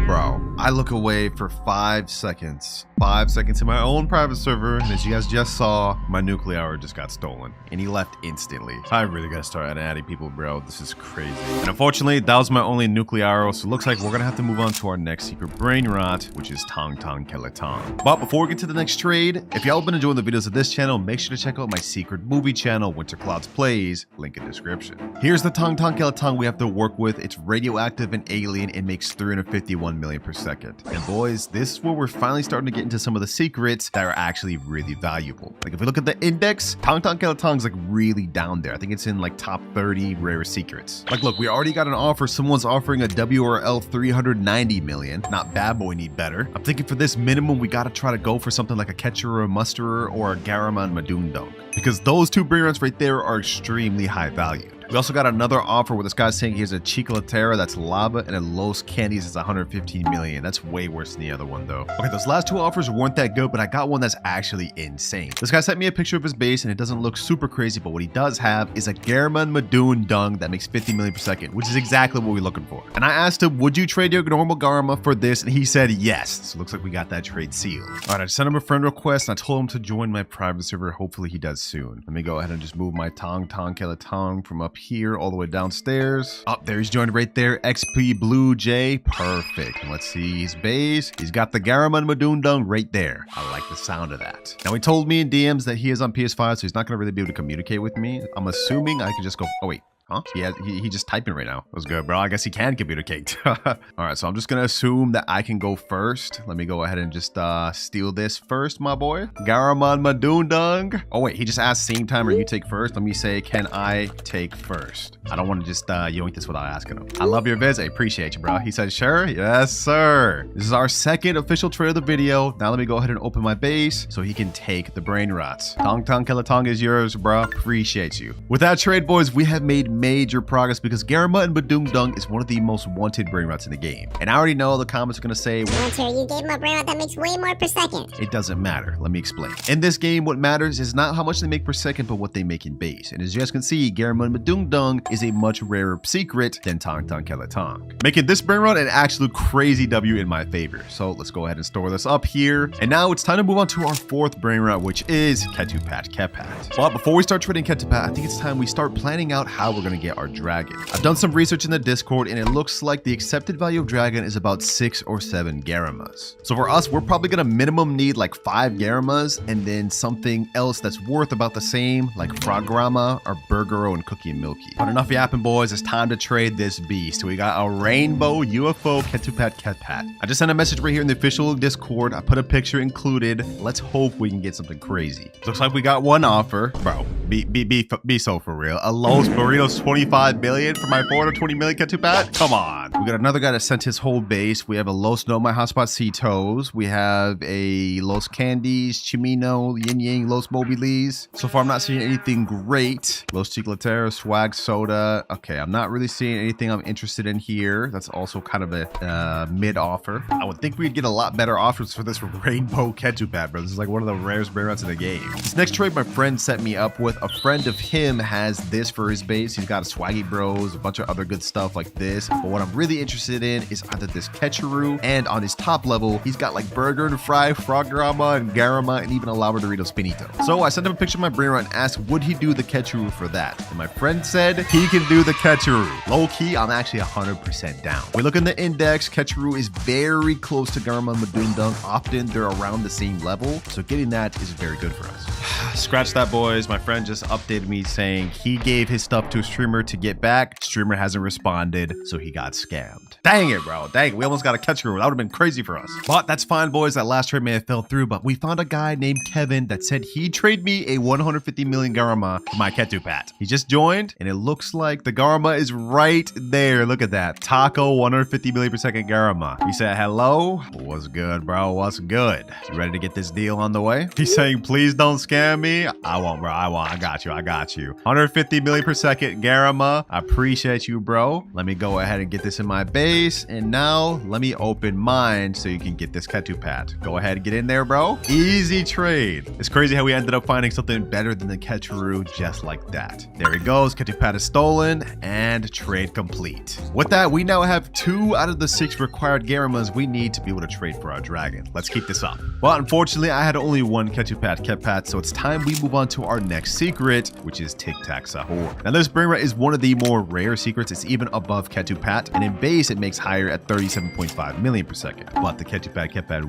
Bro, I look away for 5 seconds. 5 seconds in my own private server, and as you guys just saw, my Nuclear just got stolen, and he left instantly. I really gotta start adding people, bro. This is crazy. And unfortunately, that was my only Nuclearo, so it looks like we're gonna have to move on to our next secret Brainrot, which is Tong Tong Keletong. But before we get to the next trade, if y'all been enjoying the videos of this channel, make sure to check out my secret movie channel, WinterKloudz Plays, link in description. Here's the Tong Tong Keletong we have to work with. It's radioactive and alien. It makes 351 million per second. And boys, this is where we're finally starting to get into some of the secrets that are actually really valuable. Like if we look at the index, Tong Tong Keletong's like really down there. I think it's in like top 30 rare secrets. Like look, we already got an offer. Someone's offering a WRL 390 million. Not bad, but we need better. I'm thinking for this minimum, we gotta try to go for something like a Catcher or a Musterer or a Garamond Madundong, because those two Brainrots right there are extremely high valued. We also got another offer where this guy's saying here's a Chiclatera that's lava and a Los Candies is 115 million. That's way worse than the other one though. Okay, those last two offers weren't that good, but I got one that's actually insane. This guy sent me a picture of his base and it doesn't look super crazy, but what he does have is a Garamond Madundong that makes 50 million per second, which is exactly what we're looking for. And I asked him, would you trade your normal Garma for this? And he said yes. So it looks like we got that trade sealed. All right, I sent him a friend request and I told him to join my private server. Hopefully he does soon. Let me go ahead and just move my Tong Tong Keletong from up here all the way downstairs. Oh, there he's joined right there. XP Blue Jay. Perfect. Let's see his base. He's got the Garamond Madundong right there. I like the sound of that. Now he told me in DMs that he is on PS5, so he's not going to really be able to communicate with me. I'm assuming I can just go, oh wait. Huh? He just typing right now. That was good, bro. I guess he can communicate. All right, so I'm just gonna assume that I can go first. Let me go ahead and just steal this first, my boy. Garamond Madundong. Oh wait, he just asked same time or you take first. Let me say, can I take first? I don't want to just yoink this without asking him. I love your vids. I appreciate you, bro. He said, sure. Yes, sir. This is our second official trade of the video. Now let me go ahead and open my base so he can take the Brainrots. Tong Tong Keletong is yours, bro. Appreciate you. With that trade, boys, we have made major progress because Garamond Madundong is one of the most wanted Brainrots in the game. And I already know the comments are going to say, Winter, you gave him a Brainrot that makes way more per second. It doesn't matter. Let me explain. In this game, what matters is not how much they make per second, but what they make in base. And as you guys can see, Garamond Madundong is a much rarer secret than Tong Tong Keletong, making this Brainrot an absolute crazy W in my favor. So let's go ahead and store this up here. And now it's time to move on to our fourth Brainrot, which is Ketupat Kepat. But before we start trading Ketupat, I think it's time we start planning out how we're going to get our dragon. I've done some research in the Discord and it looks like the accepted value of dragon is about 6 or 7 Garamas. So for us, we're probably gonna minimum need like 5 Garamas and then something else that's worth about the same, like Frograma or Burgero and Cookie and Milky. But enough yapping, boys. It's time to trade this beast. We got a rainbow UFO Ketupat Ketpat. I just sent a message right here in the official Discord. I put a picture included. Let's hope we can get something crazy. Looks like we got one offer. Bro, be so for real. A Los Burritos 25 million for my 420 million Ketupat? Come on. We got another guy that sent his whole base. We have a Los No My Hotspot Cetos. We have a Los Candies, Chimino, Yin Yang, Los Mobiles. So far, I'm not seeing anything great. Los Chiclatera, Swag Soda. Okay, I'm not really seeing anything I'm interested in here. That's also kind of a mid offer. I would think we'd get a lot better offers for this Rainbow Ketupat, bro. This is like one of the rarest Brainrots in the game. This next trade my friend set me up with, a friend of him has this for his base. He's got a Swaggy Bros, a bunch of other good stuff like this. But what I'm really interested in is either this Ketchuru, and on his top level, he's got like Burger and Fry, Frograma, and Garama, and even a Lava Dorito Spinito. So I sent him a picture of my Brainrot and asked, would he do the Ketchuru for that? And my friend said he can do the Ketchuru. Low key, I'm actually 100% down. We look in the index, Ketchuru is very close to Garama and Madundung. Often they're around the same level, so getting that is very good for us. Scratch that, boys. My friend just updated me saying he gave his stuff to a streamer to get back. Streamer hasn't responded, so he got scammed. Dang it, bro. Dang it. We almost got a Ketchuru. That would have been crazy for us. But that's fine, boys. That last trade may have fell through, but we found a guy named Kevin that said he'd trade me a 150 million Garama for my Ketupat. He just joined, and it looks like the Garama is right there. Look at that. Taco 150 million per second Garama. He said, hello. What's good, bro? What's good? You ready to get this deal on the way? He's saying, please don't scam me. I won't, bro. I won't. I got you. I got you. 150 million per second Garama. I appreciate you, bro. Let me go ahead and get this in my base. And now let me open mine so you can get this Ketupat. Go ahead and get in there, bro. Easy trade. It's crazy how we ended up finding something better than the Ketchuru just like that. There he goes. Ketupat is stolen and trade complete. With that, we now have 2 out of the 6 required Garamas we need to be able to trade for our dragon. Let's keep this up. Well, unfortunately, I had only 1 Ketupat, so it's time we move on to our next secret, which is Tic Tac Sahur. Now, this Brainrot is one of the more rare secrets. It's even above Ketupat, and in base, it makes higher at 37.5 million per second. But the Ketupat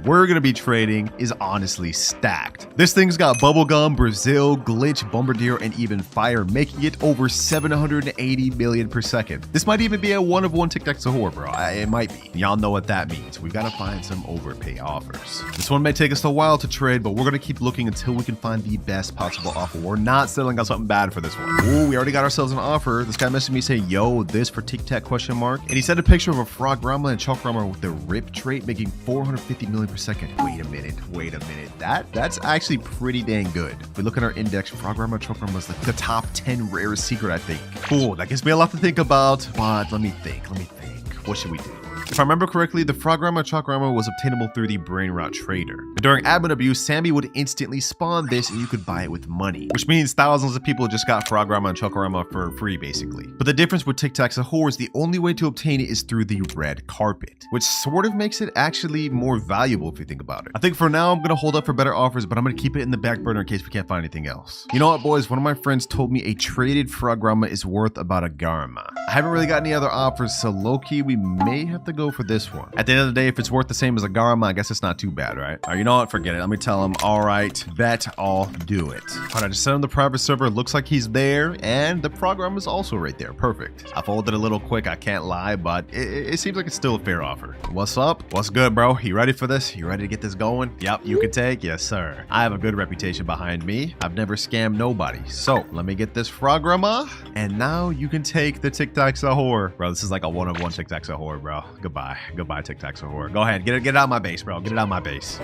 we're going to be trading is honestly stacked. This thing's got Bubblegum, Brazil, Glitch, Bombardier, and even Fire, making it over 780 million per second. This might even be a 1-of-1 Tic Tac Sahur, bro. It might be. Y'all know what that means. We've got to find some overpay offers. This one may take us a while to trade, but we're going to keep looking until we can find the best possible offer. We're not settling on something bad for this one. Ooh, we already got ourselves an offer. This guy messaged me saying, yo, this for Tic Tac question mark. And he sent a picture of a Frograma and Chalkrama with the RIP trait making 450 million per second. Wait a minute. That's actually pretty dang good. If we look at our index, Frograma and Chalkrama was like the top 10 rarest secret, I think. Cool, that gives me a lot to think about, but let me think. What should we do? If I remember correctly, the Frograma and Chalkrama was obtainable through the Brainrot trader. But during admin abuse, Sammy would instantly spawn this and you could buy it with money, which means thousands of people just got Frograma and Chalkrama for free, basically. But the difference with Tic Tac Sahur is the only way to obtain it is through the red carpet, which sort of makes it actually more valuable if you think about it. I think for now, I'm going to hold up for better offers, but I'm going to keep it in the back burner in case we can't find anything else. You know what, boys? One of my friends told me a traded Frograma is worth about a Garama. I haven't really got any other offers, so low-key, we may have to go for this one. At the end of the day, if it's worth the same as a Garama, I guess it's not too bad, right? You know what? Forget it. Let me tell him, all right, bet I'll do it. All right, I just sent him the private server. Looks like he's there, and the program is also right there. Perfect. I folded a little quick, I can't lie, but it seems like it's still a fair offer. What's up? What's good, bro? You ready for this? You ready to get this going? Yep, you can take? Yes, sir. I have a good reputation behind me. I've never scammed nobody. So let me get this Frograma, and now you can take the Tic Tac Sahur. Bro, this is like a 1-of-1 Tic Tac Sahur, bro. Goodbye. Goodbye, Tic Tac Sahur. Go ahead, get it out of my base, bro. Get it out of my base.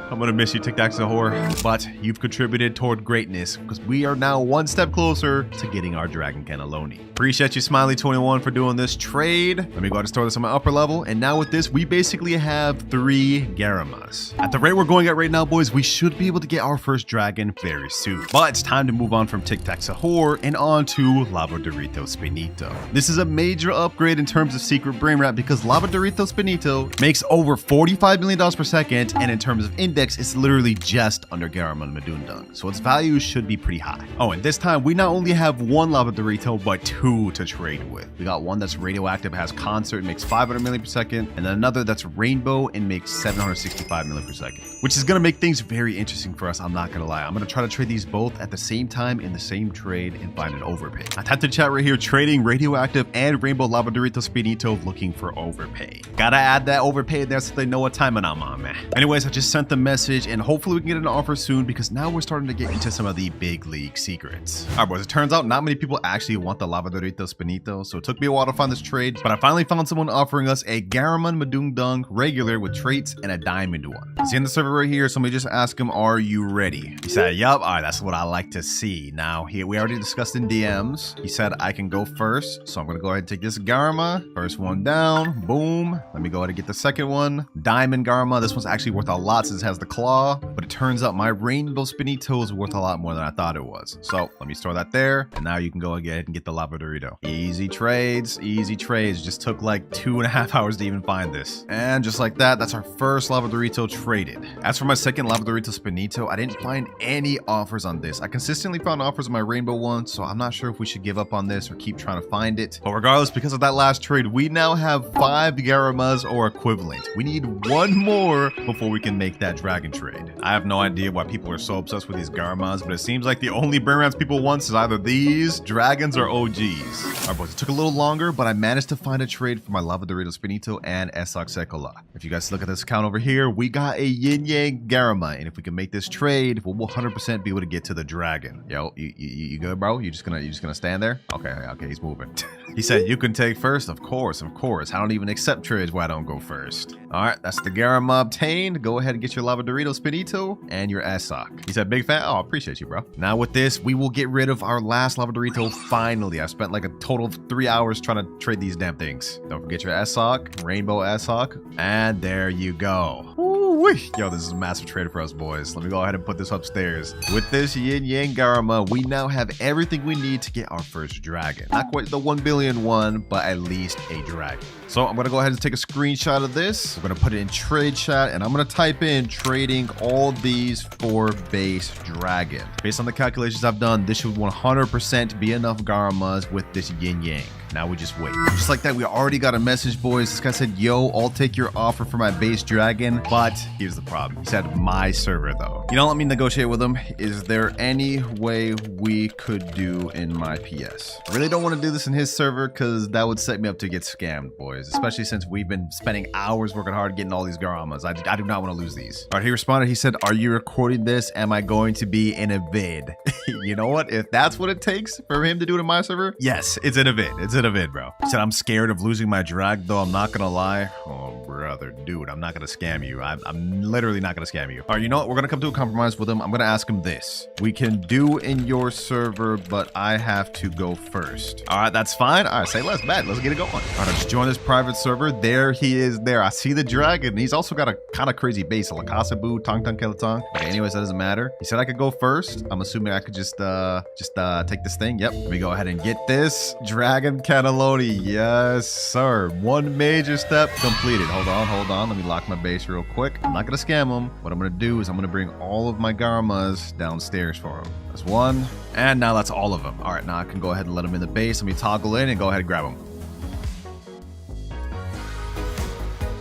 I'm gonna miss you, Tic Tac Sahur, but you've contributed toward greatness because we are now one step closer to getting our Dragon Cannelloni. Appreciate you, Smiley21, for doing this trade. Let me go ahead and store this on my upper level. And now with this, we basically have 3 Garamas. At the rate we're going at right now, boys, we should be able to get our first dragon very soon. But it's time to move on from Tic Tac Sahur and on to Lava Dorito Spinito. This is a major upgrade in terms of secret Brainrot because Lava Dorito Spinito makes over $45 million per second, and in terms of index, it's literally just under Garama and Madundung, so its value should be pretty high. Oh, and this time we not only have 1 Lava Dorito, but 2 to trade with. We got one that's radioactive, has concert, and makes 500 million per second, and then another that's rainbow and makes 765 million per second, which is gonna make things very interesting for us. I'm not gonna lie. I'm gonna try to trade these both at the same time in the same trade and find an overpay. I typed in chat right here, trading radioactive and rainbow Lava Dorito Spinito, looking for overpay. Gotta add that overpay there so they know what time I'm on, man. Anyways, I just sent the message and hopefully we can get an offer soon because now we're starting to get into some of the big league secrets. All right, boys, it turns out not many people actually want the Lava Dorito Spinito, so it took me a while to find this trade, but I finally found someone offering us a Garaman Madundung regular with traits and a diamond one. He's in the server right here, so let me just ask him, are you ready? He said, yup. All right, that's what I like to see. Now, we already discussed in DMs. He said I can go first, so I'm gonna go ahead and take this Garama. First one down, boom. Let me go ahead and get the second one. Diamond Garama. This one's actually worth a lot since it has has the claw, but it turns out my rainbow Spinito is worth a lot more than I thought it was. So let me store that there, and now you can go ahead and get the Lava Dorito. Easy trades, easy trades. Just took like 2.5 hours to even find this. And just like that, that's our first Lava Dorito traded. As for my second Lava Dorito Spinito, I didn't find any offers on this. I consistently found offers on my rainbow one, so I'm not sure if we should give up on this or keep trying to find it. But regardless, because of that last trade, we now have 5 Garamas or equivalent. We need one more before we can make that dragon trade. I have no idea why people are so obsessed with these Garamas, but it seems like the only Brainrots people want is either these dragons or OGs. Alright boys, it took a little longer, but I managed to find a trade for my Lava Dorito Spinito and Esoxecola. If you guys look at this account over here, we got a Yin Yang Garama, and if we can make this trade, we'll 100% be able to get to the dragon. Yo, you good, bro? You just gonna stand there? Okay, he's moving. He said you can take first. Of course. I don't even accept trades where I don't go first. All right, that's the Garama obtained. Go ahead and get your Lava Dorito Spinito and your Esoc. He said, big fan. Oh, I appreciate you, bro. Now with this, we will get rid of our last Lava Dorito finally. I spent like a total of 3 hours trying to trade these damn things. Don't forget your Esoc, Rainbow Esoc, and there you go. Ooh-wee. Yo, this is a massive trade for us, boys. Let me go ahead and put this upstairs. With this Yin Yang Garama, we now have everything we need to get our first dragon. Not quite the 1 billion one, but at least a dragon. So I'm going to go ahead and take a screenshot of this. We're going to put it in trade chat, and I'm going to type in trading all these for base dragon. Based on the calculations I've done, this should 100% be enough Garamas with this Yin Yang. Now we just wait. Just like that, we already got a message, boys. This guy said, yo, I'll take your offer for my base dragon, but here's the problem. He said my server, though. You know, let me negotiate with him. Is there any way we could do in my PS? I really don't want to do this in his server because that would set me up to get scammed, boys, especially since we've been spending hours working hard getting all these Garamas. I do not want to lose these. All right, he responded. He said, are you recording this? Am I going to be in a vid? You know what? If that's what it takes for him to do it in my server, yes, it's in a vid. It's in a vid, bro. He said, I'm scared of losing my drag, though. I'm not gonna lie. Oh, brother, dude, I'm not gonna scam you. I'm literally not gonna scam you. All right, you know what? We're gonna come to a compromise with him. I'm gonna ask him this. We can do in your server, but I have to go first. All right, that's fine. All right, say less, bet. Let's get it going. All right, let's join this private server. There he is there. I see the dragon. He's also got a kind of crazy base. A Lakasabu, Tong Tong Kelatong. Okay, anyways, that doesn't matter. He said I could go first. I'm assuming I could just take this thing. Yep. Let me go ahead and get this dragon cannelloni. Yes, sir. One major step completed. Hold on. Let me lock my base real quick. I'm not gonna scam him. What I'm gonna do is I'm gonna bring all of my Garamas downstairs for him. That's one. And now that's all of them. All right, now I can go ahead and let him in the base. Let me toggle in and go ahead and grab him.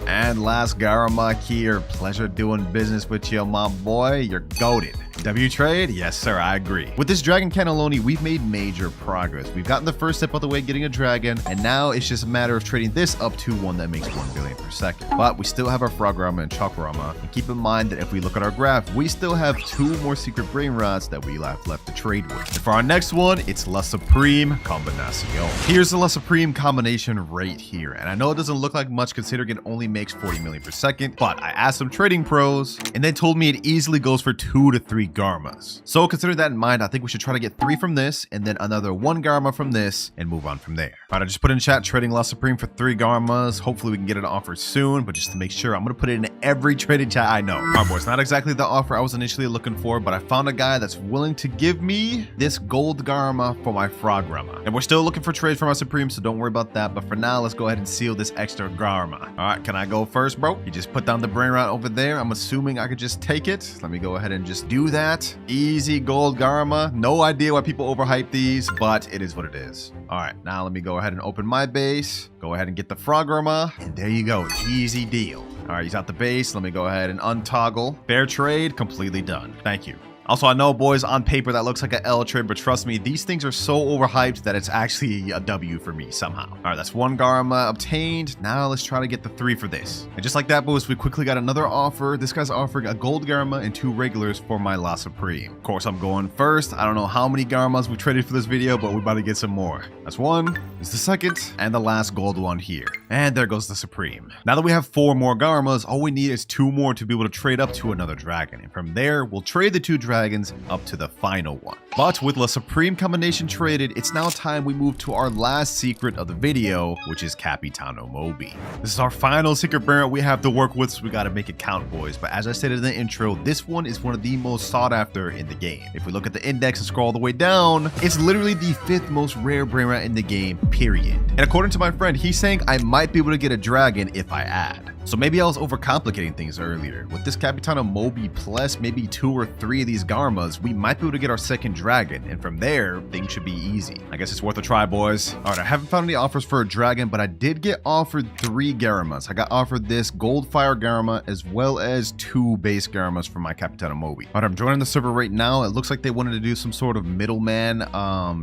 And last Garama here. Pleasure doing business with you, my boy. You're goated. W trade? Yes, sir, I agree. With this dragon cannelloni, we've made major progress. We've gotten the first step out of the way, getting a dragon, and now it's just a matter of trading this up to one that makes 1 billion per second. But we still have our Frograma and Chokorama, and keep in mind that if we look at our graph, we still have 2 more secret brain rots that we have left to trade with. And for our next one, it's La Supreme Combinacion. Here's the La Supreme combination right here, and I know it doesn't look like much considering it only makes 40 million per second, but I asked some trading pros, and they told me it easily goes for 2 to 3 Garamas. So considering that in mind, I think we should try to get 3 from this, and then another 1 Garama from this, and move on from there. All right, I just put in chat trading La Supreme for 3 Garamas. Hopefully we can get an offer soon, but just to make sure, I'm gonna put it in every trading chat I know. All right, boys, not exactly the offer I was initially looking for, but I found a guy that's willing to give me this gold Garama for my Frograma. And we're still looking for trades for my Supreme, so don't worry about that. But for now, let's go ahead and seal this extra Garama. All right, can I go first, bro? You just put down the Brainrot over there. I'm assuming I could just take it. Let me go ahead and just do that. Easy gold Garama. No idea why people overhype these, but it is what it is. All right, now let me go ahead and open my base. Go ahead and get the Frograma, and there you go. Easy deal. All right, he's out the base. Let me go ahead and untoggle. Fair trade, completely done. Thank you. Also, I know, boys, on paper that looks like an L trade, but trust me, these things are so overhyped that it's actually a W for me somehow. All right, that's 1 Garama obtained. Now let's try to get the 3 for this. And just like that, boys, we quickly got another offer. This guy's offering a gold Garama and 2 regulars for my La Supreme. Of course, I'm going first. I don't know how many Garamas we traded for this video, but we're about to get some more. That's 1. It's the 2nd, and the last gold one here. And there goes the Supreme. Now that we have 4 more Garamas, all we need is 2 more to be able to trade up to another dragon. And from there, we'll trade the 2 dragons dragons up to the final one. But with La Supreme combination traded, it's now time we move to our last secret of the video, which is Capitano Moby. This is our final secret Brainrot we have to work with, so we gotta make it count, boys. But as I stated in the intro, this one is one of the most sought after in the game. If we look at the index and scroll all the way down, it's literally the 5th most rare Brainrot in the game, period. And according to my friend, he's saying I might be able to get a dragon if I add. So maybe I was overcomplicating things earlier. With this Capitano Moby plus maybe 2 or 3 of these Garmas, we might be able to get our second dragon, and from there, things should be easy. I guess it's worth a try, boys. Alright, I haven't found any offers for a dragon, but I did get offered 3 Garamas. I got offered this Gold Fire Garama as well as 2 base Garamas for my Capitano Moby. Alright, I'm joining the server right now. It looks like they wanted to do some sort of middleman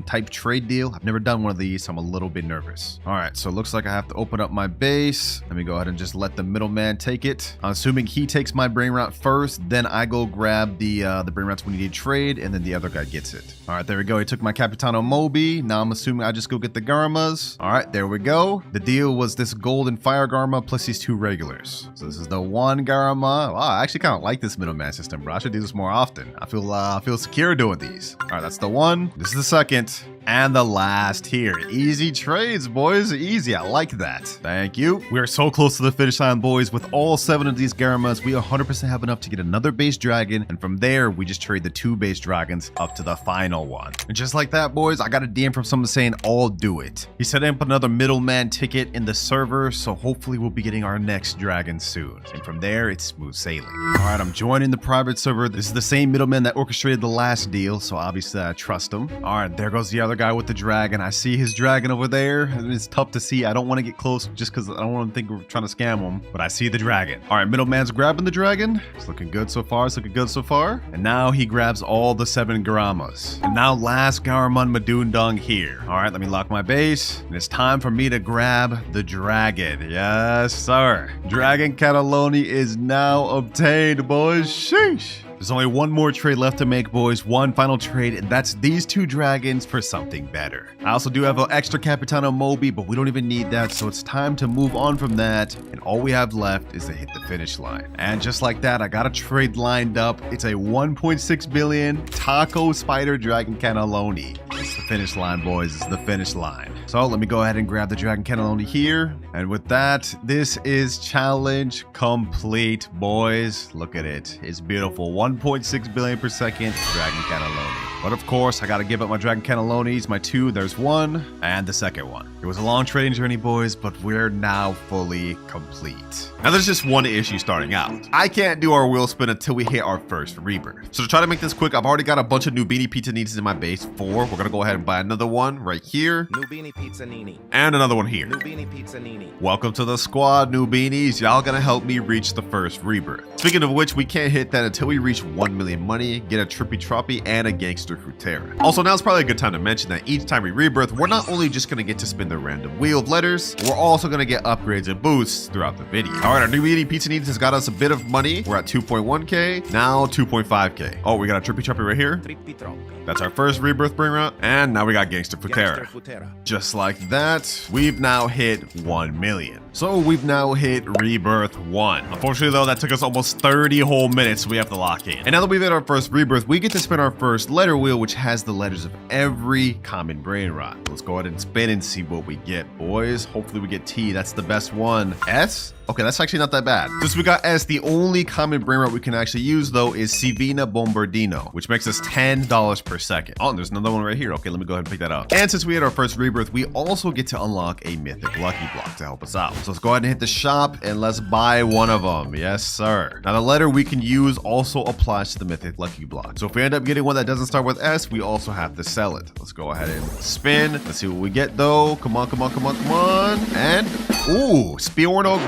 type trade deal. I've never done one of these, so I'm a little bit nervous. Alright, so it looks like I have to open up my base. Let me go ahead and just let the middleman take it. I'm assuming he takes my Brainrot first, then I go grab the Brainrots we need to trade, and then the other guy gets it. All right, there we go. He took my Capitano Moby. Now I'm assuming I just go get the Garmas. All right, there we go. The deal was this Golden Fire Garma plus these 2 regulars. So this is the 1 Garma. Wow, I actually kind of like this middleman system, bro. I should do this more often. I feel secure doing these. All right, that's the 1. This is the 2nd. And the last here. Easy trades, boys. Easy. I like that. Thank you. We are so close to the finish line, boys. With all 7 of these Garamas, we 100% have enough to get another base dragon. And from there, we just trade the 2 base dragons up to the final one. And just like that, boys, I got a DM from someone saying, I'll do it. He set up another middleman ticket in the server, so hopefully we'll be getting our next dragon soon. And from there, it's smooth sailing. All right, I'm joining the private server. This is the same middleman that orchestrated the last deal, so obviously I trust him. All right, there goes the other guy with the dragon. I see his dragon over there. It's tough to see. I don't want to get close just because I don't want to think we're trying to scam him, but I see the dragon. All right, middleman's grabbing the dragon. It's looking good so far. It's looking good so far. And now he grabs all the 7 Garamas. And now last Garaman Madundung here. All right, let me lock my base. And it's time for me to grab the dragon. Yes, sir. Dragon Cannelloni is now obtained, boys. Sheesh. There's only one more trade left to make, boys. One final trade, and that's these 2 dragons for something better. I also do have an extra Capitano Moby, but we don't even need that, so it's time to move on from that. And all we have left is to hit the finish line. And just like that, I got a trade lined up. It's a 1.6 billion Taco Spider Dragon Cannelloni. It's the finish line, boys. It's the finish line. So let me go ahead and grab the Dragon Cannelloni here. And with that, this is challenge complete, boys. Look at it. It's beautiful. 1.6 billion per second Dragon Cannelloni. But of course, I gotta give up my Dragon Cannellonis, my 2, there's 1, and the second one. It was a long trading journey, boys, but we're now fully complete. Now there's just one issue starting out. I can't do our wheel spin until we hit our first rebirth. So to try to make this quick, I've already got a bunch of Noobini Pizza Ninis in my base, 4. We're gonna go ahead and buy another one right here. Noobini Pizza Nini. And another one here. Noobini Pizza Nini. Welcome to the squad, Noobinis. Y'all gonna help me reach the first rebirth. Speaking of which, we can't hit that until we reach 1 million money, get a Trippy Troppy, and a Gangster Frutera. Also, now's probably a good time to mention that each time we rebirth, we're not only just gonna get to spin the random wheel of letters, we're also gonna get upgrades and boosts throughout the video. All right, our Noobini Pizza Needs has got us a bit of money. We're at 2.1k, now 2.5k. Oh, we got a Trippy Troppy right here. Trippi Troppi. That's our first rebirth Brainrot, and now we got Gangster Frutera. Just like that, we've now hit 1 million. So we've now hit rebirth 1. Unfortunately though, that took us almost 30 whole minutes, so we have to lock in. And now that we've hit our first rebirth, we get to spin our first letter wheel, which has the letters of every common Brainrot. Let's go ahead and spin and see what we get, boys. Hopefully we get T, that's the best one. S? Okay, that's actually not that bad. Since we got S, the only common Brainrot we can actually use though is Sivina Bombardino, which makes us $10 per second. Oh, and there's another one right here. Okay, let me go ahead and pick that up. And since we had our first rebirth, we also get to unlock a mythic lucky block to help us out. So let's go ahead and hit the shop and let's buy one of them. Yes, sir. Now the letter we can use also applies to the mythic lucky block. So if we end up getting one that doesn't start with S, we also have to sell it. Let's go ahead and spin. Let's see what we get though. Come on, come on, come on, come on. And ooh, Spiorno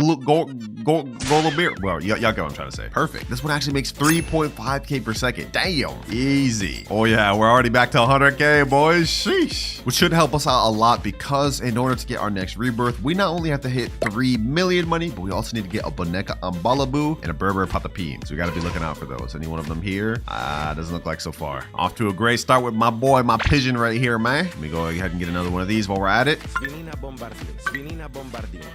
Golobir. Well, y'all get what I'm trying to say. Perfect. This one actually makes 3.5k per second. Damn. Easy. Oh yeah, we're already back to 100k, boys. Sheesh. Which should help us out a lot But because in order to get our next rebirth, we not only have to hit 3 million money, but we also need to get a Boneka Ambalabu and a Berber Patapim. So we got to be looking out for those. Any one of them here? Doesn't look like so far. Off to a great start with my boy, my pigeon right here, man. Let me go ahead and get another one of these while we're at it.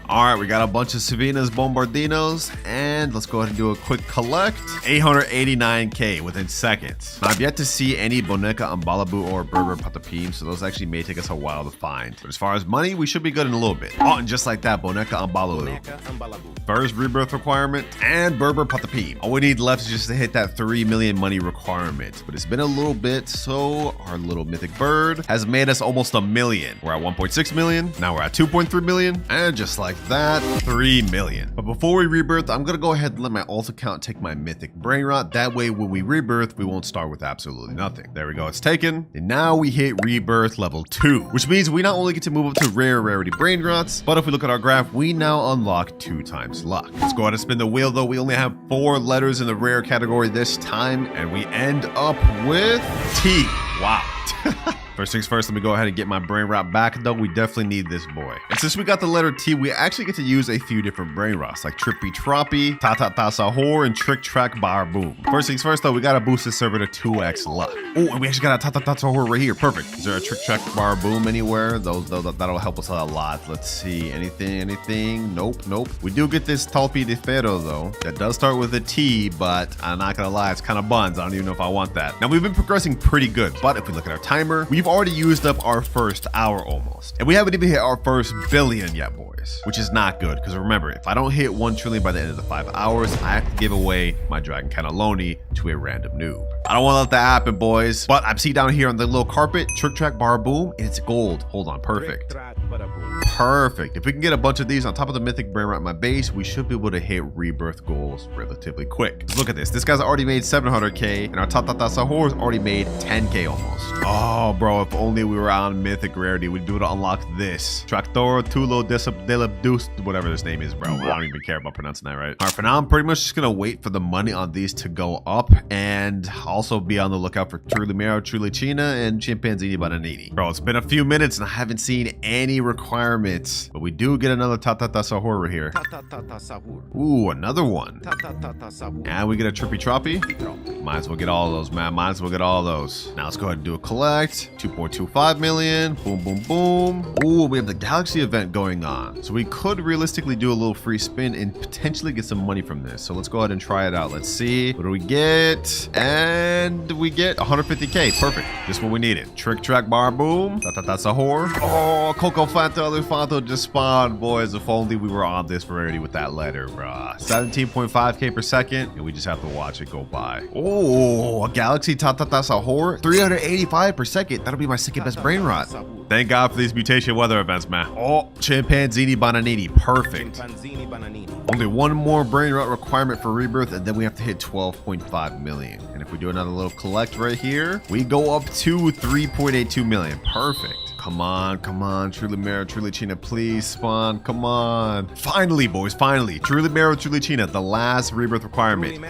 All right, we got a bunch of Savinas Bombardinos, and let's go ahead and do a quick collect. 889k within seconds. Now, I've yet to see any Boneka Ambalabu or Berber Patapim, so those actually may take us a while to find. But as far as money, we should be good in a little bit. Oh, and just like that, Boneka Ambalabu. First rebirth requirement and Berber Patapim. All we need left is just to hit that 3 million money requirement. But it's been a little bit, so our little mythic bird has made us almost a million. We're at 1.6 million. Now we're at 2.3 million. And just like that, 3 million. But before we rebirth, I'm gonna go ahead and let my alt account take my mythic Brainrot. That way, when we rebirth, we won't start with absolutely nothing. There we go, it's taken. And now we hit rebirth level 2, which means we not only get to move up to rare rarity Brainrots, but if we look at our graph, we now unlock 2 times luck. Let's go ahead and spin the wheel though. We only have 4 letters in the rare category this time, and we end up with T. Wow. First things first, let me go ahead and get my Brainrot back, though. We definitely need this boy. And since we got the letter T, we actually get to use a few different Brainrots, like Trippy Troppy, Ta-Ta-Ta Sahur, and Trick Track Bar Boom. First things first, though, we gotta boost this server to 2x luck. Oh, and we actually got a Ta-Ta-Ta Sahur right here. Perfect. Is there a Trick Track Bar Boom anywhere? That'll help us out a lot. Let's see. Anything? Nope. We do get this Talpi de Ferro, though. That does start with a T, but I'm not gonna lie, it's kind of buns. I don't even know if I want that. Now, we've been progressing pretty good, but if we look at our timer, we've already used up our first hour almost. And we haven't even hit our first billion yet, boys, which is not good. Because remember, if I don't hit 1 trillion by the end of the 5 hours, I have to give away my Dragon Cannelloni to a random noob. I don't want to let that happen, boys. But I see down here on the little carpet, Trick Track Bar Boom, and it's gold. Hold on, perfect. Perfect. If we can get a bunch of these on top of the mythic Brainrot in my base, we should be able to hit rebirth goals relatively quick. Look at this. This guy's already made 700k, and our Ta-Ta-Ta Sahur's already made 10k almost. Oh, bro, if only we were on mythic rarity, we'd do to unlock this. Tractor Tulo Delabdus, whatever this name is, bro. I don't even care about pronouncing that right. All right, for now, I'm pretty much just gonna wait for the money on these to go up, and also be on the lookout for Trulimero, Trulicina, and Chimpanzini Bananini. Bro, it's been a few minutes, and I haven't seen any requirements. But we do get another Ta-Ta-Ta Sahur right here. Ooh, another one. And we get a Trippy Troppy. Might as well get all of those, man. Might as well get all of those. Now let's go ahead and do a collect. 2.25 million. Boom, boom, boom. Ooh, we have the Galaxy event going on. So we could realistically do a little free spin and potentially get some money from this. So let's go ahead and try it out. Let's see. What do we get? And we get 150k. Perfect. Just what we needed. Trick Track Bar Boom. Ta-Ta-Ta Sahur. Oh, Coco Fanta Elefanto just spawned, boys. If only we were on this rarity with that letter, bruh. 17.5k per second, and we just have to watch it go by. Oh, a Galaxy Ta-Ta-Ta Sahur. 385 per second. That'll be my second best Brainrot. Thank God for these mutation weather events, man. Oh, Chimpanzini Bananini. Perfect. Only one more Brainrot requirement for rebirth, and then we have to hit 12.5 million. And if we do another little collect right here, we go up to 3.82 million. Perfect. Come on, Trulimero, Trulicina, please spawn, come on. Finally, boys, finally. Trulimero, Trulicina, the last rebirth requirement.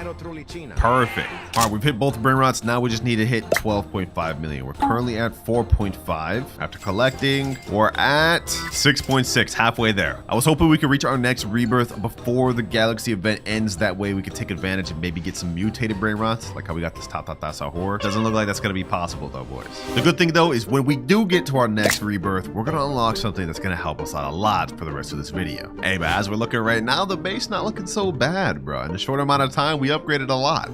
Perfect. All right, we've hit both Brainrots. Now we just need to hit 12.5 million. We're currently at 4.5. After collecting, we're at 6.6, halfway there. I was hoping we could reach our next rebirth before the Galaxy event ends. That way we could take advantage and maybe get some mutated Brainrots, like how we got this Ta-Ta-Ta Sahur. Doesn't look like that's gonna be possible though, boys. The good thing though is when we do get to our next rebirth, we're gonna unlock something that's gonna help us out a lot for the rest of this video. Hey, but as we're looking right now, the base not looking so bad, bro. In a short amount of time, we upgraded a lot.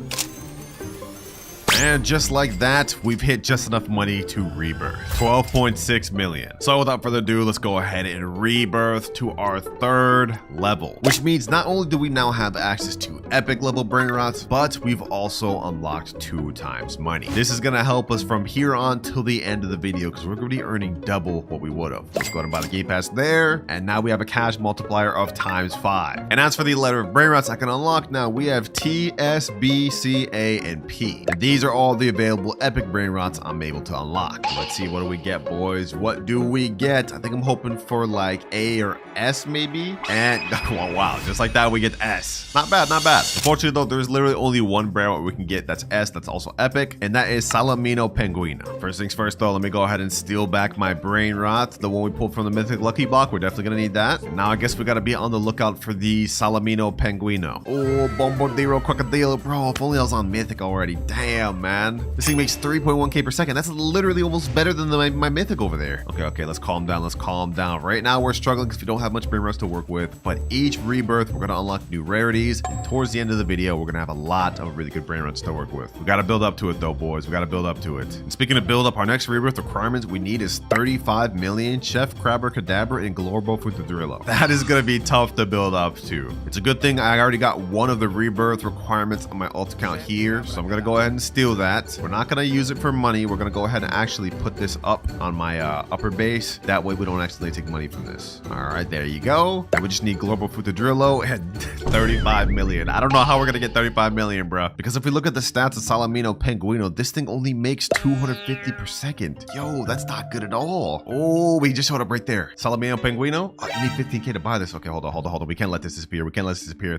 And just like that, we've hit just enough money to rebirth. 12.6 million. So without further ado, let's go ahead and rebirth to our 3rd level. Which means not only do we now have access to epic level Brainrots, but we've also unlocked 2 times money. This is gonna help us from here on till the end of the video because we're gonna be earning double what we would have. Let's go ahead and buy the Game Pass there. And now we have a cash multiplier of ×5. And as for the letter of Brainrots I can unlock now, we have T, S, B, C, A, and P. And these these are all the available epic Brainrots I'm able to unlock. Let's see, what do we get, boys? What do we get? I think I'm hoping for like A or S maybe. And oh, wow, just like that we get S. Not bad, not bad. Unfortunately though, there's literally only one Brainrot we can get that's S, that's also epic, and that is Salamino Penguino. First things first though, let me go ahead and steal back my Brainrot, the one we pulled from the Mythic Lucky Block. We're definitely gonna need that. Now I guess we gotta be on the lookout for the Salamino Penguino. Oh, Bombardiro Crocodile, bro. If only I was on Mythic already. Damn, man. This thing makes 3.1k per second. That's literally almost better than my Mythic over there. Okay, let's calm down. Let's calm down. Right now we're struggling because we don't have much Brainrots to work with, but each rebirth we're gonna unlock new rarities, and towards the end of the video we're gonna have a lot of really good Brainrots to work with. We gotta build up to it though, boys. We gotta build up to it. And speaking of build up, our next rebirth requirements we need is 35 million Chef Crabber Cadabra and Glorbo Futadrillo. That is gonna be tough to build up to. It's a good thing I already got one of the rebirth requirements on my alt account here, so I'm gonna go ahead and steal that. We're not gonna use it for money. We're gonna go ahead and actually put this up on my upper base. That way we don't actually take money from this. All right, there you go. And we just need Global Futadrillo and 35 million. I don't know how we're gonna get 35 million, bro. Because if we look at the stats of Salamino Penguino, this thing only makes 250 per second. Yo, that's not good at all. Oh, we just showed up right there. Salamino Penguino. Oh, you need 15k to buy this. Okay, hold on. We can't let this disappear.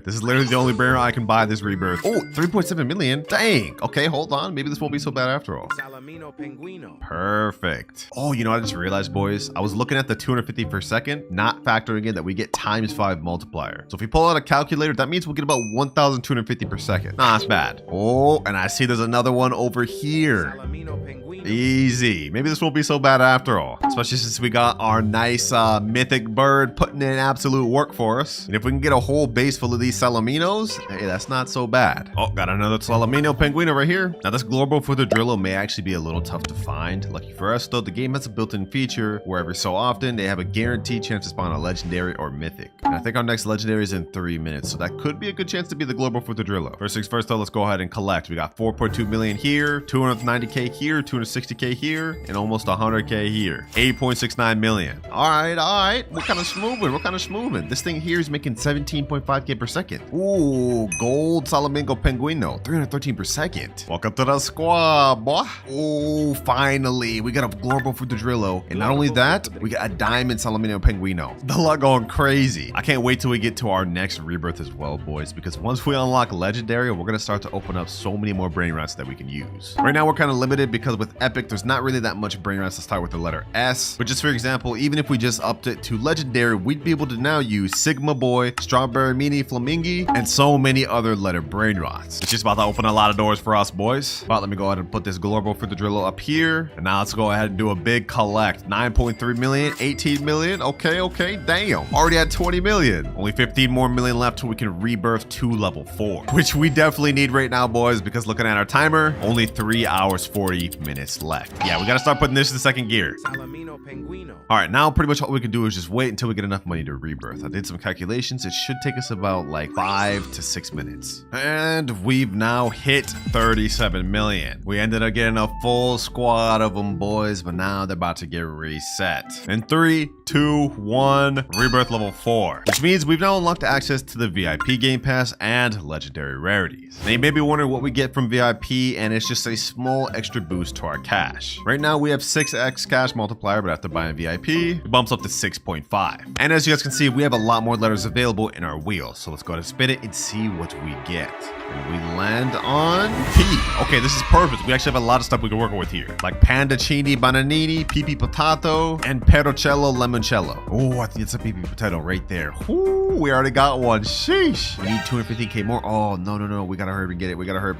This is literally the only Brainrot I can buy this rebirth. Oh, 3.7 million. Dang. Okay, hold on. Maybe this won't be so bad after all. Salamino Penguino. Perfect. Oh, you know what I just realized, boys? I was looking at the 250 per second, not factoring in that we get ×5 multiplier. So if we pull out a calculator, that means we'll get about 1,250 per second. Nah, that's bad. Oh, and I see there's another one over here. Salamino Penguino. Easy. Maybe this won't be so bad after all. Especially since we got our nice mythic bird putting in absolute work for us. And if we can get a whole base full of these Salaminos, hey, that's not so bad. Oh, got another Salamino Penguino right here. Now this Glorbo Futadrillo may actually be a little tough to find. Lucky for us though, the game has a built-in feature where every so often they have a guaranteed chance to spawn a legendary or mythic. And I think our next legendary is in 3 minutes, so that could be a good chance to be the Glorbo Futadrillo. First things first though, let's go ahead and collect. We got 4.2 million here, 290k here, 260k here, and almost 100k here. 8.69 million. All right. We're kind of smoothing. This thing here is making 17.5k per second. Ooh, gold Salamingo Penguino, 313 per second. Welcome to the squad, boy. Oh, finally, we got a Glorbo Futadrillo, and not only that, we got a diamond Salamino Penguino. The luck going crazy. I can't wait till we get to our next rebirth as well, boys, because once we unlock legendary, we're gonna start to open up so many more Brainrots that we can use. Right now, we're kind of limited because with epic, there's not really that much Brainrots to start with the letter S. But just for example, even if we just upped it to legendary, we'd be able to now use Sigma Boy, Strawberry Mini Flamingi, and so many other letter Brainrots. It's just about to open a lot of doors for us, boys. But let me go ahead and put this Glorbo Futadrillo up here. And now let's go ahead and do a big collect. 9.3 million, 18 million. Okay, damn. Already at 20 million. Only 15 more million left till we can rebirth to level 4, which we definitely need right now, boys, because looking at our timer, only 3 hours, 40 minutes left. Yeah, we gotta start putting this in second gear. Salamino Penguino. All right, now pretty much all we can do is just wait until we get enough money to rebirth. I did some calculations. It should take us about like 5 to 6 minutes. And we've now hit 37 million. We ended up getting a full squad of them, boys, but now they're about to get reset. In 3, 2, 1, rebirth level 4, which means we've now unlocked access to the VIP Game Pass and legendary rarities. Now you may be wondering what we get from VIP, and it's just a small extra boost to our cash. Right now we have 6x cash multiplier, but after buying VIP, it bumps up to 6.5. And as you guys can see, we have a lot more letters available in our wheel. So let's go ahead and spin it and see what we get. And we land on P. Okay, this is perfect. We actually have a lot of stuff we can work with here, like Pandacini Bananini, Pipi Potato, and Perocello Limoncello. Oh, I think it's a Pipi Potato right there. Ooh, we already got one. Sheesh. We need 250k more. Oh, no. We gotta hurry up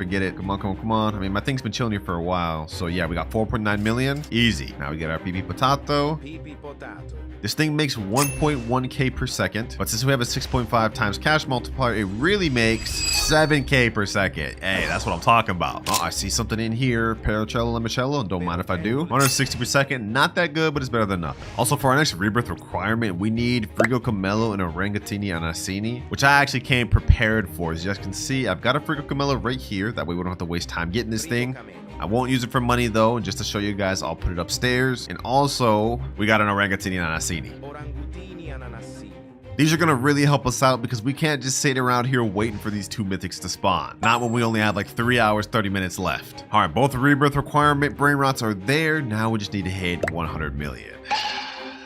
and get it. Come on. I mean, my thing's been chilling here for a while. So yeah, we got 4.9 million. Easy. Now we get our Pipi Potato. Pipi Potato. This thing makes 1.1k per second, but since we have a 6.5 times cash multiplier, it really makes 7k per second. Hey, that's what I'm talking about. Oh, I see something in here. Perocello Limoncello. Don't mind if I do. 160 per second. Not that good, but it's better than nothing. Also, for our next rebirth requirement, we need Frigo Camello and Orangatini Anasini, which I actually came prepared for. As you guys can see, I've got a Frigo Camello right here. That way we don't have to waste time getting this thing. I won't use it for money though, and just to show you guys, I'll put it upstairs. And also, we got an Orangatini Anasini. These are gonna really help us out because we can't just sit around here waiting for these 2 mythics to spawn. Not when we only have like 3 hours, 30 minutes left. All right, both rebirth requirement Brainrots are there. Now we just need to hit 100 million.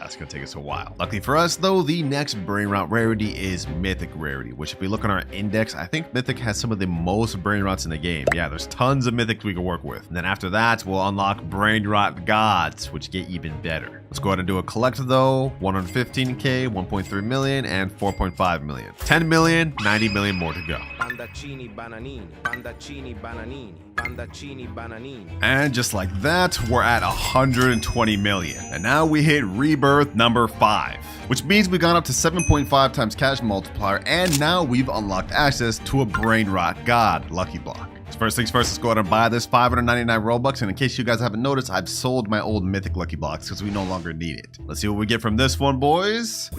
That's gonna take us a while. Luckily for us though, the next Brainrot rarity is Mythic rarity, which if we look on our index, I think Mythic has some of the most Brainrots in the game. Yeah, there's tons of Mythics we can work with. And then after that, we'll unlock Brainrot Gods, which get even better. Let's go ahead and do a collect though. 115k, 1.3 million, and 4.5 million. 10 million, 90 million more to go. Pandaccini bananini, pandaccini bananini, pandaccini bananini. And just like that, we're at 120 million. And now we hit Rebirth number 5, which means we got up to 7.5 times cash multiplier, and now we've unlocked access to a Brainrot God lucky block. So first things first, let's go ahead and buy this 599 Robux, and in case you guys haven't noticed, I've sold my old Mythic lucky blocks because we no longer need it. Let's see what we get from this one, boys.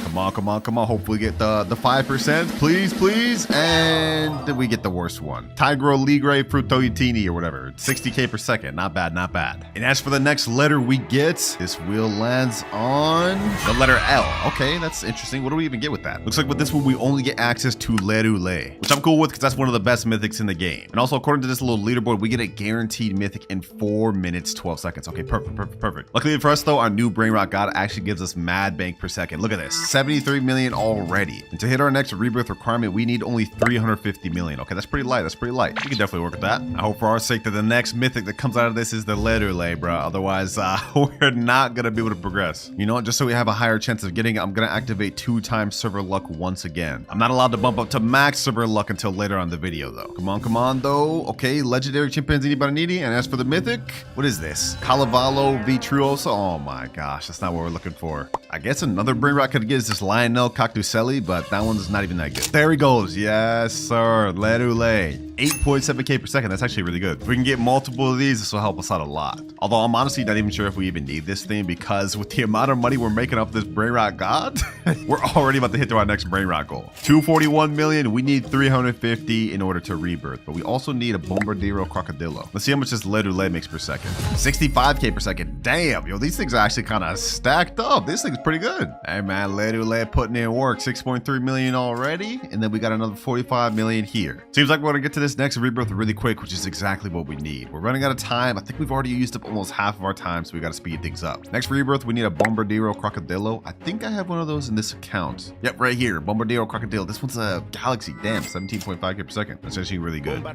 Come on, come on, come on. Hopefully get the 5%. Please, please. And then we get the worst one. Tigro Ligre Frutoitini or whatever. 60k per second. Not bad, not bad. And as for the next letter we get, this wheel lands on the letter L. Okay, that's interesting. What do we even get with that? Looks like with this one, we only get access to Lerule, which I'm cool with because that's one of the best mythics in the game. And also, according to this little leaderboard, we get a guaranteed mythic in 4 minutes, 12 seconds. Okay, perfect, perfect, perfect. Luckily for us though, our new Brainrot God actually gives us mad bank per second. Look at this. 73 million already. And to hit our next rebirth requirement, we need only 350 million. Okay, that's pretty light. That's pretty light. We can definitely work with that. I hope for our sake that the next mythic that comes out of this is the Lerule, bro. Otherwise, we're not gonna be able to progress. You know what? Just so we have a higher chance of getting it, I'm gonna activate 2 times server luck once again. I'm not allowed to bump up to max server luck until later on the video, though. Come on, though. Okay, legendary Chimpanzini Bananini. And as for the mythic, what is this? Calavalo Vitruoso. Oh my gosh, that's not what we're looking for. I guess another Brainrot could get is this Lionel Cactuselli, but that one's not even that good. There he goes. Yes, sir. Lerule. 8.7k per second. That's actually really good. If we can get multiple of these, this will help us out a lot. Although I'm honestly not even sure if we even need this thing, because with the amount of money we're making off this Brainrot God, we're already about to hit to our next Brainrot goal. 241 million. We need 350 in order to rebirth, but we also need a Bombardiro Crocodilo. Let's see how much this Lerule makes per second. 65k per second. Damn, yo, these things are actually kind of stacked up. This thing's pretty good. Hey man, Lerule putting in work. 6.3 million already, and then we got another 45 million here. Seems like we're gonna get to this next rebirth really quick, which is exactly what we need. We're running out of time. I think we've already used up almost half of our time, so we got to speed things up. Next rebirth, we need a Bombardiro Crocodilo. I think I have one of those in this account. Yep, right here. Bombardiro Crocodilo. This one's a Galaxy. Damn, 17.5k per second. That's actually really good. I'm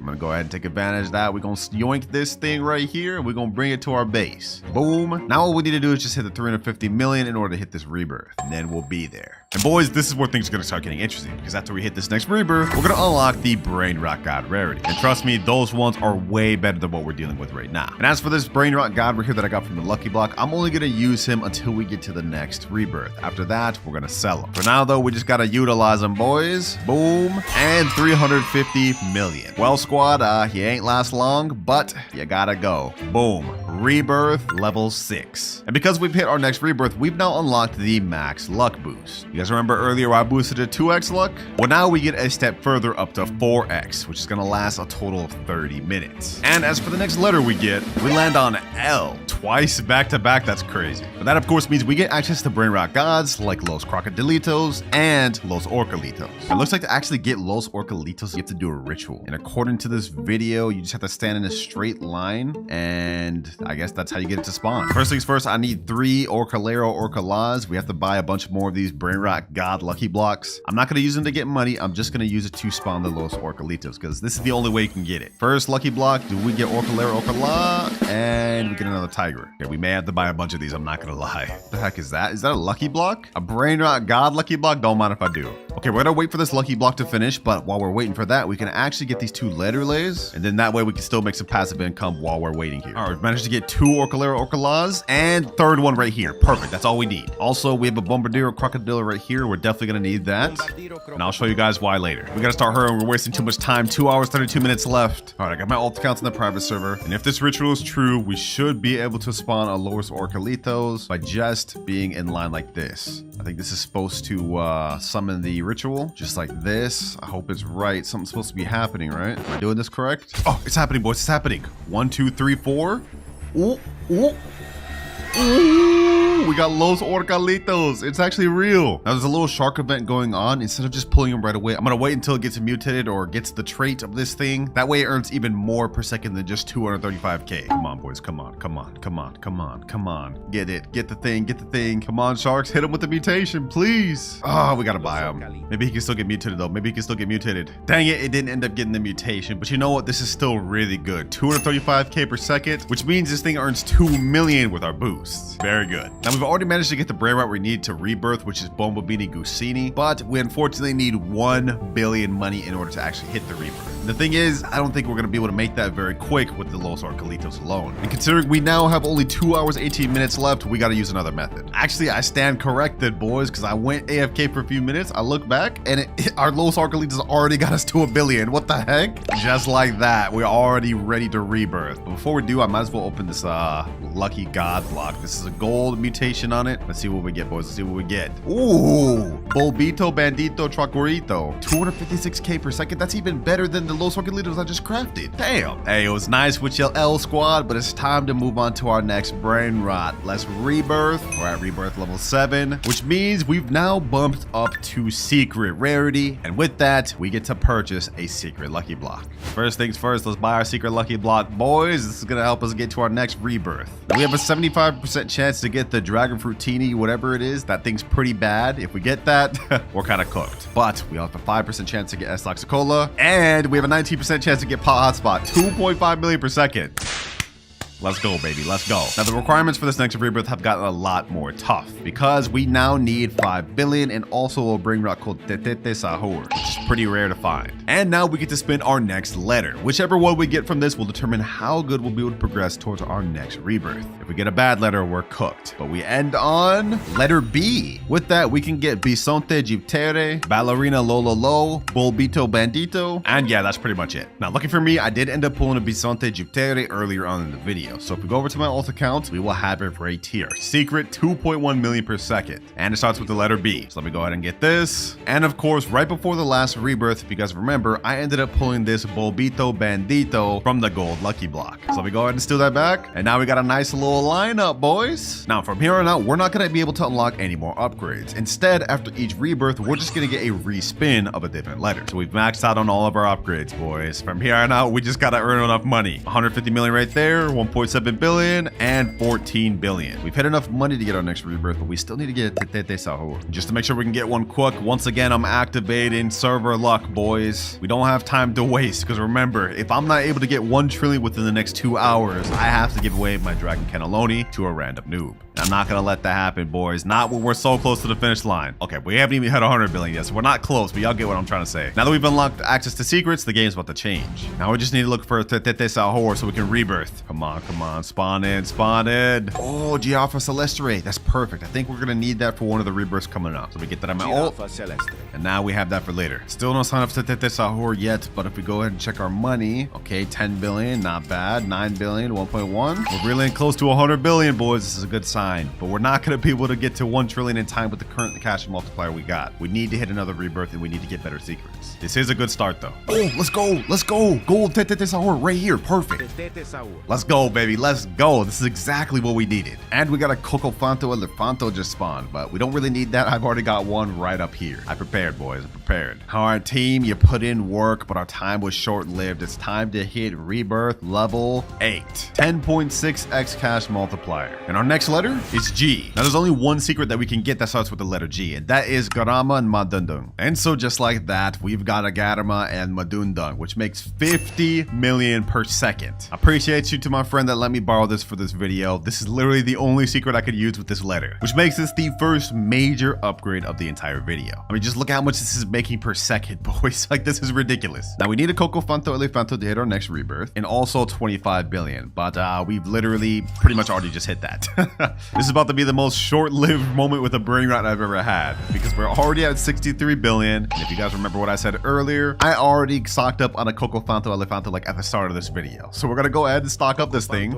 gonna go ahead and take advantage of that. We're gonna yoink this thing right here, and we're gonna bring it to our base. Boom. Now all we need to do is just hit the 350 million in order to hit this rebirth, and then we'll be there. And boys, this is where things are gonna start getting interesting, because after we hit this next rebirth, we're gonna unlock the Brainrot God rarity. And trust me, those ones are way better than what we're dealing with right now. And as for this Brainrot God right here that I got from the lucky block, I'm only gonna use him until we get to the next rebirth. After that, we're gonna sell him. For now though, we just gotta utilize him, boys. Boom. And 350 million. Well, squad, he ain't last long, but you gotta go. Boom. Rebirth level 6. And because we've hit our next rebirth, we've now unlocked the max luck boost. You guys remember earlier I boosted to 2x luck? Well, now we get a step further up to 4x, which is gonna last a total of 30 minutes. And as for the next letter we get, we land on L. Twice back to back. That's crazy. But that of course means we get access to Brainrot Gods like Los Crocodilitos and Los Orcalitos. It looks like to actually get Los Orcalitos, you have to do a ritual. And according to this video, you just have to stand in a straight line, and I guess that's how you get it to spawn. First things first, I need 3 Orcalero Orcalas. We have to buy a bunch more of these Brainrot God lucky blocks. I'm not gonna use them to get money. I'm just gonna use it to spawn the Los Orcalitos, because this is the only way you can get it. First lucky block, do we get Orcalero Orcala? And we get another Tiger. Okay, we may have to buy a bunch of these, I'm not gonna lie. What the heck is that? Is that a lucky block? A Brainrot God lucky block? Don't mind if I do. Okay, we're gonna wait for this lucky block to finish, but while we're waiting for that, we can actually get these 2 Lerules, and then that way we can still make some passive income while we're waiting here. All right, we've managed to get 2 Orcalero Orcalas, and third one right here. Perfect, that's all we need. Also, we have a Bombardiro Crocodile right here. We're definitely gonna need that, and I'll show you guys why later. We gotta start hurrying. We're wasting too much time. 2 hours, 32 minutes left. All right, I got my alt accounts in the private server, and if this ritual is true, we should be able to spawn a Los Orcalitos by just being in line like this. I think this is supposed to summon the ritual, just like this. I hope it's right. Something's supposed to be happening, right? Am I doing this correct? Oh, it's happening, boys. It's happening. 1, 2, 3, 4. Ooh, ooh. Ooh. Woo! We got Los Orcalitos. It's actually real. Now there's a little shark event going on. Instead of just pulling him right away, I'm gonna wait until it gets mutated or gets the trait of this thing. That way it earns even more per second than just 235k. Come on, boys. Come on. Come on. Come on. Come on. Come on. Get it. Get the thing. Get the thing. Come on, sharks. Hit him with the mutation, please. Oh, we gotta buy him. Maybe he can still get mutated though. Maybe he can still get mutated. Dang it, it didn't end up getting the mutation. But you know what? This is still really good. 235k per second, which means this thing earns 2 million with our boosts. Very good. Now we've already managed to get the Brainrot we need to rebirth, which is Bombobini Gusini, but we unfortunately need 1 billion money in order to actually hit the rebirth. The thing is, I don't think we're gonna be able to make that very quick with the Los Orcalitos alone. And considering we now have only 2 hours, 18 minutes left, we gotta use another method. Actually, I stand corrected, boys, because I went AFK for a few minutes. I look back and our Los Orcalitos already got us to 1 billion. What the heck? Just like that, we're already ready to rebirth. But before we do, I might as well open this lucky god block. This is a gold mutation on it. Let's see what we get, boys. Let's see what we get. Ooh, Bolbito Bandito Tracurito. 256k per second. That's even better than the Los Orcalitos I just crafted. Damn. Hey, it was nice with your L squad, but it's time to move on to our next Brainrot. Let's rebirth. We're at rebirth level 7, which means we've now bumped up to secret rarity. And with that, we get to purchase a secret lucky block. First things first, let's buy our secret lucky block, boys. This is gonna help us get to our next rebirth. We have a 75% chance to get the dragon fruitini, whatever it is. That thing's pretty bad. If we get that, we're kind of cooked. But we have a 5% chance to get S Toxicola, and we have a 19% chance to get Pot Hotspot. 2.5 million per second. Let's go, baby. Let's go. Now, the requirements for this next rebirth have gotten a lot more tough because we now need 5 billion and also a Brainrot called Tetete Sahur, which is pretty rare to find. And now we get to spin our next letter. Whichever one we get from this will determine how good we'll be able to progress towards our next rebirth. If we get a bad letter, we're cooked. But we end on letter B. With that, we can get Bisonte Giptere, Ballerina Lololo, Bolbito Bandito, and yeah, that's pretty much it. Now, lucky for me, I did end up pulling a Bisonte Giptere earlier on in the video. So if we go over to my alt account, we will have it right here. Secret 2.1 million per second. And it starts with the letter B. So let me go ahead and get this. And of course, right before the last rebirth, if you guys remember, I ended up pulling this Bolbito Bandito from the gold lucky block. So let me go ahead and steal that back. And now we got a nice little lineup, boys. Now from here on out, we're not going to be able to unlock any more upgrades. Instead, after each rebirth, we're just going to get a respin of a different letter. So we've maxed out on all of our upgrades, boys. From here on out, we just got to earn enough money. 150 million right there, 1.7 billion and 14 billion. We've had enough money to get our next rebirth, but we still need to get Tetete Sahur. Just to make sure we can get one quick, once again, I'm activating server luck, boys. We don't have time to waste, because remember, if I'm not able to get 1 trillion within the next 2 hours, I have to give away my Dragon Cannelloni to a random noob. I'm not gonna let that happen, boys. Not when we're so close to the finish line. Okay, we haven't even hit 100 billion yet, so we're not close, but y'all get what I'm trying to say. Now that we've unlocked access to secrets, the game's about to change. Now we just need to look for Tetete Sahur so we can rebirth. Come on, come on. Spawn in, spawn in. Oh, Giafra Celestere. That's perfect. I think we're gonna need that for one of the rebirths coming up. So we get that on my ult. And now we have that for later. Still no sign of Tetete Sahur yet, but if we go ahead and check our money, okay, 10 billion, not bad. 9 billion, 1.1. We're really close to 100 billion, boys. This is a good sign. But we're not gonna be able to get to 1 trillion in time with the current cash multiplier we got. We need to hit another rebirth and we need to get better secrets. This is a good start though. Oh, let's go. Let's go. Gold Tetete Sahur right here. Perfect. Let's go, baby. Let's go. This is exactly what we needed. And we got a Cocofanto Elefanto just spawned, but we don't really need that. I've already got one right up here. I prepared, boys. I prepared. All right, team, you put in work, but our time was short-lived. It's time to hit rebirth level 8. 10.6x cash multiplier. And our next letter is G. Now, there's only one secret that we can get that starts with the letter G, and that is Garama and Madundung. And so just like that, we've got a Garama and Madundung, which makes 50 million per second. I appreciate you to my friend that let me borrow this for this video. This is literally the only secret I could use with this letter, which makes this the first major upgrade of the entire video. I mean, just look at how much this is making per second, boys. Like, this is ridiculous. Now, we need a Cocofanto Elefanto to hit our next rebirth, and also 25 billion, but we've literally pretty much already just hit that. This is about to be the most short-lived moment with a Brainrot I've ever had, because we're already at 63 billion, and if you guys remember what I said earlier, I already stocked up on a Cocofanto Elefanto like at the start of this video. So we're gonna go ahead and stock up this thing,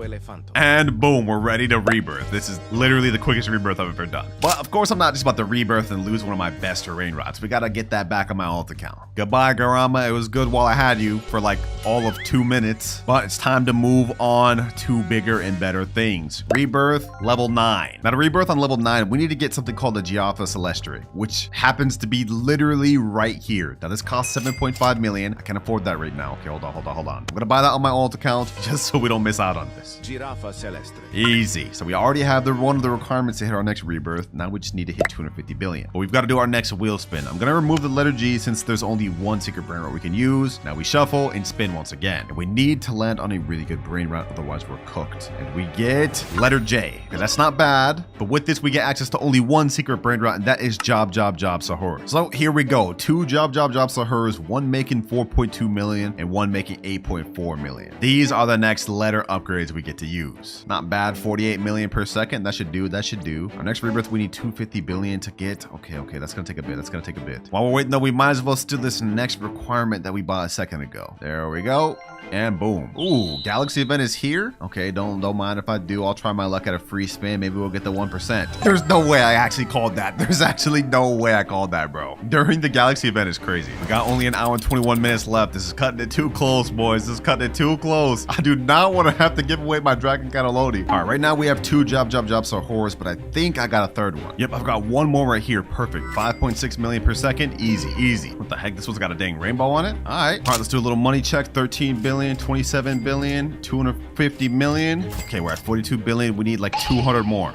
and boom, we're ready to rebirth. This is literally the quickest rebirth I've ever done. But of course, I'm not just about to rebirth and lose one of my best Brainrots. We gotta get that back on my alt account. Goodbye, Garama. It was good while I had you for like all of 2 minutes, but it's time to move on to bigger and better things. Rebirth level 9. Now to rebirth on level 9, we need to get something called the Giaffa Celestri, which happens to be literally right here. Now this costs 7.5 million. I can't afford that right now. Okay, hold on. I'm gonna buy that on my alt account just so we don't miss out on this. Giraffa Celestre. Easy. So we already have one of the requirements to hit our next rebirth. Now we just need to hit 250 billion. But we've got to do our next wheel spin. I'm gonna remove the letter G since there's only one secret Brainrot we can use. Now we shuffle and spin once again. And we need to land on a really good Brainrot, otherwise we're cooked. And we get letter J, because that's not bad. But with this, we get access to only one secret Brainrot, and that is Job Sahur. So here we go. 2 Job Sahurs, one making 4.2 million and one making 8.4 million. These are the next letter upgrades we get to use. Not bad. 48 million per second. That should do. Our next rebirth, we need 250 billion to get. Okay. That's gonna take a bit. While we're waiting though, we might as well steal this next requirement that we bought a second ago. There we go. And boom. Ooh, Galaxy event is here. Okay, don't mind if I do. I'll try my luck at a free spin. Maybe we'll get the 1%. There's no way I actually called that. There's actually no way I called that, bro. During the Galaxy event is crazy. We got only an hour and 21 minutes left. This is cutting it too close, boys. This is cutting it too close. I do not want to have to give away my Dragon Cannelloni. All right, right now we have 2 Job Sahurs, but I think I got a third one. Yep, I've got one more right here. Perfect. 5.6 million per second. Easy. What the heck? This one's got a dang rainbow on it. All right, let's do a little money check. 13 billion. 27 billion, 250 million. Okay, we're at 42 billion. We need like 200 more.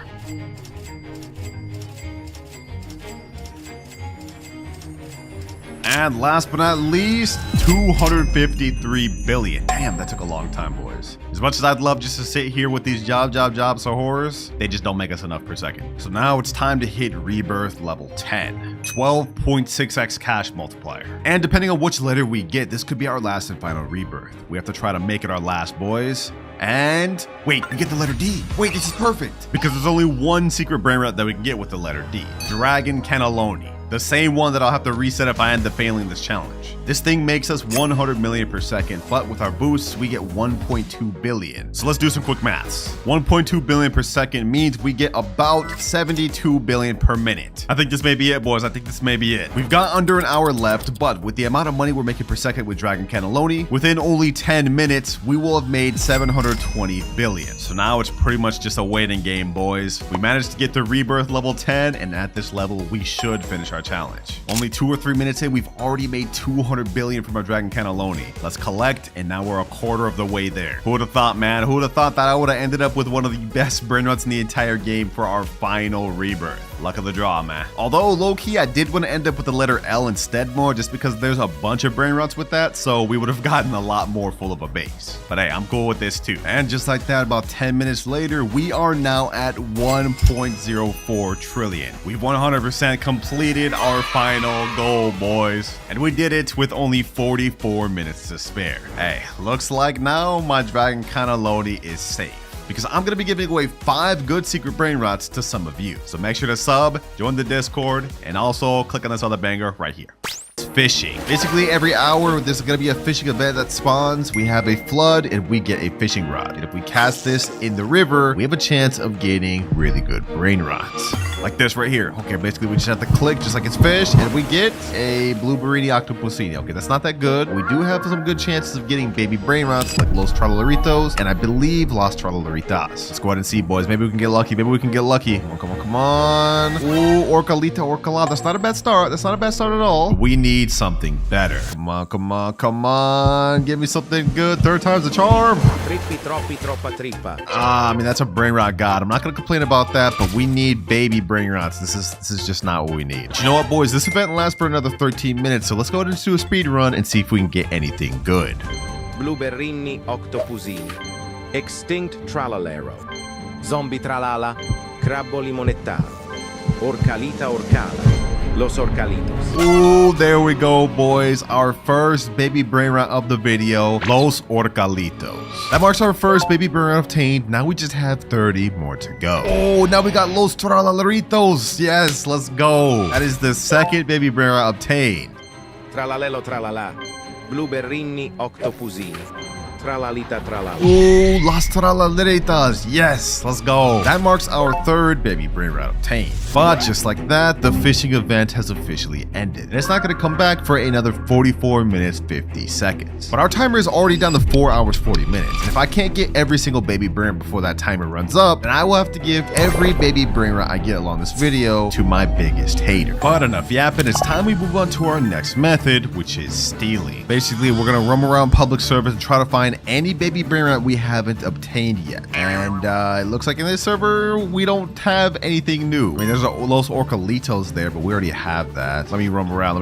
And last but not least, 253 billion. Damn, that took a long time, boys. As much as I'd love just to sit here with these Job Sahurs, they just don't make us enough per second. So now it's time to hit rebirth level 10. 12.6x cash multiplier. And depending on which letter we get, this could be our last and final rebirth. We have to try to make it our last, boys. And wait, we get the letter D. Wait, this is perfect. Because there's only one secret Brainrot that we can get with the letter D. Dragon Cannelloni. The same one that I'll have to reset if I end up failing this challenge. This thing makes us 100 million per second, but with our boosts, we get 1.2 billion. So let's do some quick maths. 1.2 billion per second means we get about 72 billion per minute. I think this may be it, boys. I think this may be it. We've got under an hour left, but with the amount of money we're making per second with Dragon Cannelloni, within only 10 minutes, we will have made 720 billion. So now it's pretty much just a waiting game, boys. We managed to get to rebirth level 10, and at this level, we should finish our challenge. Only 2 or 3 minutes in, we've already made 200 billion from our Dragon Cannelloni. Let's collect, and now we're a quarter of the way there. Who would have thought, man? Who would have thought that I would have ended up with one of the best Brainrots in the entire game for our final rebirth? Luck of the draw, man. Although low-key, I did want to end up with the letter L instead more, just because there's a bunch of Brainrots with that, so we would have gotten a lot more full of a base. But hey, I'm cool with this too. And just like that, about 10 minutes later, we are now at 1.04 trillion. We've 100% completed our final goal, boys. And we did it with only 44 minutes to spare. Hey, looks like now my Dragon Cannelloni is safe, because I'm going to be giving away 5 good secret Brainrots to some of you. So make sure to sub, join the Discord, and also click on this other banger right here. Fishing. Basically, every hour, there's going to be a fishing event that spawns. We have a flood, and we get a fishing rod. And if we cast this in the river, we have a chance of getting really good Brainrots. Like this right here. Okay, basically, we just have to click just like it's fish, and we get a Blueberry Octopusini. Okay, that's not that good. We do have some good chances of getting baby Brainrots like Los Tralolaritos, and I believe Los Tralolaritas. Let's go ahead and see, boys. Maybe we can get lucky. Come on. Ooh, Orcalita. That's not a bad start. At all. We need something better. Come on. Give me something good. 3rd time's the charm. Trippi troppi troppa trippa. I mean, that's a Brainrot god. I'm not going to complain about that, but we need baby Brainrots. This is just not what we need. But you know what, boys? This event lasts for another 13 minutes, so let's go ahead and do a speed run and see if we can get anything good. Blueberrini octopusini. Extinct tralalero. Zombie tralala. Crabbo limonettaro. Orcalita orcala. Los Orcalitos. Ooh, there we go, boys. Our first baby Brainrot of the video, Los Orcalitos. That marks our first baby Brainrot obtained. Now we just have 30 more to go. Oh, now we got Los Tralalaritos. Yes, let's go. That is the 2nd baby Brainrot obtained. Tralalelo tralala. Blueberrini octopusini. Tralalita tralala. Ooh, Las Tralaleritas. Yes, let's go. That marks our third baby Brainrot obtained. But just like that, the fishing event has officially ended. And it's not going to come back for another 44 minutes, 50 seconds. But our timer is already down to 4 hours, 40 minutes. And if I can't get every single baby Brainrot before that timer runs up, then I will have to give every baby Brainrot I get along this video to my biggest hater. But enough yapping, it's time we move on to our next method, which is stealing. Basically, we're going to roam around public servers and try to find any baby Brainrot we haven't obtained yet. And it looks like in this server, we don't have anything new. I mean, there's a Los Orcalitos there, but we already have that. Let me roam around.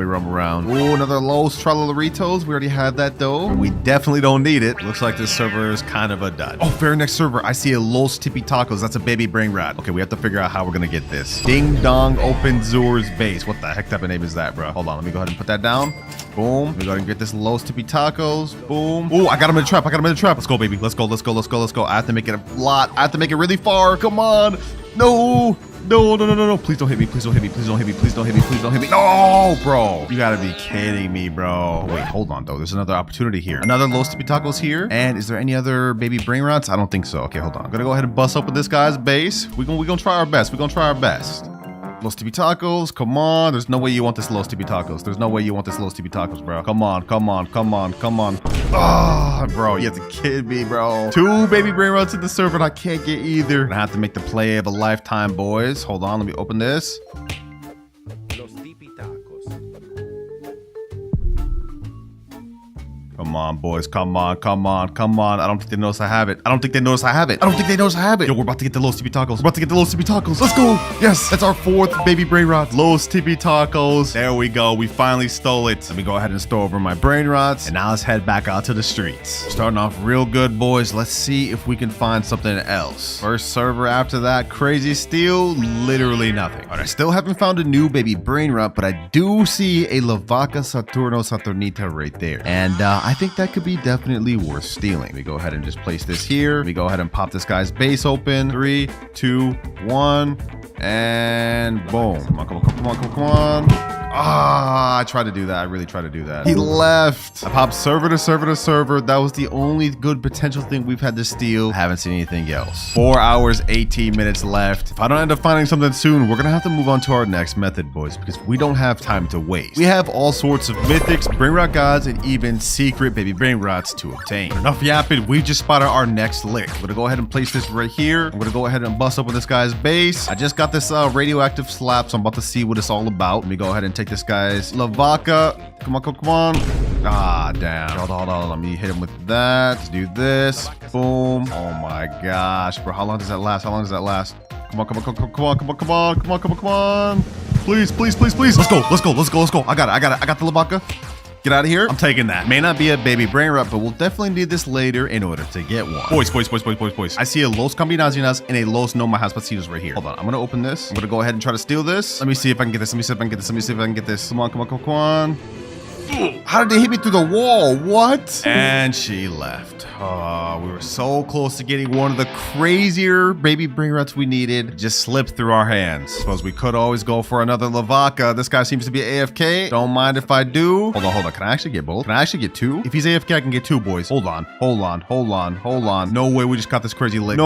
Ooh, another Los Tralaleritos. We already have that though. We definitely don't need it. Looks like this server is kind of a dud. Oh, very next server, I see a Los Tippy Tacos. That's a baby Brainrot. Okay, we have to figure out how we're gonna get this. Ding Dong Open Zur's base. What the heck type of name is that, bro? Hold on, let me go ahead and put that down. Boom. Let me go ahead and get this Los Tippy Tacos. Boom. Oh, I got him in a trap. Let's go, baby. Let's go. I have to make it a lot. I have to make it really far. Come on. No. Please don't hit me. Please don't hit me. No, bro. You gotta be kidding me, bro. Wait, hold on, though. There's another opportunity here. Another Los Tippy Tacos here. And is there any other baby Brainrots? I don't think so. Okay, hold on. I'm gonna go ahead and bust open this guy's base. We're gonna try our best. Los Tippy Tacos, come on. There's no way you want this Los Tippy Tacos. Bro. Come on. Ah, bro, you have to kid me, bro. 2 baby Brainrots in the server and I can't get either. I have to make the play of a lifetime, boys. Hold on, let me open this. Los tipi tacos. Come on, boys. Come on. I don't think they notice I have it. Yo, we're about to get the Los Tippy Tacos. Let's go. Yes, that's our 4th baby Brainrot. Los Tippy Tacos. There we go. We finally stole it. Let me go ahead and store over my Brainrots. And now let's head back out to the streets. Starting off real good, boys. Let's see if we can find something else. First server after that. Crazy steal. Literally nothing. All right, I still haven't found a new baby Brainrot, but I do see a La Vaca Saturno Saturnita right there. And I think that could be definitely worth stealing. Let me go ahead and just place this here. Let me go ahead and pop this guy's base open. 3, 2, 1, and boom. Come on. Ah, I tried to do that. I really tried to do that. He left. I popped server to server. That was the only good potential thing we've had to steal. I haven't seen anything else. 4 hours, 18 minutes left. If I don't end up finding something soon, we're gonna have to move on to our next method, boys, because we don't have time to waste. We have all sorts of mythics, Brainrot gods, and even secret baby Brainrots to obtain. But enough yapping, we just spotted our next lick. I'm gonna go ahead and place this right here. I'm gonna go ahead and bust open this guy's base. I just got this radioactive slap, so I'm about to see what it's all about. Let me go ahead and take this guy's La Vaca. Come on. Ah, damn. Hold on. Let me hit him with that. Let's do this. Boom. Oh my gosh, bro. How long does that last? Come on. Please. Let's go. I got it. I got the La Vaca. Get out of here. I'm taking that. May not be a baby Brainrot, but we'll definitely need this later in order to get one. Boys. I see a Los Combinaciones and a Los No Majas Pacitos right here. Hold on. I'm going to open this. I'm going to go ahead and try to steal this. Let me see if I can get this. Come on. How did they hit me through the wall? What? And she left. Oh, we were so close to getting one of the crazier baby Brainrots we needed. It just slipped through our hands. Suppose we could always go for another La Vaca. This guy seems to be AFK. Don't mind if I do. Hold on. Can I actually get both? Can I actually get 2? If he's AFK, I can get 2, boys. Hold on. No way we just got this crazy lick.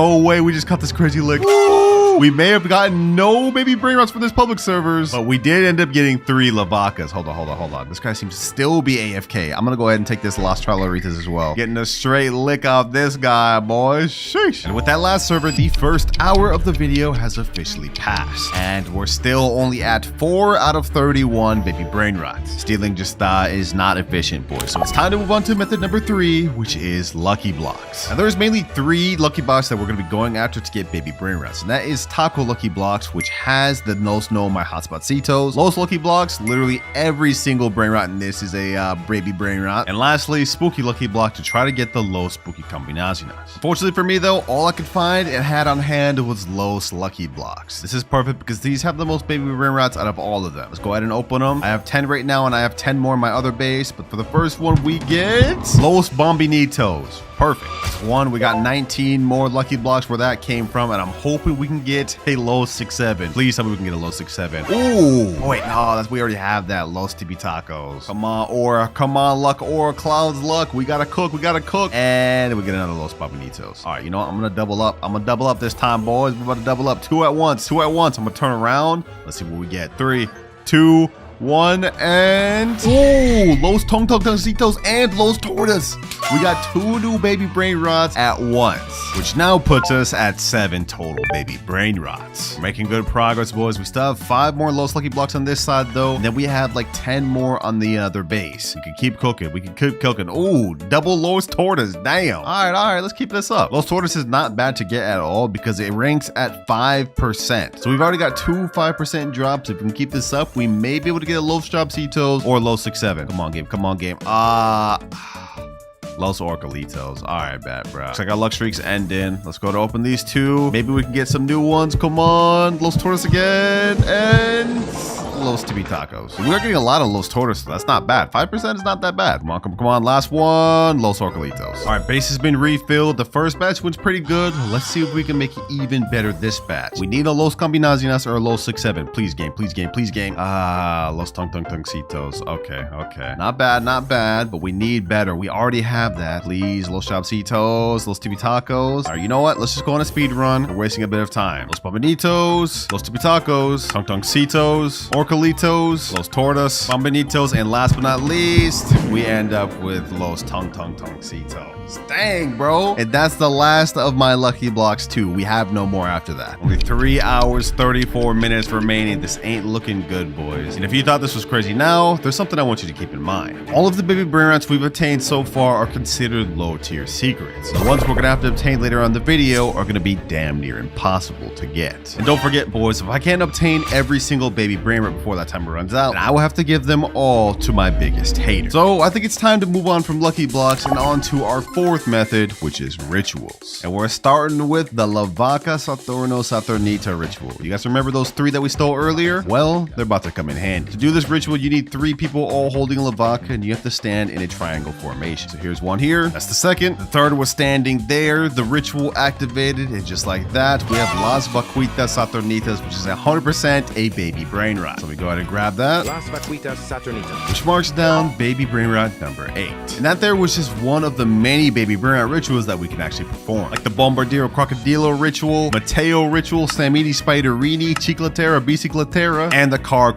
Ooh, we may have gotten no baby Brainrots for this public servers, but we did end up getting 3 La Vacas. Hold on. This guy seems to still be AFK. I'm gonna go ahead and take this Las Tralaleritas as well. Getting a straight lick off this guy, boys. Sheesh. And with that last server, the first hour of the video has officially passed. And we're still only at 4 out of 31 baby Brainrots. Stealing just is not efficient, boys. So it's time to move on to method number 3, which is lucky blocks. Now there's mainly 3 lucky blocks that we're gonna be going after to get baby Brainrots. And that is Taco Lucky Blocks, which has the Nos No My Hotspotcitos. Los Lucky Blocks, literally every single Brainrot in this is a baby Brainrot. And lastly, Spooky Lucky Block to try to get the Los Spooky Combinaciones. Fortunately for me though, all I could find and had on hand was Los Lucky Blocks. This is perfect because these have the most baby Brainrots out of all of them. Let's go ahead and open them. I have 10 right now and I have 10 more in my other base, but for the first one we get Los Bombinitos. perfect. That's one. We got 19 more lucky blocks where that came from, and I'm hoping we can get a low 6-7. Please tell me we can get a low 6-7. Ooh. Oh, wait, no, we already have that. Los Tibi Tacos. Come on, Aura. Come on, luck. Aura, Cloud's luck. We gotta cook. And we get another Los Papanitos. All right, you know what? I'm gonna double up. I'm gonna double up this time, boys. We're about to double up. Two at once. I'm gonna turn around. Let's see what we get. 3, 2, 1, and ooh, Los Tongtongcitos and Los Tortas. We got 2 new baby Brainrots at once, which now puts us at 7 total baby Brainrots. We're making good progress, boys. We still have 5 more Los Lucky Blocks on this side, though, and then we have like 10 more on the other base. We can keep cooking. Ooh, double Los Tortas. Damn. All right, let's keep this up. Los Tortas is not bad to get at all because it ranks at 5%. So we've already got 2 5% drops. If we can keep this up, we may be able to get a Los Chopcitos or Los 6-7. Come on, game. Los Orcalitos. All right, bad, bro. Looks like our luck streaks ending. Let's go to open these 2. Maybe we can get some new ones. Come on. Los Tortas again. And Los Tibi Tacos. We're getting a lot of Los Tortas, so that's not bad. 5% is not that bad. Come on. Last one. Los Orcalitos. All right, base has been refilled. The first batch went pretty good. Let's see if we can make it even better this batch. We need a Los Combinaciones or a Los 6-7. Please, game. Los Tongtongcitos. Okay. Not bad, but we need better. We already have that. Please, Los Chopcitos, Los Tibi Tacos. All right, you know what? Let's just go on a speed run. We're wasting a bit of time. Los Papanitos, Los Tibi Tacos, Tongtongcitos, Orcalitos, Los Tortas, Bambinitos, and last but not least, we end up with Los Tongtongcitos. Dang, bro. And that's the last of my lucky blocks too. We have no more after that. Only 3 hours, 34 minutes remaining. This ain't looking good, boys. And if you thought this was crazy now, there's something I want you to keep in mind. All of the baby Brainrots we've obtained so far are considered low tier secrets. The ones we're gonna have to obtain later on in the video are gonna be damn near impossible to get. And don't forget, boys, if I can't obtain every single baby Brainrot before that timer runs out, then I will have to give them all to my biggest hater. So I think it's time to move on from lucky blocks and on to our 4th method, which is rituals. And we're starting with the La Vaca Saturno Saturnita ritual. You guys remember those 3 that we stole earlier? Well, they're about to come in handy. To do this ritual, you need 3 people all holding a La Vaca, and you have to stand in a triangle formation. So here's one here. That's the second. The third was standing there. The ritual activated, and just like that, we have Las Vaquitas Saturnitas, which is 100% a baby Brainrot. So we go ahead and grab that. Las Vaquitas Saturnitas. Which marks down baby Brainrot number 8. And that there was just one of the many baby Brainrot rituals that we can actually perform, like the Bombardiro Crocodilo ritual, Mateo ritual, Samidi Spiderini, Chiclatera Biciclatera, and the Car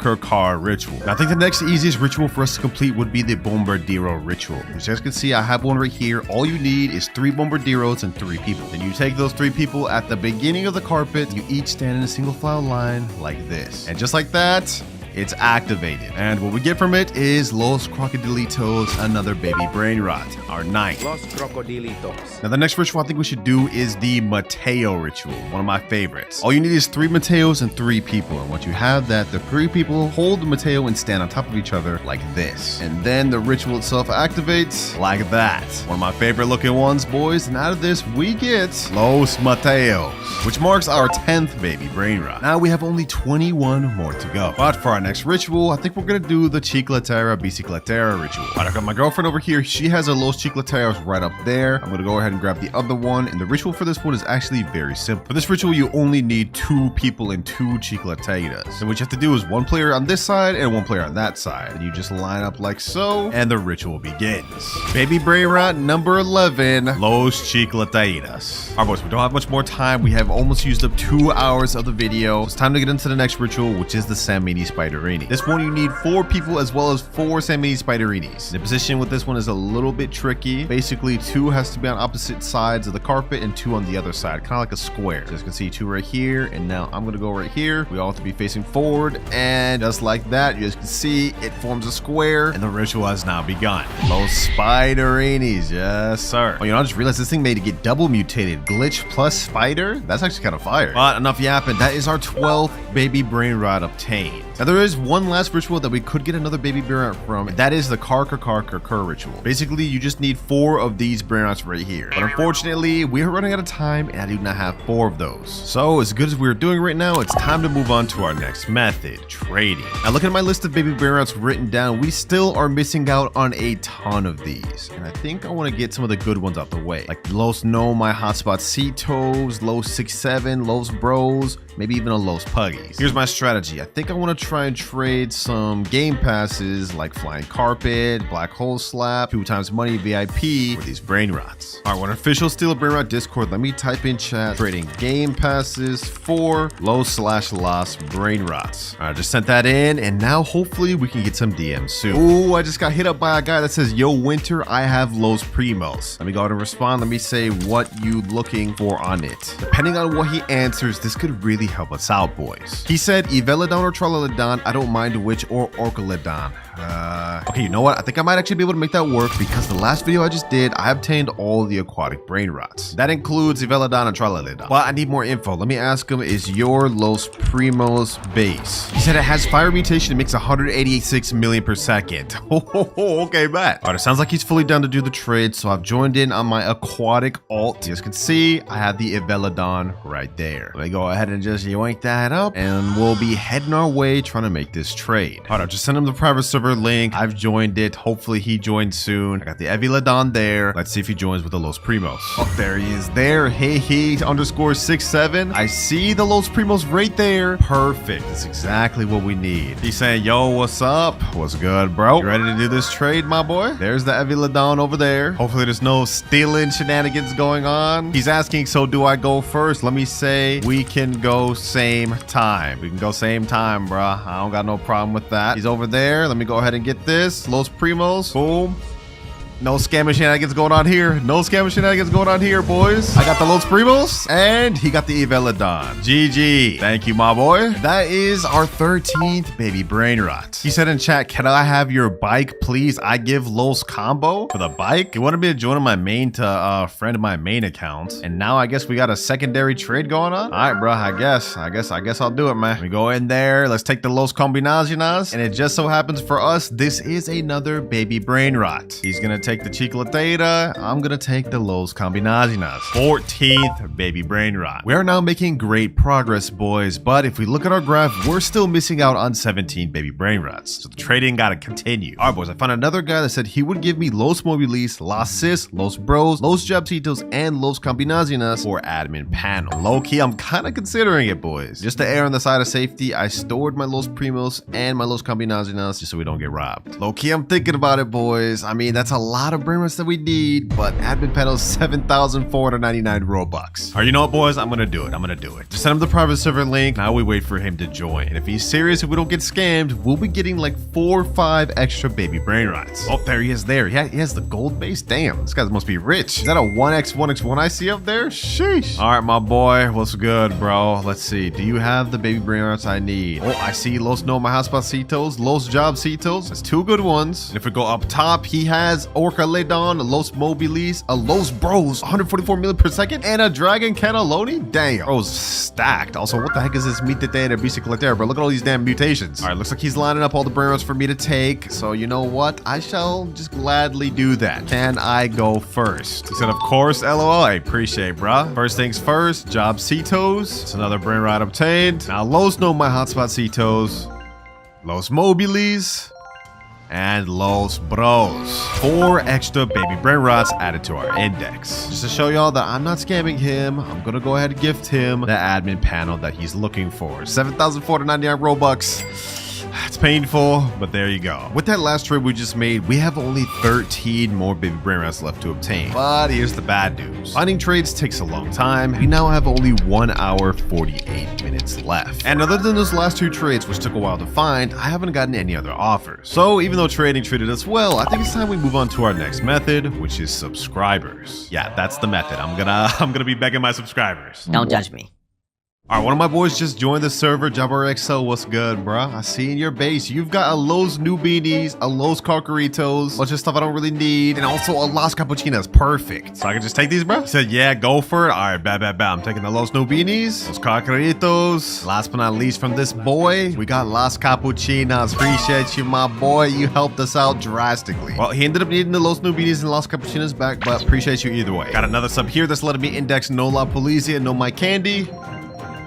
ritual. Now, I think the next easiest ritual for us to complete would be the Bombardiro ritual. As you guys can see, I have one right here. All you need is 3 Bombardiros and 3 people. Then you take those 3 people at the beginning of the carpet. You each stand in a single file line like this. And just like that, it's activated. And what we get from it is Los Crocodilitos, another baby Brainrot, our 9th. Los Crocodilitos. Now the next ritual I think we should do is the Mateo ritual, one of my favorites. All you need is 3 Mateos and 3 people. And once you have that, the 3 people hold the Mateo and stand on top of each other like this. And then the ritual itself activates like that. One of my favorite looking ones, boys. And out of this, we get Los Mateos, which marks our 10th baby Brainrot. Now we have only 21 more to go. But for our next ritual, I think we're gonna do the Chiclatera Biciclatera ritual. All right, I got my girlfriend over here. She has a Los Chiclateras right up there. I'm gonna go ahead and grab the other one. And the ritual for this one is actually very simple. For this ritual, you only need 2 people and 2 Chiclateras. And what you have to do is 1 player on this side and 1 player on that side. And you just line up like so, and the ritual begins. Baby Brainrot number 11, Los Chiclateras. All right, boys, we don't have much more time. We have almost used up 2 hours of the video. It's time to get into the next ritual, which is the Samini Spiderini. This one you need 4 people as well as 4 Samini Spiderinis. The position with this one is a little bit tricky. Basically, 2 has to be on opposite sides of the carpet and 2 on the other side, kind of like a square. So as you can see, 2 right here, and now I'm gonna go right here. We all have to be facing forward, and just like that, you guys can see it forms a square, and the ritual has now begun. Los Spiderinis, yes sir. Oh, you know, I just realized this thing made it get double mutated. Glitch plus spider? That's actually kind of fire. But enough yapping. That is our 12th baby Brainrot obtained. Now there is one last ritual that we could get another baby Brainrot from. And that is the Kar ritual. Basically, you just need 4 of these Brainrots right here. But unfortunately, we are running out of time and I do not have 4 of those. So as good as we're doing right now, it's time to move on to our next method, trading. Now looking at my list of baby Brainrots written down, we still are missing out on a ton of these. And I think I want to get some of the good ones out the way. Like Los No My Hotspot Cetos, Los 67, Los Bros, maybe even a Los Puggies. Here's my strategy. I think I want to try and trade some game passes like Flying Carpet, Black Hole Slap, 2 times money VIP for these Brainrots. All right, when official Steal a Brainrot Discord, let me type in chat, trading game passes for Los/Las Brainrots. All right, just sent that in, and now hopefully we can get some DMs soon. Ooh, I just got hit up by a guy that says, yo, Winter, I have Los Primos. Let me go ahead and respond. Let me say what you looking for on it. Depending on what he answers, this could really help us out, boys. He said Evelodon or Tralladon. I don't mind which, or Orcaledon. Okay, you know what? I think I might actually be able to make that work because the last video I just did, I obtained all the aquatic Brainrots. That includes Evelodon and Tralladon. But I need more info. Let me ask him, is your Los Primos base? He said it has fire mutation and makes 186 million per second. Okay, bet. All right, it sounds like he's fully down to do the trade, so I've joined in on my aquatic alt. You guys can see I have the Evelodon right there. Let me go ahead and just yoink that up, and we'll be heading our way trying to make this trade. All right, just send him the private server link. I've joined it. Hopefully he joins soon. I got the Evelodon there. Let's see if he joins with the Los Primos. Oh, there he is there. Hey, _67. I see the Los Primos right there. Perfect. That's exactly what we need. He's saying, yo, what's up? What's good, bro? You ready to do this trade, my boy? There's the Evelodon over there. Hopefully there's no stealing shenanigans going on. He's asking, so do I go first? Let me say we can go same time. We can go same time, bruh. I don't got no problem with that. He's over there. Let me go ahead and get this. Los Primos. Boom. No scamming shenanigans going on here. No scamming shenanigans going on here, boys. I got the Los Primos, and he got the Evelodon. GG. Thank you, my boy. That is our 13th baby Brainrot. He said in chat, can I have your bike, please? I give Los combo for the bike. He wanted me to join my main to friend of my main account. And now I guess we got a secondary trade going on. All right, bro. I guess I'll do it, man. We go in there. Let's take the Los Combinaciones. And it just so happens for us, this is another baby Brainrot. He's gonna take the Chiclatera. I'm gonna take the Los Combinaciones. 14th baby Brainrot. We are now making great progress, boys, but if we look at our graph, we're still missing out on 17 baby Brainrots. So the trading gotta continue. All right, boys, I found another guy that said he would give me Los Mobilis, Las Cis, Los Bros, Los Jobcitos, and Los Combinaciones for admin panel. Low-key, I'm kind of considering it, boys. Just to err on the side of safety, I stored my Los Primos and my Los Combinaciones just so we don't get robbed. Low-key, I'm thinking about it, boys. I mean, that's a lot of Brainrots that we need, but admin panel is 7,499 Robux. All right, you know what, boys? I'm gonna do it. Just send him the private server link. Now we wait for him to join. And if he's serious, if we don't get scammed, we'll be getting like 4 or 5 extra baby Brainrots. Oh, there he is there. He has the gold base. Damn, this guy must be rich. Is that a 1x1x1 I see up there? Sheesh. All right, my boy. What's good, bro? Let's see. Do you have the baby Brainrots I need? Oh, I see Los No My Hotspotcitos, Los Jobcitos. That's 2 good ones. And if we go up top, he has Orcaledon, Los Mobilis, a Los Bros, 144 million per second, and a Dragon Cannelloni? Damn. Bro's stacked. Also, what the heck is this Mitete Bicicletera, bro? Look at all these damn mutations. All right, looks like he's lining up all the Brainrots for me to take. So, you know what? I shall just gladly do that. Can I go first? He said, of course, LOL. I appreciate, bruh. First things first, Jobcitos. It's another Brainrot obtained. Now, Los No My Hotspotcitos, Los Mobilis, and Los Bros. 4 extra baby Brainrots added to our index. Just to show y'all that I'm not scamming him, I'm gonna go ahead and gift him the admin panel that he's looking for. 7,499 Robux. It's painful, but there you go. With that last trade we just made, we have only 13 more baby Brainrots left to obtain. But here's the bad news. Finding trades takes a long time. We now have only 1 hour, 48 minutes left. And other than those last 2 trades, which took a while to find, I haven't gotten any other offers. So even though trading treated us well, I think it's time we move on to our next method, which is subscribers. Yeah, that's the method. I'm gonna be begging my subscribers. Don't judge me. All right, one of my boys just joined the server. JabberXO, what's good, bruh? I see in your base, you've got a Los Noob beanies, a Los Carcaritos, bunch of stuff I don't really need, and also a Las Cappuccinas. Perfect. So I can just take these, bro? He said, yeah, go for it. All right, bad. I'm taking the Los Noob beanies, Los Carcaritos. Last but not least from this boy, we got Las Cappuccinas. Appreciate you, my boy. You helped us out drastically. Well, he ended up needing the Los Noob beanies and Las Cappuccinas back, but appreciate you either way. Got another sub here that's letting me index No La Polizia, No My Candy.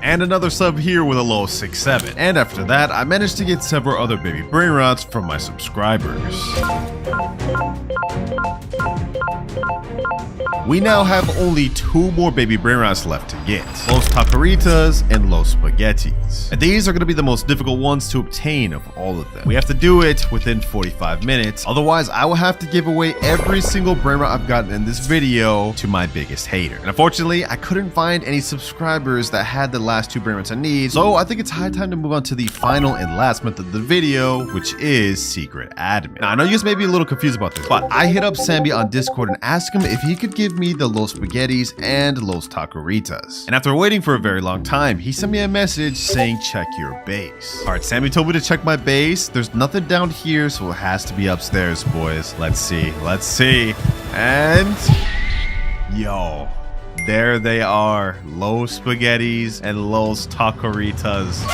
And another sub here with a low 6-7. And after that, I managed to get several other baby Brainrots from my subscribers. We now have only 2 more baby Brainrots left to get. Los Tacoritas and Los Spaghettis. And these are going to be the most difficult ones to obtain of all of them. We have to do it within 45 minutes. Otherwise, I will have to give away every single Brainrot I've gotten in this video to my biggest hater. And unfortunately, I couldn't find any subscribers that had the last 2 Brainrots I need. So I think it's high time to move on to the final and last method of the video, which is Secret Admin. Now, I know you guys may be a little confused about this, but I hit up Sammy on Discord and asked him if he could give me the Los Spaghettis and Los Tacoritas. And after waiting for a very long time, he sent me a message saying check your base. All right, Sammy told me to check my base. There's nothing down here, so it has to be upstairs, boys. Let's see. And yo, there they are, Los Spaghettis and Los Tacoritas.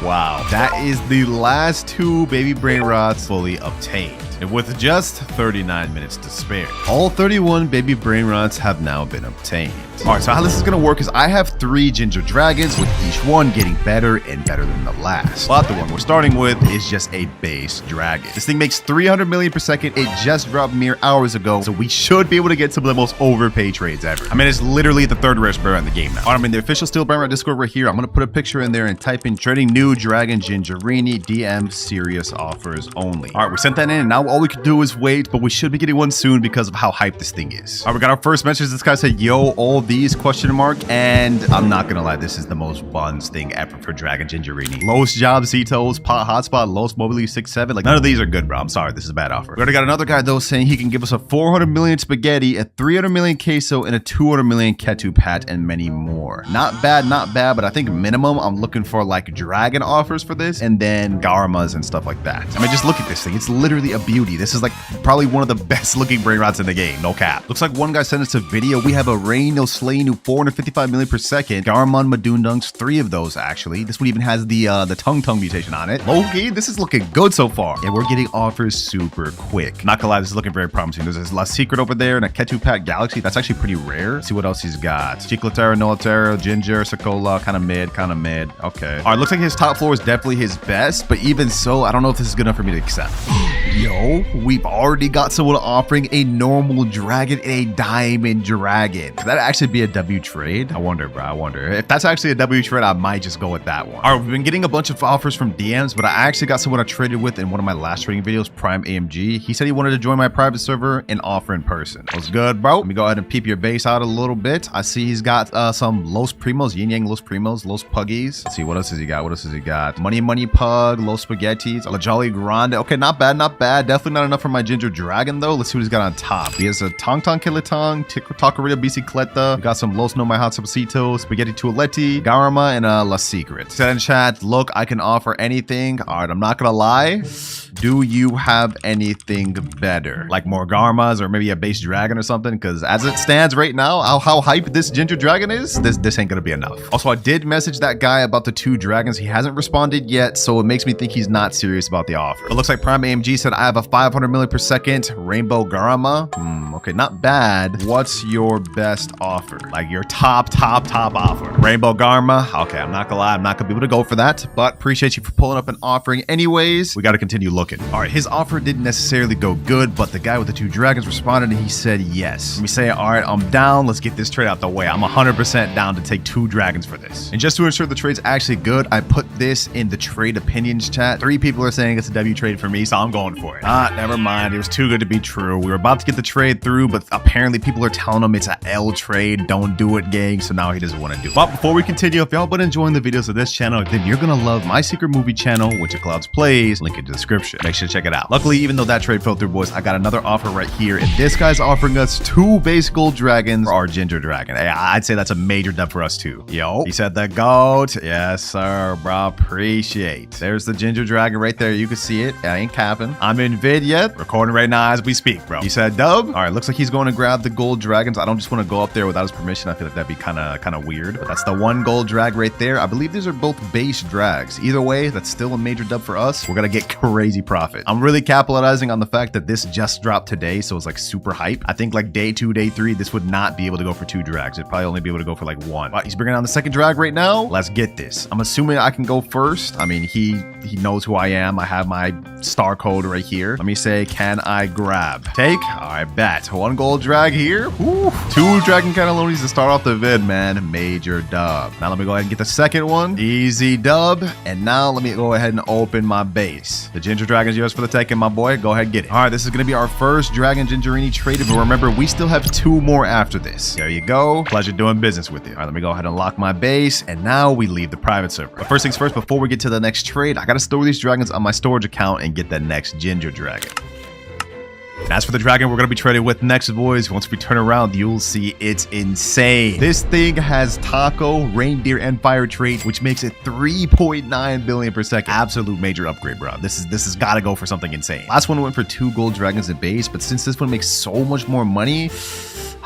Wow, that is the last 2 baby Brainrots fully obtained. And with just 39 minutes to spare, all 31 baby Brainrots have now been obtained. All right, so how this is going to work is I have 3 ginger dragons, with each one getting better and better than the last. But the one we're starting with is just a base dragon. This thing makes 300 million per second. It just dropped mere hours ago, so we should be able to get some of the most overpaid trades ever. I mean, it's literally the 3rd rarest Brainrot in the game now. All right, I'm in the official Steel Brainrot Discord right here. I'm going to put a picture in there and type in trading new dragon gingerini DM serious offers only. All right, we sent that in, and now all we can do is wait, but we should be getting one soon because of how hyped this thing is. All right, we got our first message. This guy said, yo, all these ? And I'm not gonna lie, this is the most buns thing ever for Dragon Gingerini. Los Jobcitos, Pot Hotspot, Los Mobili 6-7. Like, none of these are good, bro. I'm sorry, this is a bad offer. We already got another guy though saying he can give us a 400 million spaghetti, a 300 million queso, and a 200 million ketu pat, and many more. Not bad, but I think minimum I'm looking for like dragon offers for this, and then Garmas and stuff like that. I mean, just look at this thing. It's literally a beauty. This is like probably one of the best looking Brainrots in the game, no cap. Looks like one guy sent us a video. We have a Rain No Slay New 455 million per second. Garmon Madundunks, 3 of those actually. This one even has the tongue mutation on it. Loki, this is looking good so far. And we're getting offers super quick. Not gonna lie, this is looking very promising. There's this last secret over there and a Ketu Pat Galaxy. That's actually pretty rare. Let's see what else he's got. Chiclatera, Nolatera, Ginger, Sakola, kind of mid. Okay. All right, looks like his top floor is definitely his best, but even so, I don't know if this is good enough for me to accept. Yo, we've already got someone offering a normal dragon and a diamond dragon. Could that actually be a W trade? I wonder, bro. I wonder. If that's actually a W trade, I might just go with that one. All right, we've been getting a bunch of offers from DMs, but I actually got someone I traded with in one of my last trading videos, Prime AMG. He said he wanted to join my private server and offer in person. What's good, bro? Let me go ahead and peep your base out a little bit. I see he's got some Los Primos, Yin Yang Los Primos, Los Puggies. Let's see, what else has he got? Money Pug, Los Spaghettis, La Jolly Grande. Okay, not bad. Definitely not enough for my Ginger Dragon, though. Let's see what he's got on top. He has a Tong Kilitong, Taqueria Bicicleta. We got some Los No My Hot Sapacito, Spaghetti Tualetti, Garama, and La Secret. Said in chat, look, I can offer anything. All right, I'm not gonna lie. Do you have anything better? Like more Garmas or maybe a base dragon or something? Because as it stands right now, how hyped this Ginger Dragon is, this ain't gonna be enough. Also, I did message that guy about the 2 dragons. He hasn't responded yet, so it makes me think he's not serious about the offer. It looks like Prime AMG said I have a 500 million per second Rainbow Garama. Okay, not bad. What's your best offer? Like your top offer? Rainbow Garma. Okay, I'm not gonna lie, I'm not gonna be able to go for that, but appreciate you for pulling up and offering anyways. We got to continue looking. All right, his offer didn't necessarily go good, but the guy with the 2 dragons responded and he said yes. Let me say, all right, I'm down. Let's get this trade out the way. I'm 100% down to take 2 dragons for this. And just to ensure the trade's actually good, I put this in the trade opinions chat. 3 people are saying it's a W trade for me, so I'm going for it. Never mind. It was too good to be true. We were about to get the trade through, but apparently people are telling him it's a L trade. Don't do it, gang. So now he doesn't want to do it. But before we continue, if y'all been enjoying the videos of this channel, then you're gonna love my secret movie channel, WinterKloudz Plays. Link in the description. Make sure to check it out. Luckily, even though that trade fell through, boys, I got another offer right here, and this guy's offering us 2 base gold dragons for our ginger dragon. Hey, I'd say that's a major dub for us too. Yo, he said the GOAT. Yes, sir, bro. Appreciate. There's the ginger dragon right there. You can see it. I ain't capping. I'm in vid yet. Recording right now as we speak, bro. He said dub. All right, looks like he's going to grab the gold dragons. I don't just want to go up there without his permission. I feel like that'd be kind of weird. But that's the 1 gold drag right there. I believe these are both base drags. Either way, that's still a major dub for us. We're gonna get crazy profit. I'm really capitalizing on the fact that this just dropped today, so it's like super hype. I think like day 2, day 3, this would not be able to go for 2 drags. It'd probably only be able to go for like 1. But he's bringing on the 2nd drag right now. Let's get this. I'm assuming I can go first. I mean, he knows who I am. I have my star code right here. Let me say, can I grab? Take? All right, bet. 1 gold drag here. Woo. 2 dragon cannellonis to start off the vid, man. Major dub. Now let me go ahead and get the 2nd one. Easy dub. And now let me go ahead and open my base. The ginger dragon's yours for the taking, my boy. Go ahead and get it. All right, this is gonna be our first dragon gingerini traded, but remember, we still have 2 more after this. There you go. Pleasure doing business with you. All right, let me go ahead and lock my base, and now we leave the private server. But first things first, before we get to the next trade, I gotta store these dragons on my storage account and get the next ginger dragon. And as for the dragon we're going to be trading with next, boys, once we turn around, you'll see it's insane. This thing has taco, reindeer, and fire trait, which makes it 3.9 billion per second. Absolute major upgrade, bro. This has got to go for something insane. Last one went for 2 gold dragons at base, but since this one makes so much more money,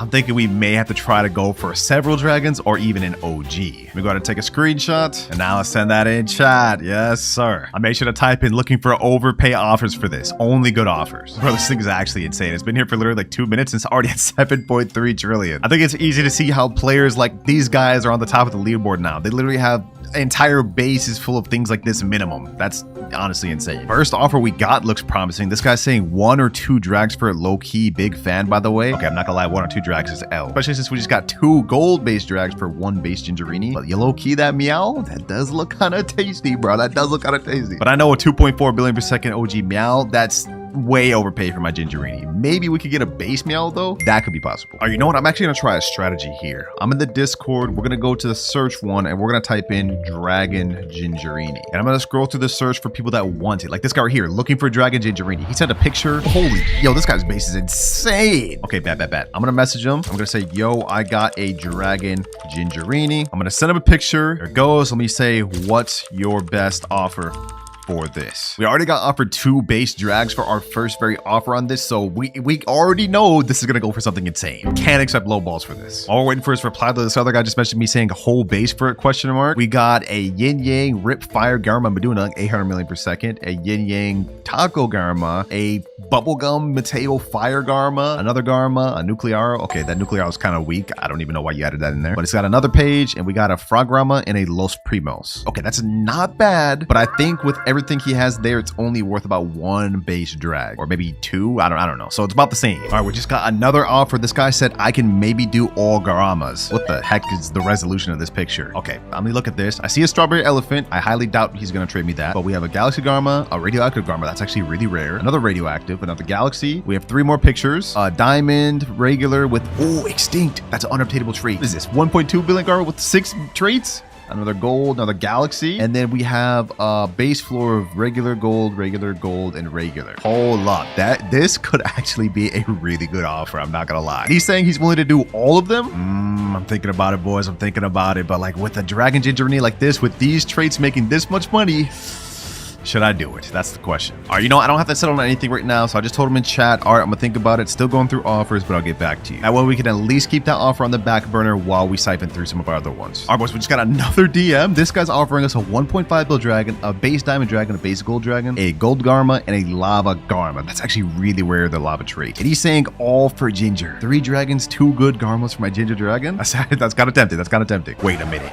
I'm thinking we may have to try to go for several dragons or even an OG. Let me go ahead and take a screenshot, and now let's send that in chat. Yes, sir. I made sure to type in looking for overpay offers for this. Only good offers. Bro, this thing is actually insane. It's been here for literally like 2 minutes and it's already at 7.3 trillion. I think it's easy to see how players like these guys are on the top of the leaderboard now. They literally have entire bases full of things like this minimum. That's honestly insane. First offer we got looks promising. This guy's saying 1 or 2 drags for a low-key. Big fan, by the way. Okay, I'm not gonna lie, 1 or 2 drags is L. Especially since we just got 2 gold base drags for 1 base gingerini. But you low-key that meow, that does look kind of tasty, bro. That does look kind of tasty. But I know a 2.4 billion per second OG meow, that's way overpaid for my gingerini. Maybe we could get a base meow though. That could be possible. All right, you know what? I'm actually gonna try a strategy here. I'm in the Discord. We're gonna go to the search one and we're gonna type in dragon gingerini. And I'm gonna scroll through the search for people that want it. Like this guy right here, looking for dragon gingerini. He sent a picture. Holy, yo, this guy's base is insane. Okay, bet. I'm gonna message him. I'm gonna say, yo, I got a dragon gingerini. I'm gonna send him a picture. There it goes. Let me say, what's your best offer for this? We already got offered 2 base drags for our first very offer on this, so we already know this is gonna go for something insane. Can't accept low balls for this. All we're waiting for is reply to this other guy just messaged me saying a whole base for it, question mark. We got a yin yang rip fire garma Meduna, 800 million per second, a yin yang taco garma, a bubblegum Mateo fire garma, another garma, a nuclear. Okay, that nuclear is kind of weak. I don't even know why you added that in there, but it's got another page, and we got a frog garma and a Los Primos. Okay, that's not bad, but I think with everything he has there, it's only worth about 1 base drag, or maybe 2. I don't know. So it's about the same. All right, we just got another offer. This guy said I can maybe do all garamas. What the heck is the resolution of this picture? Okay, let me look at this. I see a strawberry elephant. I highly doubt he's gonna trade me that, but we have a galaxy garma, a radioactive garma. That's actually really rare. Another radioactive, another galaxy. We have 3 more pictures. Diamond, regular with, oh, extinct. That's an unobtainable trait. What is this? 1.2 billion garma with 6 traits? Another gold, another galaxy, and then we have a base floor of regular gold, and regular. Hold up, this could actually be a really good offer. I'm not gonna lie. He's saying he's willing to do all of them. I'm thinking about it, boys. I'm thinking about it. But like with a dragon gingerini like this, with these traits making this much money, should I do it? That's the question. All right, you know, I don't have to settle on anything right now, so I just told him in chat, all right, I'm gonna think about it. Still going through offers, but I'll get back to you. That way we can at least keep that offer on the back burner while we siphon through some of our other ones. All right, boys, we just got another DM. This guy's offering us a 1.5 bill dragon, a base diamond dragon, a base gold dragon, a gold garma, and a lava garma. That's actually really rare, the lava trait. And he's saying all for ginger. 3 dragons, 2 good garmas for my ginger dragon. That's kind of tempting. Wait a minute.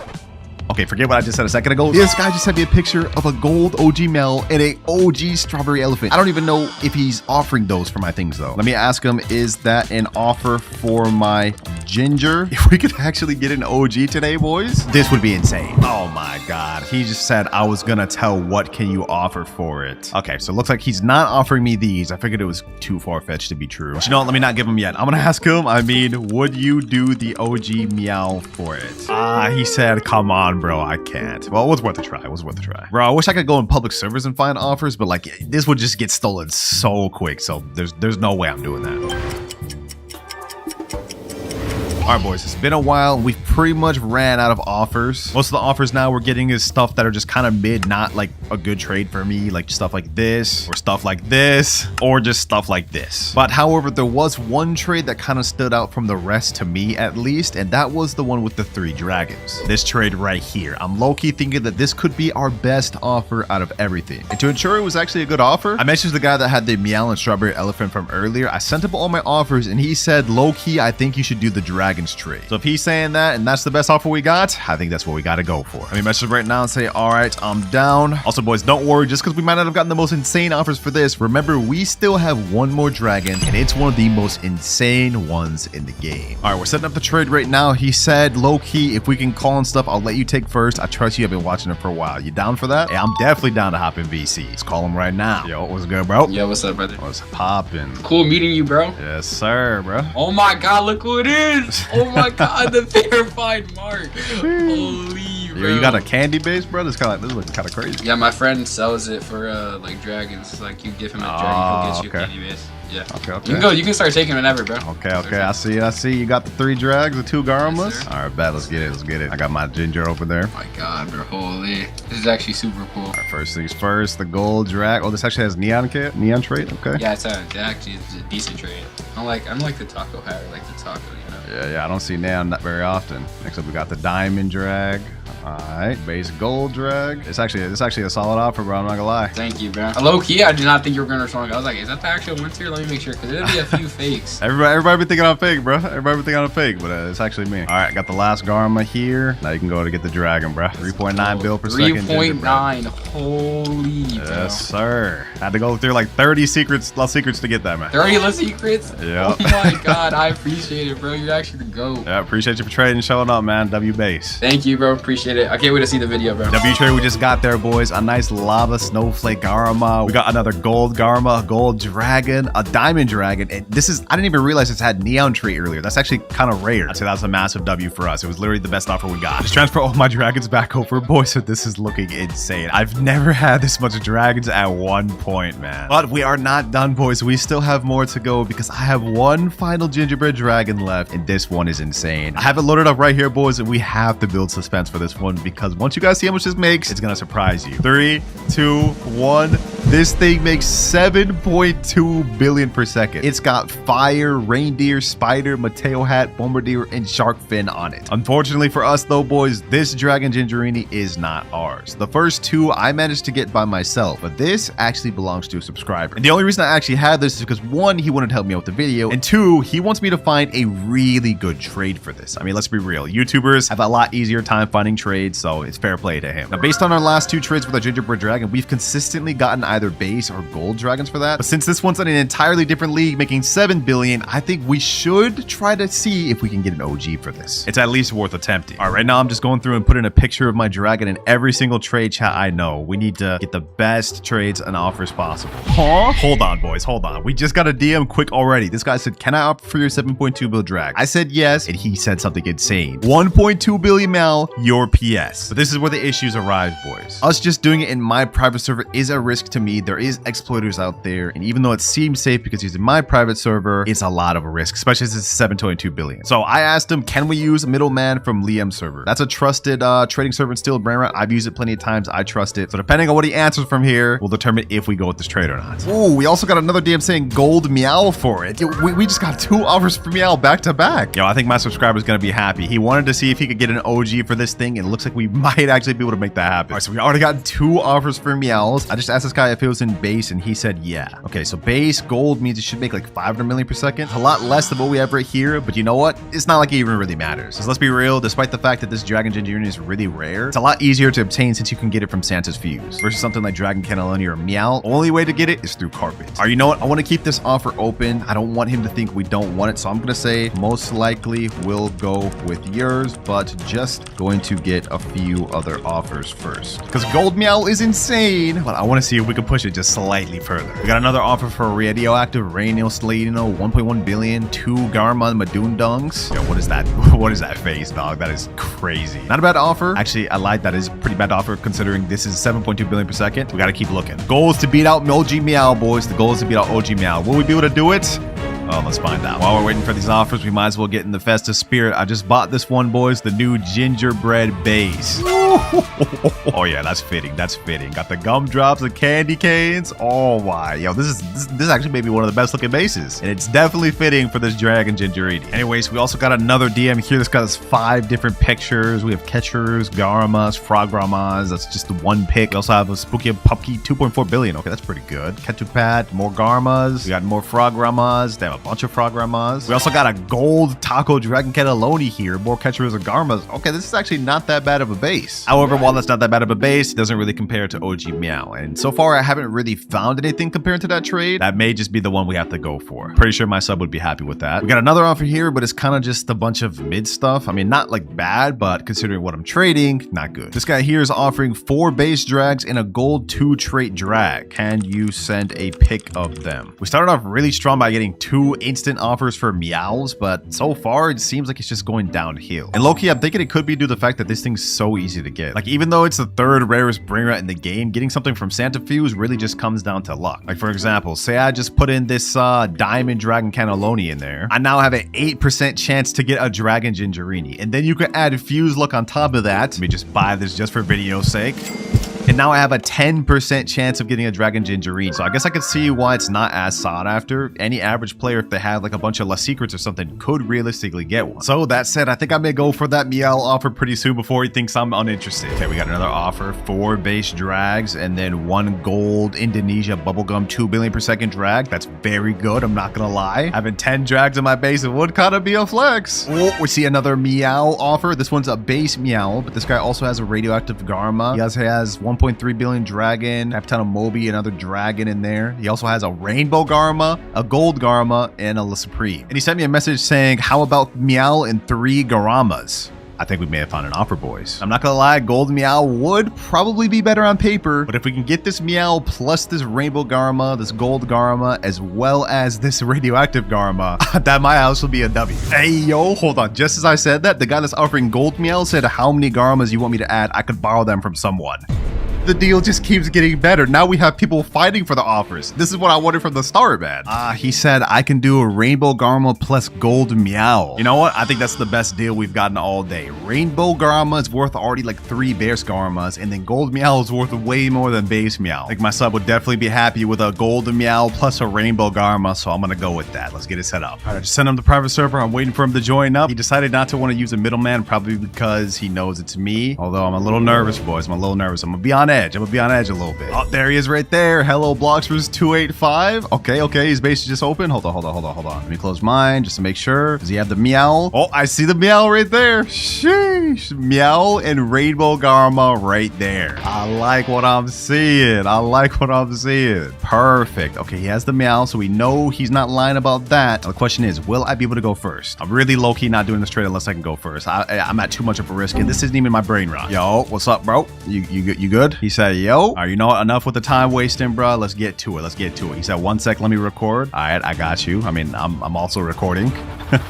Okay, forget what I just said a second ago. This guy just sent me a picture of a gold OG Mel and a OG strawberry elephant. I don't even know if he's offering those for my things though. Let me ask him, is that an offer for my ginger? If we could actually get an OG today, boys, this would be insane. Oh my God. He just said I was gonna tell what can you offer for it. Okay, so it looks like he's not offering me these. I figured it was too far-fetched to be true. But you know what? Let me not give him yet. I'm gonna ask him, I mean, would you do the OG meow for it? He said, come on, bro, I can't. Well, it was worth a try. It was worth a try. Bro, I wish I could go in public servers and find offers, but like this would just get stolen so quick. So there's no way I'm doing that. All right, boys, it's been a while. We've pretty much ran out of offers. Most of the offers now we're getting is stuff that are just kind of mid, not like a good trade for me, like stuff like this, or stuff like this, or just stuff like this. But however, there was one trade that kind of stood out from the rest to me at least, and that was the one with the 3 dragons. This trade right here. I'm low-key thinking that this could be our best offer out of everything. And to ensure it was actually a good offer, I messaged the guy that had the meow and strawberry elephant from earlier. I sent him all my offers, and he said, low-key, I think you should do the dragon trade. So if he's saying that and that's the best offer we got, I think that's what we got to go for. Let me message right now and say, all right, I'm down. Also, boys, don't worry, just because we might not have gotten the most insane offers for this, remember, we still have one more dragon, and it's one of the most insane ones in the game. All right, we're setting up the trade right now. He said, low-key, if we can call and stuff, I'll let you take first. I trust you. I've been watching it for a while. You down for that? Hey, I'm definitely down to hop in VC. Let's call him right now. Yo, what's good, bro? Yo, what's up, brother? What's poppin'? Cool meeting you, bro. Yes, sir, bro. Oh my God, look who it is! Oh my God, the verified mark. Holy, bro. Yo, you got a candy base, bro? This looks kind of crazy. Yeah, my friend sells it for like dragons. Like you give him a dragon, he'll get you a candy base. Yeah. Okay. You can start taking whenever, bro. Okay. I see. You got the 3 drags, the 2 Garamas. Yes, all right, bet. Let's get it. I got my ginger over there. Oh my God, bro. Holy. This is actually super cool. All right, first things first, the gold drag. Oh, this actually has neon trade. Okay. Yeah, it's actually a decent trade. I'm like the taco hat. I like the taco, you know. Yeah. I don't see neon that very often. Next up, we got the diamond drag. All right, base gold drag. It's actually a solid offer, bro. I'm not gonna lie. Thank you, bro. Low key, I did not think you were gonna respond. I was like, is that the actual winter? Let me make sure, because it'll be a few fakes. Everybody be thinking I'm fake, bro. Everybody be thinking I'm fake, but it's actually me. All right, got the last Garma here. Now you can go to get the dragon, bro. 3.9 bill per second. 3.9. Holy, bro. Yes, sir. Had to go through like 30 less secrets to get that, man. 30 less secrets? Yeah. Oh my God, I appreciate it, bro. You're actually the GOAT. Yeah, appreciate you for trading and showing up, man. W base. Thank you, bro. Appreciate it. I can't wait to see the video, bro. W trade we just got there, boys. A nice lava snowflake Garma. We got another gold Garma, a gold dragon, a diamond dragon. And this is, I didn't even realize it's had neon tree earlier. That's actually kind of rare. I'd say that's a massive W for us. It was literally the best offer we got. Just transfer all my dragons back over, boys. So this is looking insane. I've never had this much dragons at one point, man. But we are not done, boys. We still have more to go because I have one final gingerbread dragon left, and this one is insane. I have it loaded up right here, boys, and we have to build suspense for this one because once you guys see how much this makes, it's gonna surprise you. 3, 2, 1. This thing makes 7.2 billion per second. It's got fire, reindeer, spider, Mateo hat, bombardier, and shark fin on it. Unfortunately for us though, boys, this dragon gingerini is not ours. The first 2 I managed to get by myself, but this actually belongs to a subscriber. And the only reason I actually had this is because 1, he wanted to help me out with the video, and 2, he wants me to find a really good trade for this. I mean, let's be real. YouTubers have a lot easier time finding trades, so it's fair play to him. Now, based on our last 2 trades with our gingerbread dragon, we've consistently gotten either base or gold dragons for that. But since this one's in an entirely different league, making 7 billion, I think we should try to see if we can get an OG for this. It's at least worth attempting. All right, right now I'm just going through and putting a picture of my dragon in every single trade chat I know. We need to get the best trades and offers possible. Huh? Hold on, boys. Hold on. We just got a DM quick already. This guy said, can I opt for your 7.2 bill drag? I said yes, and he said something insane. 1.2 billion mal, your PS. But this is where the issues arise, boys. Us just doing it in my private server is a risk to me. There is exploiters out there, and even though it seems safe because he's in my private server, it's a lot of a risk, especially since it's 7.2 billion. So I asked him, can we use a middleman from Liam's server? That's a trusted trading server in Steel Brainrot. I've used it plenty of times. I trust it. So depending on what he answers from here, we'll determine if we go with this trade or not. Ooh, we also got another DM saying gold meow for it. Yo, we just got 2 offers for meow back to back. Yo, I think my subscriber's gonna be happy. He wanted to see if he could get an OG for this thing, and it looks like we might actually be able to make that happen. All right, so we already got 2 offers offers for meows. I just asked this guy if it was in base, and he said yeah. Okay, so base gold means it should make like 500 million per second. A lot less than what we have right here, but you know what? It's not like it even really matters. Because let's be real, despite the fact that this Dragon Gingerini is really rare, it's a lot easier to obtain since you can get it from Santa's Fuse. Versus something like Dragon Cannelloni or Meow, only way to get it is through carpet. All right, you know what? I want to keep this offer open. I don't want him to think we don't want it, so I'm going to say most likely we'll go with yours, but just going to get a few other offers first. Because Gold Meow is insane, but I want to see if we can push it just slightly further. We got another offer for Radioactive Rainil Sladino, 1.1 billion, 2 Garma Madundungs. Yo, what is that? What is that face, dog? That is crazy. Not a bad offer. Actually, I lied. That is a pretty bad offer considering this is 7.2 billion per second. We got to keep looking. The goal is to beat out OG Meow, boys. The goal is to beat out OG Meow. Will we be able to do it? Oh, let's find out. While we're waiting for these offers, we might as well get in the festive spirit. I just bought this one, boys, the new gingerbread base. Oh yeah, that's fitting. That's fitting. Got the gumdrops, the candy canes. Oh my, yo, this is actually maybe one of the best looking bases, and it's definitely fitting for this Dragon Gingerini. Anyways, we also got another DM here. This got us 5 different pictures. We have Catchers, Garamas, Frogramas. That's just the one pick. We also have a Spooky Pupky, 2.4 billion. Okay, that's pretty good. Ketupad, more Garmas. We got more Frogramas. Damn, a bunch of Frogramas. We also got a gold Taco Dragon Cannelloni here. More Catchers and Garmas. Okay, this is actually not that bad of a base. However, while that's not that bad of a base, it doesn't really compare to OG Meow. And so far, I haven't really found anything compared to that trade. That may just be the one we have to go for. Pretty sure my sub would be happy with that. We got another offer here, but it's kind of just a bunch of mid stuff. I mean, not like bad, but considering what I'm trading, not good. This guy here is offering 4 base drags and a gold 2 trait drag. Can you send a pic of them? We started off really strong by getting 2 instant offers for meows, but so far it seems like it's just going downhill. And low-key, I'm thinking it could be due to the fact that this thing's so easy to get. Like, even though it's the 3rd rarest Brainrot in the game, getting something from Santa Fuse really just comes down to luck. Like, for example, say I just put in this Diamond Dragon Cannelloni in there. I now have an 8% chance to get a Dragon Gingerini. And then you can add Fuse luck on top of that. Let me just buy this just for video's sake. And now I have a 10% chance of getting a Dragon Gingerini. So I guess I could see why it's not as sought after. Any average player, if they have like a bunch of La Secrets or something, could realistically get one. So that said, I think I may go for that Meow offer pretty soon before he thinks I'm uninterested. Okay, we got another offer. 4 base drags and then 1 gold Indonesia bubblegum 2 billion per second drag. That's very good, I'm not gonna lie. Having 10 drags in my base, it would kind of be a flex. Oh, we see another Meow offer. This one's a base Meow, but this guy also has a radioactive Garma. He also has 1.3 billion dragon, half ton of Moby, another dragon in there. He also has a rainbow Garma, a gold Garma, and a La Supreme. And he sent me a message saying, how about Meow and 3 Garamas? I think we may have found an offer, boys. I'm not gonna lie, gold Meow would probably be better on paper, but if we can get this Meow plus this rainbow Garma, this gold Garma, as well as this radioactive Garma, that my house will be a W. Hey, yo, hold on. Just as I said that, the guy that's offering gold Meow said how many Garmas you want me to add. I could borrow them from someone. The deal just keeps getting better. Now we have people fighting for the offers. This is what I wanted from the start, man. He said I can do a rainbow Garma plus gold Meow. You know what? I think that's the best deal we've gotten all day. Rainbow Garma is worth already like 3 base Garmas, and then gold Meow is worth way more than base Meow. Like, my sub would definitely be happy with a gold Meow plus a rainbow Garma, so I'm gonna go with that. Let's get it set up. All right, I just sent him the private server. I'm waiting for him to join up. He decided not to want to use a middleman, probably because he knows it's me. Although I'm a little nervous, boys. I'm a little nervous. I'm gonna be on edge. I'm gonna be on edge a little bit. Oh, there he is right there. Hello, Bloxfers 285. Okay, his base is just open. Hold on. Let me close mine just to make sure. Does he have the Meow? Oh, I see the Meow right there. Sheesh. Meow and rainbow Garma right there. I like what I'm seeing. Perfect. Okay, he has the Meow, so we know he's not lying about that. Now, the question is, will I be able to go first? I'm really low-key not doing this trade unless I can go first. I'm at too much of a risk, and this isn't even my Brainrot. Yo, what's up, bro? You good? He said, yo. All right, you know what? Enough with the time wasting, bro. Let's get to it. He said, 1 sec, let me record. All right, I got you. I mean, I'm also recording.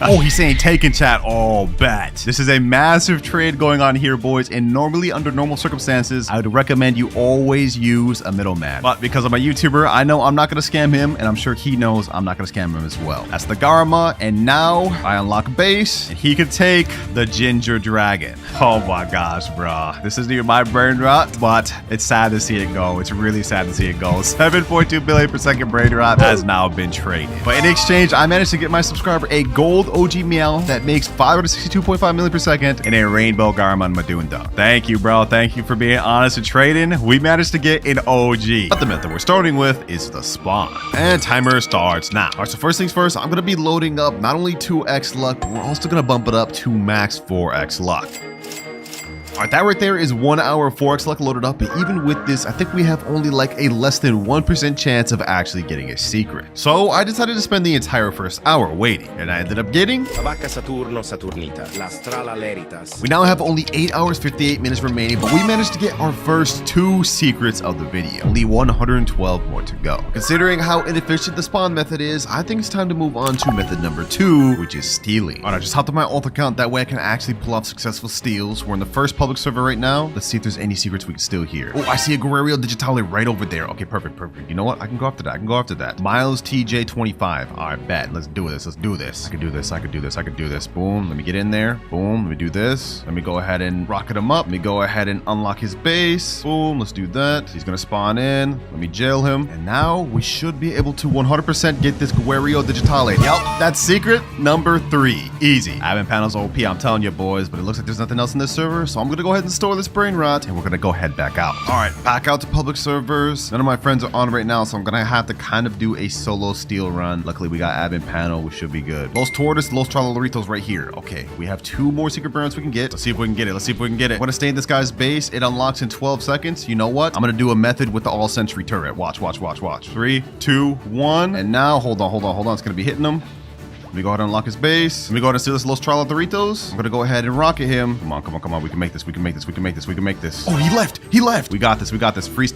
Oh, he's saying take in chat. Oh, bet. This is a massive trade going on here, boys. And normally, under normal circumstances, I would recommend you always use a middleman. But because I'm a YouTuber, I know I'm not going to scam him, and I'm sure he knows I'm not going to scam him as well. That's the Garma, and now I unlock base, and he can take the Ginger Dragon. Oh my gosh, bro. This isn't even my Brainrot, but it's sad to see it go. It's really sad to see it go. 7.2 billion per second Brainrot has now been traded. But in exchange, I managed to get my subscriber a gold gold OG Meow that makes 562.5 million per second, and a rainbow Garmon Madunda. Thank you, bro. Thank you for being honest and trading. We managed to get an OG. But the method we're starting with is the spawn. And timer starts now. All right, so first things first, I'm going to be loading up not only 2x luck, but we're also going to bump it up to max 4x luck. All right, that right there is 1 hour 4x luck loaded up, but even with this, I think we have only like a less than 1% chance of actually getting a secret. So I decided to spend the entire first hour waiting, and I ended up getting... La vacca Saturno Saturnita, la strala leritas. We now have only 8 hours 58 minutes remaining, but we managed to get our first 2 secrets of the video. Only 112 more to go. Considering how inefficient the spawn method is, I think it's time to move on to method number 2, which is stealing. All right, I just hopped on my alt account, that way I can actually pull off successful steals. We're in the first public server right now. Let's see if there's any secrets we can steal here. Oh, I see a Guerrero Digitale right over there. Okay, perfect. You know what? I can go after that. Miles TJ 25. All right, bet. Let's do this. I can do this. Boom. Let me get in there. Boom. Let me do this. Let me go ahead and rocket him up. Let me go ahead and unlock his base. Boom. Let's do that. He's gonna spawn in. Let me jail him. And now we should be able to 100% get this Guerrero Digitale. Yep, that's secret number 3. Easy. Admin panel's OP, I'm telling you, boys, but it looks like there's nothing else in this server, so I'm gonna go ahead and store this Brainrot, and we're gonna go head back out. All right, back out to public servers. None of my friends are on right now, so I'm gonna have to kind of do a solo steal run. Luckily, we got admin panel. We should be good. Los Tortoise, Los Tralaritos right here. Okay, we have 2 more secret Brainrots we can get. Let's see if we can get it. I'm gonna stay in this guy's base. It unlocks in 12 seconds. You know what? I'm gonna do a method with the all-century turret. Watch. 3, 2, 1. And now, hold on. It's gonna be hitting him. Let me go ahead and unlock his base. Let me go ahead and steal this Los Tralaritos. I'm gonna go ahead and rocket him. Come on. We can make this. Oh, he left. We got this. Free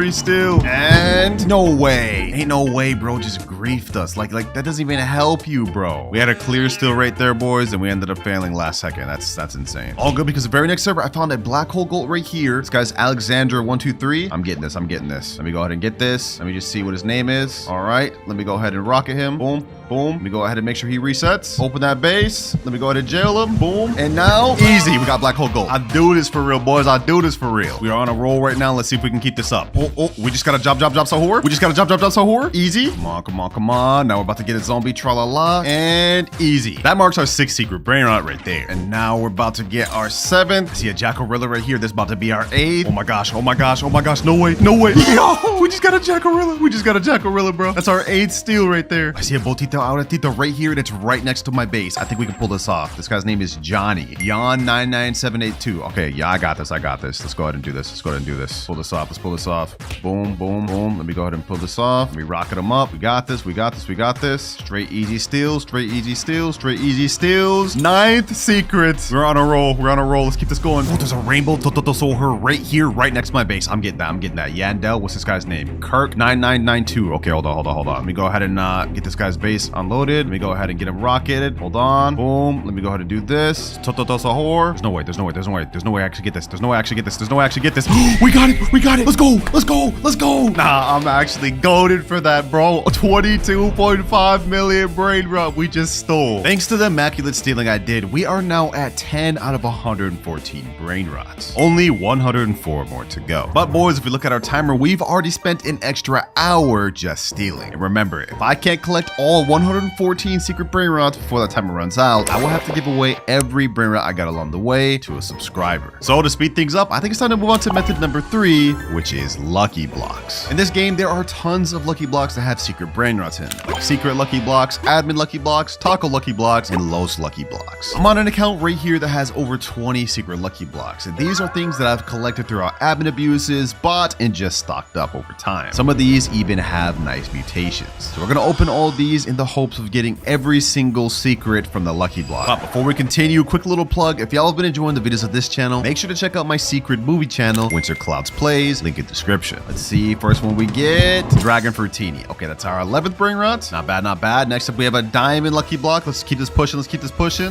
steal. And no way. Ain't no way, bro. Just griefed us. Like that doesn't even help you, bro. We had a clear steal right there, boys, and we ended up failing last second. That's insane. All good because the very next server, I found a black hole gold right here. This guy's Alexander123. I'm getting this. Let me go ahead and get this. Let me just see what his name is. All right. Let me go ahead and rocket him. Boom. Let me go ahead and make sure he resets. Open that base. Let me go ahead and jail him. Boom. And now, easy. We got black hole gold. I do this for real, boys. We are on a roll right now. Let's see if we can keep this up. Oh, we just got a job Sahur. Easy. Come on. Now we're about to get a zombie tra-la-la. And easy. That marks our 6th secret Brainrot right there. And now we're about to get our 7th. I see a Jackarilla right here. This is about to be our 8th. Oh my gosh. No way. Yo, we just got a Jackarilla, bro. That's our 8th steal right there. I see a Botita Auratita right here, and it's right next to my base. I think we can pull this off. This guy's name is Johnny. Jan99782. Okay, yeah, I got this. Let's go ahead and do this. Pull this off. Boom. Let me go ahead and pull this off. Let me rocket him up. We got this. Straight easy steals. 9th secrets. We're on a roll. Let's keep this going. Oh, there's a rainbow Tototosoher right here, right next to my base. I'm getting that. Yandel, what's this guy's name? Kirk9992. Okay, hold on. Let me go ahead and get this guy's base unloaded. Let me go ahead and get him rocketed. Hold on. Boom. Let me go ahead and do this. Tototosoher. There's no way I actually get this. We got it. Let's go. Nah, I'm actually goated for that, bro. 22.5 million Brainrot we just stole. Thanks to the immaculate stealing I did, we are now at 10 out of 114 Brainrots. Only 104 more to go. But boys, if we look at our timer, we've already spent an extra hour just stealing. And remember, if I can't collect all 114 secret Brainrots before that timer runs out, I will have to give away every Brainrot I got along the way to a subscriber. So to speed things up, I think it's time to move on to method number 3, which is lucky blocks. In this game, there are tons of lucky blocks that have secret Brainrots in them, like secret lucky blocks, admin lucky blocks, taco lucky blocks, and Los lucky blocks. I'm on an account right here that has over 20 secret lucky blocks, and these are things that I've collected throughout admin abuses, bought, and just stocked up over time. Some of these even have nice mutations. So we're gonna open all these in the hopes of getting every single secret from the lucky block. But before we continue, quick little plug, if y'all have been enjoying the videos of this channel, make sure to check out my secret movie channel, WinterKloudz Plays, link in description. Let's see, first one we get, Dragon Fruitini. Okay, that's our 11th Brainrot. Not bad. Next up, we have a diamond lucky block. Let's keep this pushing.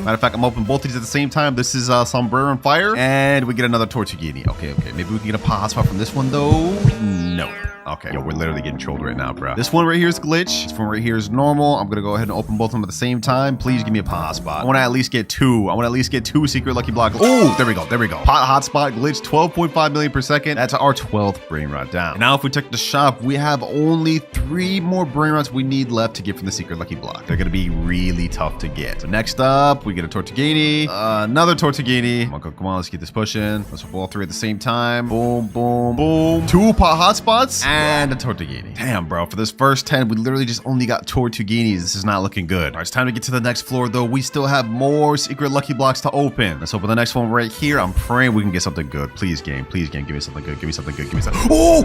Matter of fact, I'm opening both these at the same time. This is Sombrero and Fire. And we get another Tortuguini. Okay. Maybe we can get a hotspot from this one, though. No. Okay, yo, we're literally getting trolled right now, bro. This one right here is glitch. This one right here is normal. I'm gonna go ahead and open both of them at the same time. Please give me a pot hotspot. I want to at least get two. I want to at least get two secret lucky blocks. Oh, there we go. There we go. Pot hotspot glitch, 12.5 million per second. That's our 12th Brainrot down. And now if we check the shop, we have only 3 more Brainrots we need left to get from the secret lucky block. They're gonna be really tough to get. So next up, we get a Tortuguini, another Tortuguini. Come on, let's get this pushing. Let's roll all 3 at the same time. Boom, boom, boom. 2 pot hotspots and a Tortuguini. Damn, bro. For this first 10, we literally just only got Tortuguinis. This is not looking good. All right, it's time to get to the next floor, though. We still have more secret lucky blocks to open. Let's open the next one right here. I'm praying we can get something good. Please, game. Please, game. Give me something good. Give me something good. Give me something. Oh!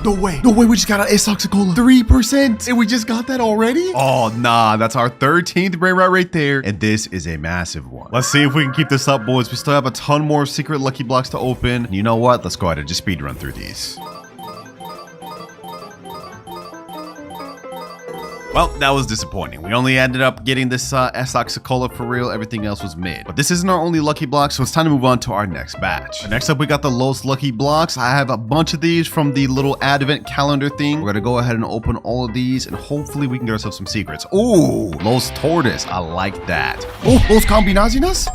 No way. No way. We just got an Ace-Oxycola. 3%. And we just got that already? Oh, nah. That's our 13th Brainrot right there. And this is a massive one. Let's see if we can keep this up, boys. We still have a ton more secret lucky blocks to open. And you know what? Let's go ahead and just speed run through these. Well, that was disappointing. We only ended up getting this Ace-Oxycola for real. Everything else was mid. But this isn't our only lucky block, so it's time to move on to our next batch. Next up, we got the Los Lucky Blocks. I have a bunch of these from the little advent calendar thing. We're gonna go ahead and open all of these, and hopefully we can get ourselves some secrets. Ooh, Los Tortoise. I like that. Oh, Los Combinazinas?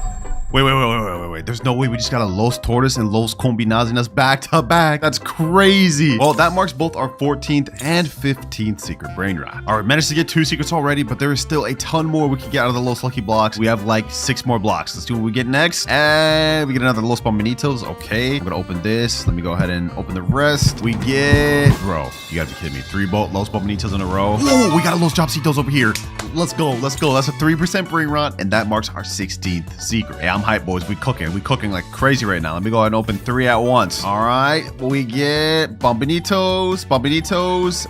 Wait. There's no way we just got a Los Tortoise and Los Combinazinas back to back. That's crazy. Well, that marks both our 14th and 15th secret Brainrot. All right, managed to get 2 secrets already, but there is still a ton more we can get out of the Los Lucky Blocks. We have like 6 more blocks. Let's do what we get next. And we get another Los Bombinitos. Okay, I'm gonna open this. Let me go ahead and open the rest. We get, bro, you gotta be kidding me. 3 Los Bombinitos in a row. Oh, we got a Los Jobcitos over here. Let's go. Let's go. That's a 3% Brainrot, and that marks our 16th secret. Hey, I'm hyped, boys. We cooking like crazy right now. Let me go ahead and open 3 at once. All right, we get Bombinitos,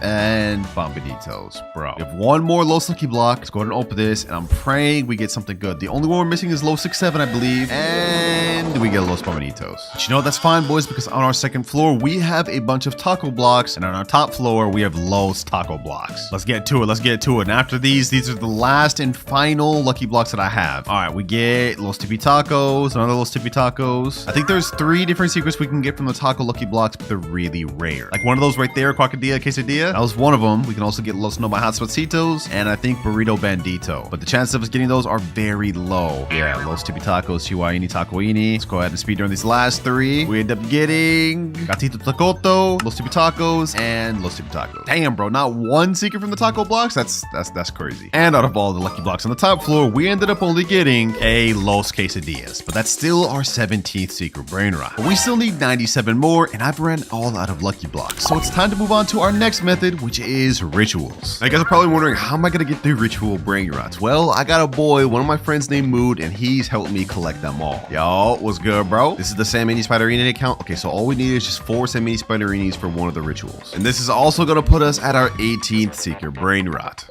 and Bombinitos, bro. We have 1 more Los Lucky block. Let's go ahead and open this, and I'm praying we get something good. The only one we're missing is Los 67, I believe, and we get Los Bombinitos. But you know what? That's fine, boys, because on our second floor we have a bunch of taco blocks, and on our top floor we have Los Taco blocks. Let's get to it. Let's get to it. And after these are the last and final lucky blocks that I have. All right, we get Los Tippy Tacos, another Los Tippy Tacos. I think there's 3 different secrets we can get from the taco lucky blocks, but they're really rare. Like one of those right there, Crocodilla Quesadilla. That was one of them. We can also get Los No My Hot Spotsitos, and I think Burrito Bandito. But the chances of us getting those are very low. Yeah, Los Tippy Tacos, Chihuahini Tacoini. Let's go ahead and speed run these last 3. We end up getting Gatito Tacoto, Los Tippy Tacos, and Los Tippy Tacos. Damn, bro, not 1 secret from the taco blocks? That's crazy. And out of all the lucky blocks on the top floor, we ended up only getting a Los Quesadillas, but that's still our 17th secret Brainrot. But we still need 97 more, and I've ran all out of lucky blocks. So it's time to move on to our next method, which is rituals. Now, you guys are probably wondering, how am I gonna get the ritual Brainrots? Well, I got a boy, one of my friends named Mood, and he's helped me collect them all. Yo, what's good, bro? This is the Sam Mini Spiderini account. Okay, so all we need is just 4 Sam Mini Spiderinis for one of the rituals. And this is also gonna put us at our 18th secret Brainrot.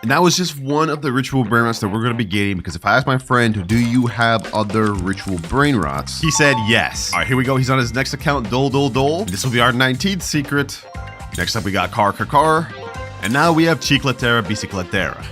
And that was just one of the ritual Brainrots that we're going to be getting, because if I asked my friend, do you have other ritual Brainrots? He said yes. All right, here we go. He's on his next account, Dole. This will be our 19th secret. Next up, we got Car. And now we have Chicletera Bicicletera.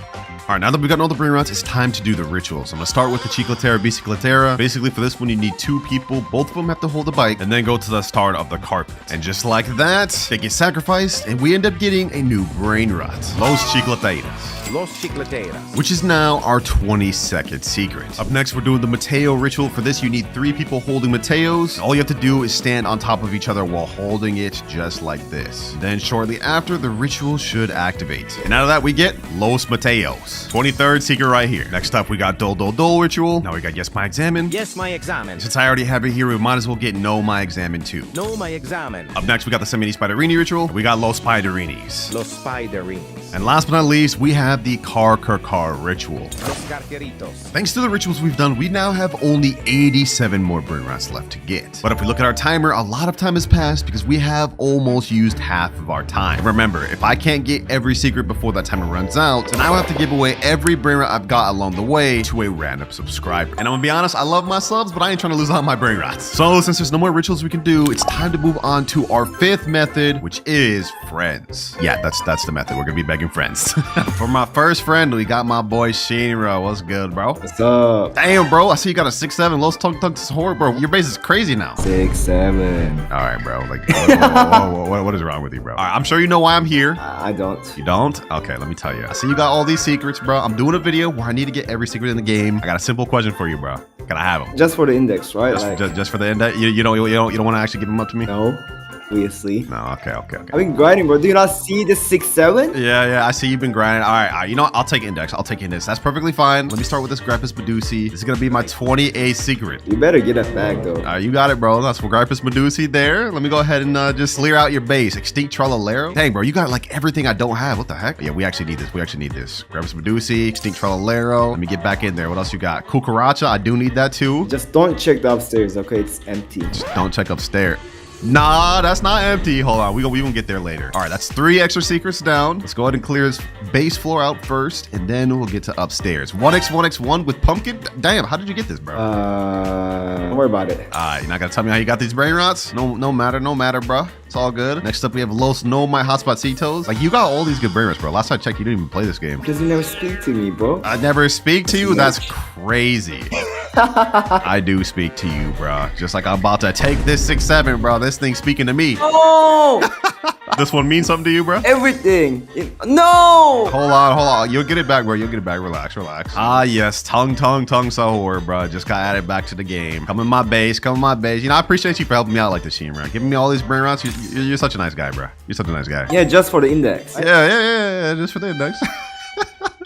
All right, now that we've gotten all the Brainrots, it's time to do the rituals. I'm gonna start with the Chicletera Bicicletera. Basically, for this one, you need 2 people. Both of them have to hold a bike, and then go to the start of the carpet. And just like that, they get sacrificed, and we end up getting a new Brainrot, Los Chicleteras. Los Chicleteras. Which is now our 22nd secret. Up next, we're doing the Mateo ritual. For this, you need 3 people holding Mateos. All you have to do is stand on top of each other while holding it just like this. Then shortly after, the ritual should activate. And out of that, we get Los Mateos. 23rd secret right here. Next up, we got Dole ritual. Now we got Yes My Examen. Yes, my examen. Since I already have it here, we might as well get No My Examen too. No, my examen. Up next, we got the Semini Spiderini ritual. We got Los Spiderinis. Los Spiderinis. And last but not least, we have the Car ritual. Los Carqueritos. Thanks to the rituals we've done, we now have only 87 more Brainrots left to get. But if we look at our timer, a lot of time has passed because we have almost used half of our time. Remember, if I can't get every secret before that timer runs out, then I'll have to give away away every Brainrot I've got along the way to a random subscriber. And I'm gonna be honest, I love my subs, but I ain't trying to lose out on my Brainrots. So since there's no more rituals we can do, it's time to move on to our 5th method, which is friends. Yeah, that's the method. We're gonna be begging friends. For my first friend, we got my boy Shinra. What's good, bro? What's up? Damn, bro. I see you got a 6'7". Los Tung Tung Horror, bro. Your base is crazy now. 6'7". All right, bro. Like, what is wrong with you, bro? All right, I'm sure you know why I'm here. I don't. You don't? Okay, let me tell you. I see you got all these secrets, bro. I'm doing a video where I need to get every secret in the game. I got a simple question for you, bro. Can I have them? Just for the index, right? Just for the index? You don't want to actually give them up to me? No. Obviously. No, okay. I've been grinding, bro. Do you not see the 6'7"? Yeah, I see you've been grinding. All right. You know what? I'll take index. That's perfectly fine. Let me start with this Gripus Medusi. This is gonna be my 28th secret. You better get that back, though. You got it, bro. That's for Gripus Medusi there. Let me go ahead and just clear out your base. Extinct Trollalero. Dang, bro, you got like everything I don't have. What the heck? Yeah, we actually need this. Gripus Medusi, Extinct Trollalero. Let me get back in there. What else you got? Kukaracha. I do need that too. Just don't check the upstairs, okay? It's empty. Just don't check upstairs. Nah, that's not empty. Hold on, we gonna get there later. All right, that's 3 extra secrets down. Let's go ahead and clear his base floor out first, and then we'll get to upstairs. 1x1x1 with pumpkin. Damn, how did you get this, bro? Don't worry about it. You're not gonna tell me how you got these Brainrots? No matter, bro. It's all good. Next up, we have Los No My Hotspot Citos. Like, you got all these good Brainrots, bro. Last time I checked, you didn't even play this game. Because you never speak to me, bro. I never speak to you? That's crazy. I do speak to you, bro. Just like I'm about to take this 6'7", bro. This thing's speaking to me. Oh! This one means something to you, bro? Everything. No! Hold on. You'll get it back, bro. You'll get it back. Relax. Ah, yes. Tongue Sahur, bro. Just got added back to the game. Come in my base. You know, I appreciate you for helping me out like this, Shinra. Giving me all these Brainrots. You're such a nice guy, bro. You're such a nice guy. Yeah, just for the index. Yeah. Just for the index.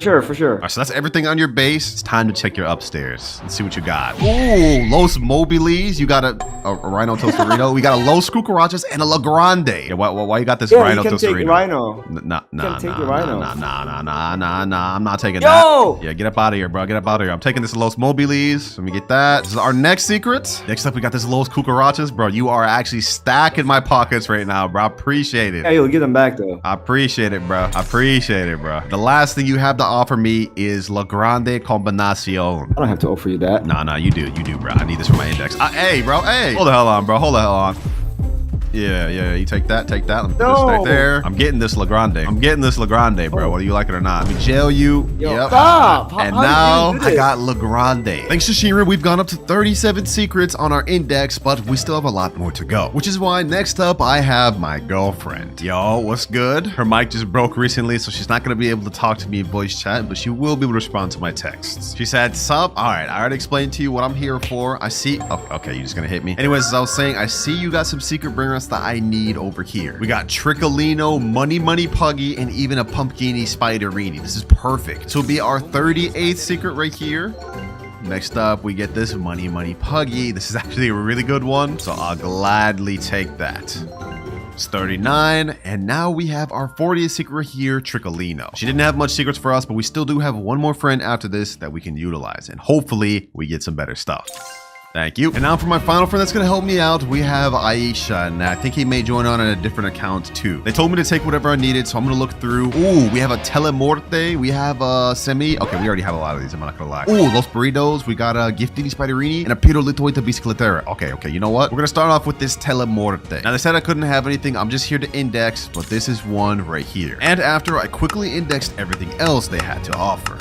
Sure, for sure. All right, so that's everything on your base. It's time to check your upstairs. Let's see what you got. Ooh, Los Mobiles. You got a Rhino Tostarino. We got a Los Cucarachas and a La Grande. Yeah, why you got this Rhino Tostarino? Tostarino? Take Rhino. Nah. I'm not taking Yo! that. Yeah, get up out of here, bro. Get up out of here. I'm taking this Los Mobiles. Let me get that. This is our next secret. Next up, we got this Los Cucarachas. Bro, you are actually stacking my pockets right now, bro. I appreciate it. Yeah, you'll get them back, though. I appreciate it, bro. The last thing you have to offer me is La Grande Combinacion. I don't have to offer you that. Nah, you do, bro. I need this for my index. Hey, bro, hey. Hold the hell on, bro. Yeah, you take that. Let me put this right there. I'm getting this La Grande, bro. Whether you like it or not. Let me jail you. Yo, stop. And now I got La Grande. Thanks to Shinra, we've gone up to 37 secrets on our index, but we still have a lot more to go. Which is why next up I have my girlfriend. Yo, what's good? Her mic just broke recently, so she's not gonna be able to talk to me in voice chat, but she will be able to respond to my texts. She said, sup? All right, I already explained to you what I'm here for. I see. Oh, okay, you're just gonna hit me. Anyways, as I was saying, I see you got some secret Brainrots that I need over here. We got Triccolino, Money Puggy, and even a Pumpkini Spiderini. This is perfect. This will be our 38th secret right here. Next up, we get this Money Puggy. This is actually a really good one, so I'll gladly take that. It's 39, and now we have our 40th secret here, Triccolino. She didn't have much secrets for us, but we still do have one more friend after this that we can utilize, and hopefully we get some better stuff. Thank you. And now for my final friend that's going to help me out, we have Aisha, and I think he may join on a different account too. They told me to take whatever I needed, so I'm going to look through. Ooh, we have a Telemorte, we have a Semi. Okay, we already have a lot of these, I'm not going to lie. Ooh, Los Burritos, we got a Giftini Spiderini, and a Pirolitoita Bicicletera. Okay, you know what? We're going to start off with this Telemorte. Now, they said I couldn't have anything. I'm just here to index, but this is one right here. And after I quickly indexed everything else they had to offer.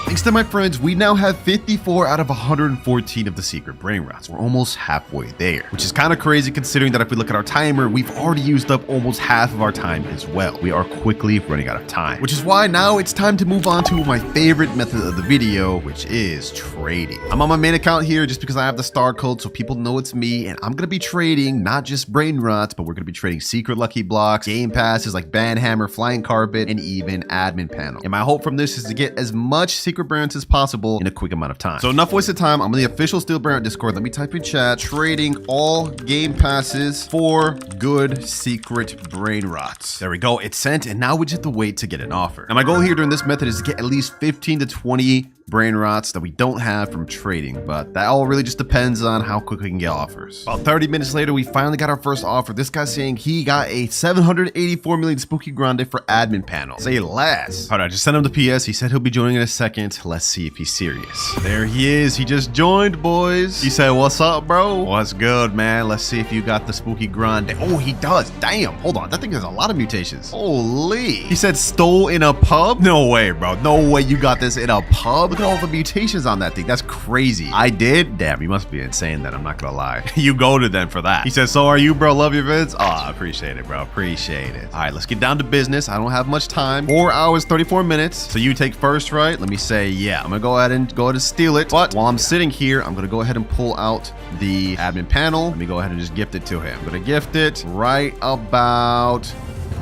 Thanks to my friends, we now have 54 out of 114 of the secret Brainrots. We're almost halfway there, which is kind of crazy considering that if we look at our timer, we've already used up almost half of our time as well. We are quickly running out of time, which is why now it's time to move on to my favorite method of the video, which is trading. I'm on my main account here just because I have the star code so people know it's me, and I'm going to be trading not just Brainrots, but we're going to be trading secret lucky blocks, game passes like Banhammer, flying carpet, and even admin panel. And my hope from this is to get as much secret Brainrots as possible in a quick amount of time. So enough wasted time. I'm in the official Steel Brainrot Discord. Let me type in chat. Trading all game passes for good secret Brainrots. There we go. It's sent, and now we just have to wait to get an offer. Now my goal here during this method is to get at least 15 to 20 brain rots that we don't have from trading, but that all really just depends on how quick we can get offers. About 30 minutes later, we finally got our first offer. This guy's saying he got a 784 million Spooky Grande for admin panel. Say less. All right, I just sent him the PS. He said he'll be joining in a second. Let's see if he's serious. There he is. He just joined, boys. He said, what's up, bro? What's good, man? Let's see if you got the Spooky Grande. Oh, he does. Damn. Hold on. That thing has a lot of mutations. Holy. He said stole in a pub? No way, bro. No way you got this in a pub. Look at all the mutations on that thing. That's crazy. I did? Damn, you must be insane then. I'm not gonna lie. You goated then for that. He said, so are you, bro? Love your vids? Oh, I appreciate it, bro. Appreciate it. All right, let's get down to business. I don't have much time. 4 hours, 34 minutes. So you take first, right? Let me say, yeah. I'm gonna go ahead and steal it. But while I'm sitting here, I'm gonna go ahead and pull out the admin panel. Let me go ahead and just gift it to him. I'm gonna gift it right about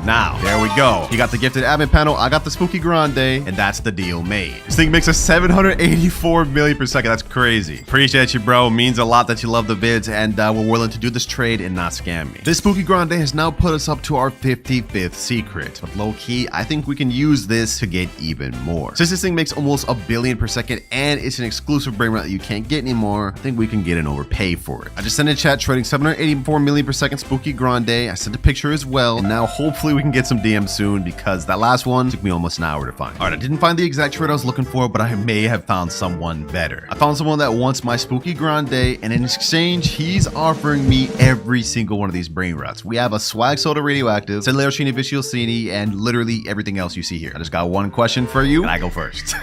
now. There we go. He got the gifted admin panel. I got the Spooky Grande, and that's the deal made. This thing makes a 784 million per second. That's crazy. Appreciate you, bro. Means a lot that you love the vids, and we're willing to do this trade and not scam me. This Spooky Grande has now put us up to our 55th secret. But low key, I think we can use this to get even more. Since this thing makes almost a billion per second, and it's an exclusive Brainrot that you can't get anymore, I think we can get an overpay for it. I just sent a chat trading 784 million per second Spooky Grande. I sent a picture as well, and now hopefully we can get some DMs soon because that last one took me almost an hour to find. All right, I didn't find the exact trade I was looking for, but I may have found someone better. I found someone that wants my Spooky Grande, and in exchange, he's offering me every single one of these brain rots. We have a swag soda radioactive, Leoshini Viciosini, and literally everything else you see here. I just got one question for you, and I go first.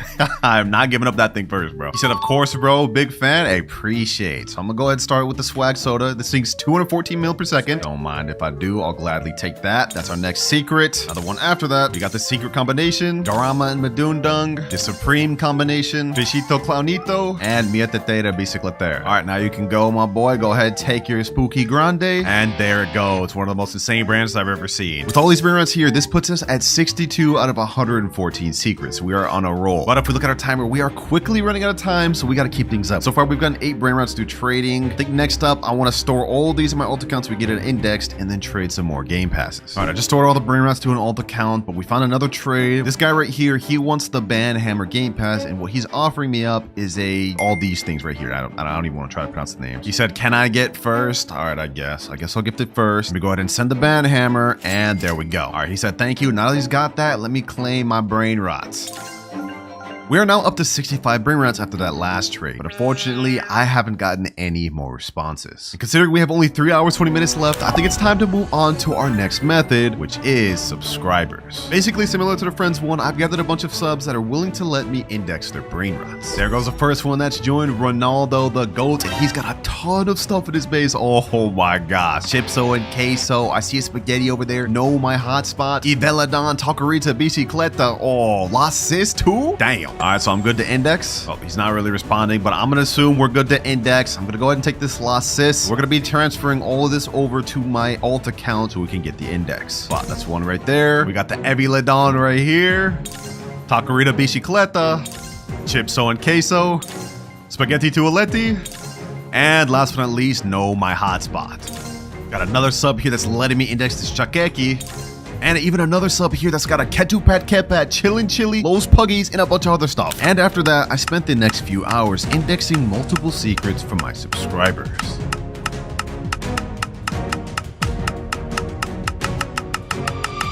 I'm not giving up that thing first, bro. He said, of course, bro, big fan. I appreciate. So I'm gonna go ahead and start with the swag soda. This thing's 214 mil per second. Don't mind if I do, I'll gladly take that. That's our next secret. Now the one after that, we got the secret combination, Garama and Madundung, the supreme combination, Fishito Clownito, and Mietetera Bicicletera. All right, now you can go, my boy. Go ahead, take your Spooky Grande, and there it goes. It's one of the most insane brands I've ever seen. With all these brain rots here, this puts us at 62 out of 114 secrets. We are on a roll. But if we look at our timer, we are quickly running out of time, so we got to keep things up. So far, we've gotten 8 brain rots through trading. I think next up, I want to store all these in my alt account so we get it indexed, and then trade some more game passes. All right, I just stored all the brain rots to an alt account, but we found another trade. This guy right here, he wants the Banhammer game pass, and what he's offering me up is all these things right here. I don't even want to try to pronounce the name. He said, can I get first? All right, I guess I'll gift it first. Let me go ahead and send the Banhammer, and there we go. All right, he said thank you. Now that he's got that, let me claim my brain rots. We are now up to 65 brain rots after that last trade, but unfortunately, I haven't gotten any more responses. And considering we have only 3 hours, 20 minutes left, I think it's time to move on to our next method, which is subscribers. Basically, similar to the friends one, I've gathered a bunch of subs that are willing to let me index their brain rots. There goes the first one that's joined, Ronaldo the GOAT, and he's got a ton of stuff in his base. Oh my gosh. Chipso and queso. I see a spaghetti over there. No, my hotspot. Iveladon, Takarita, Bicicleta. Oh, Las Sis too? Damn. All right, so I'm good to index. Oh, he's not really responding, but I'm gonna assume we're good to index. I'm gonna go ahead and take this Las Sis. We're gonna be transferring all of this over to my alt account so we can get the index. Wow, that's one right there. We got the Eviladon right here. Takarita Bicicleta. Chipso and queso. Spaghetti Tualetti. And last but not least, no, my hotspot. Got another sub here that's letting me index this Chakeki. And even another sub here that's got a Ketupat Kepat, Chillin' Chili, Los Puggies, and a bunch of other stuff. And after that, I spent the next few hours indexing multiple secrets for my subscribers.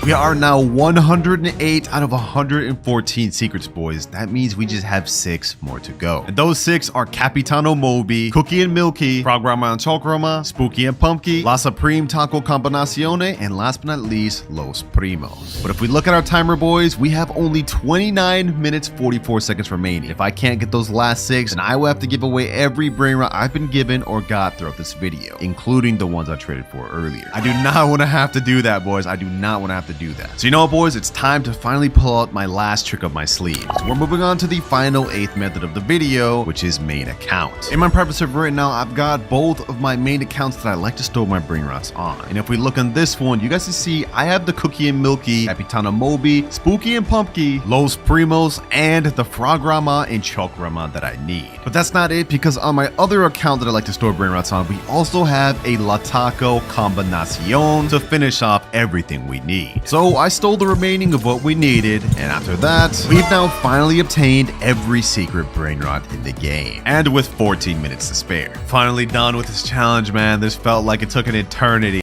We are now 108 out of 114 secrets, boys. That means we just have 6 more to go. And those 6 are Capitano Moby, Cookie and Milky, Programa and Chokrama, Spooky and Pumpkin, La Supreme Taco Combinacione, and last but not least, Los Primos. But if we look at our timer, boys, we have only 29 minutes, 44 seconds remaining. If I can't get those last 6, then I will have to give away every brain rot I've been given or got throughout this video, including the ones I traded for earlier. I do not want to have to do that, boys. I do not want to have to do that. So you know what, boys, it's time to finally pull out my last trick up my sleeve. So we're moving on to the final 8th method of the video, which is main account. In my private server right now, I've got both of my main accounts that I like to store my brain rots on. And if we look on this one, you guys can see I have the Cookie and Milky, Capitana Moby, Spooky and Pumpkin, Los Primos, and the Frograma and Chokrama that I need. But that's not it, because on my other account that I like to store brain rots on, we also have a La Taco Combinacion to finish off everything we need. So I stole the remaining of what we needed, and after that, we've now finally obtained every secret Brainrot in the game, and with 14 minutes to spare. Finally done with this challenge, man. This felt like it took an eternity.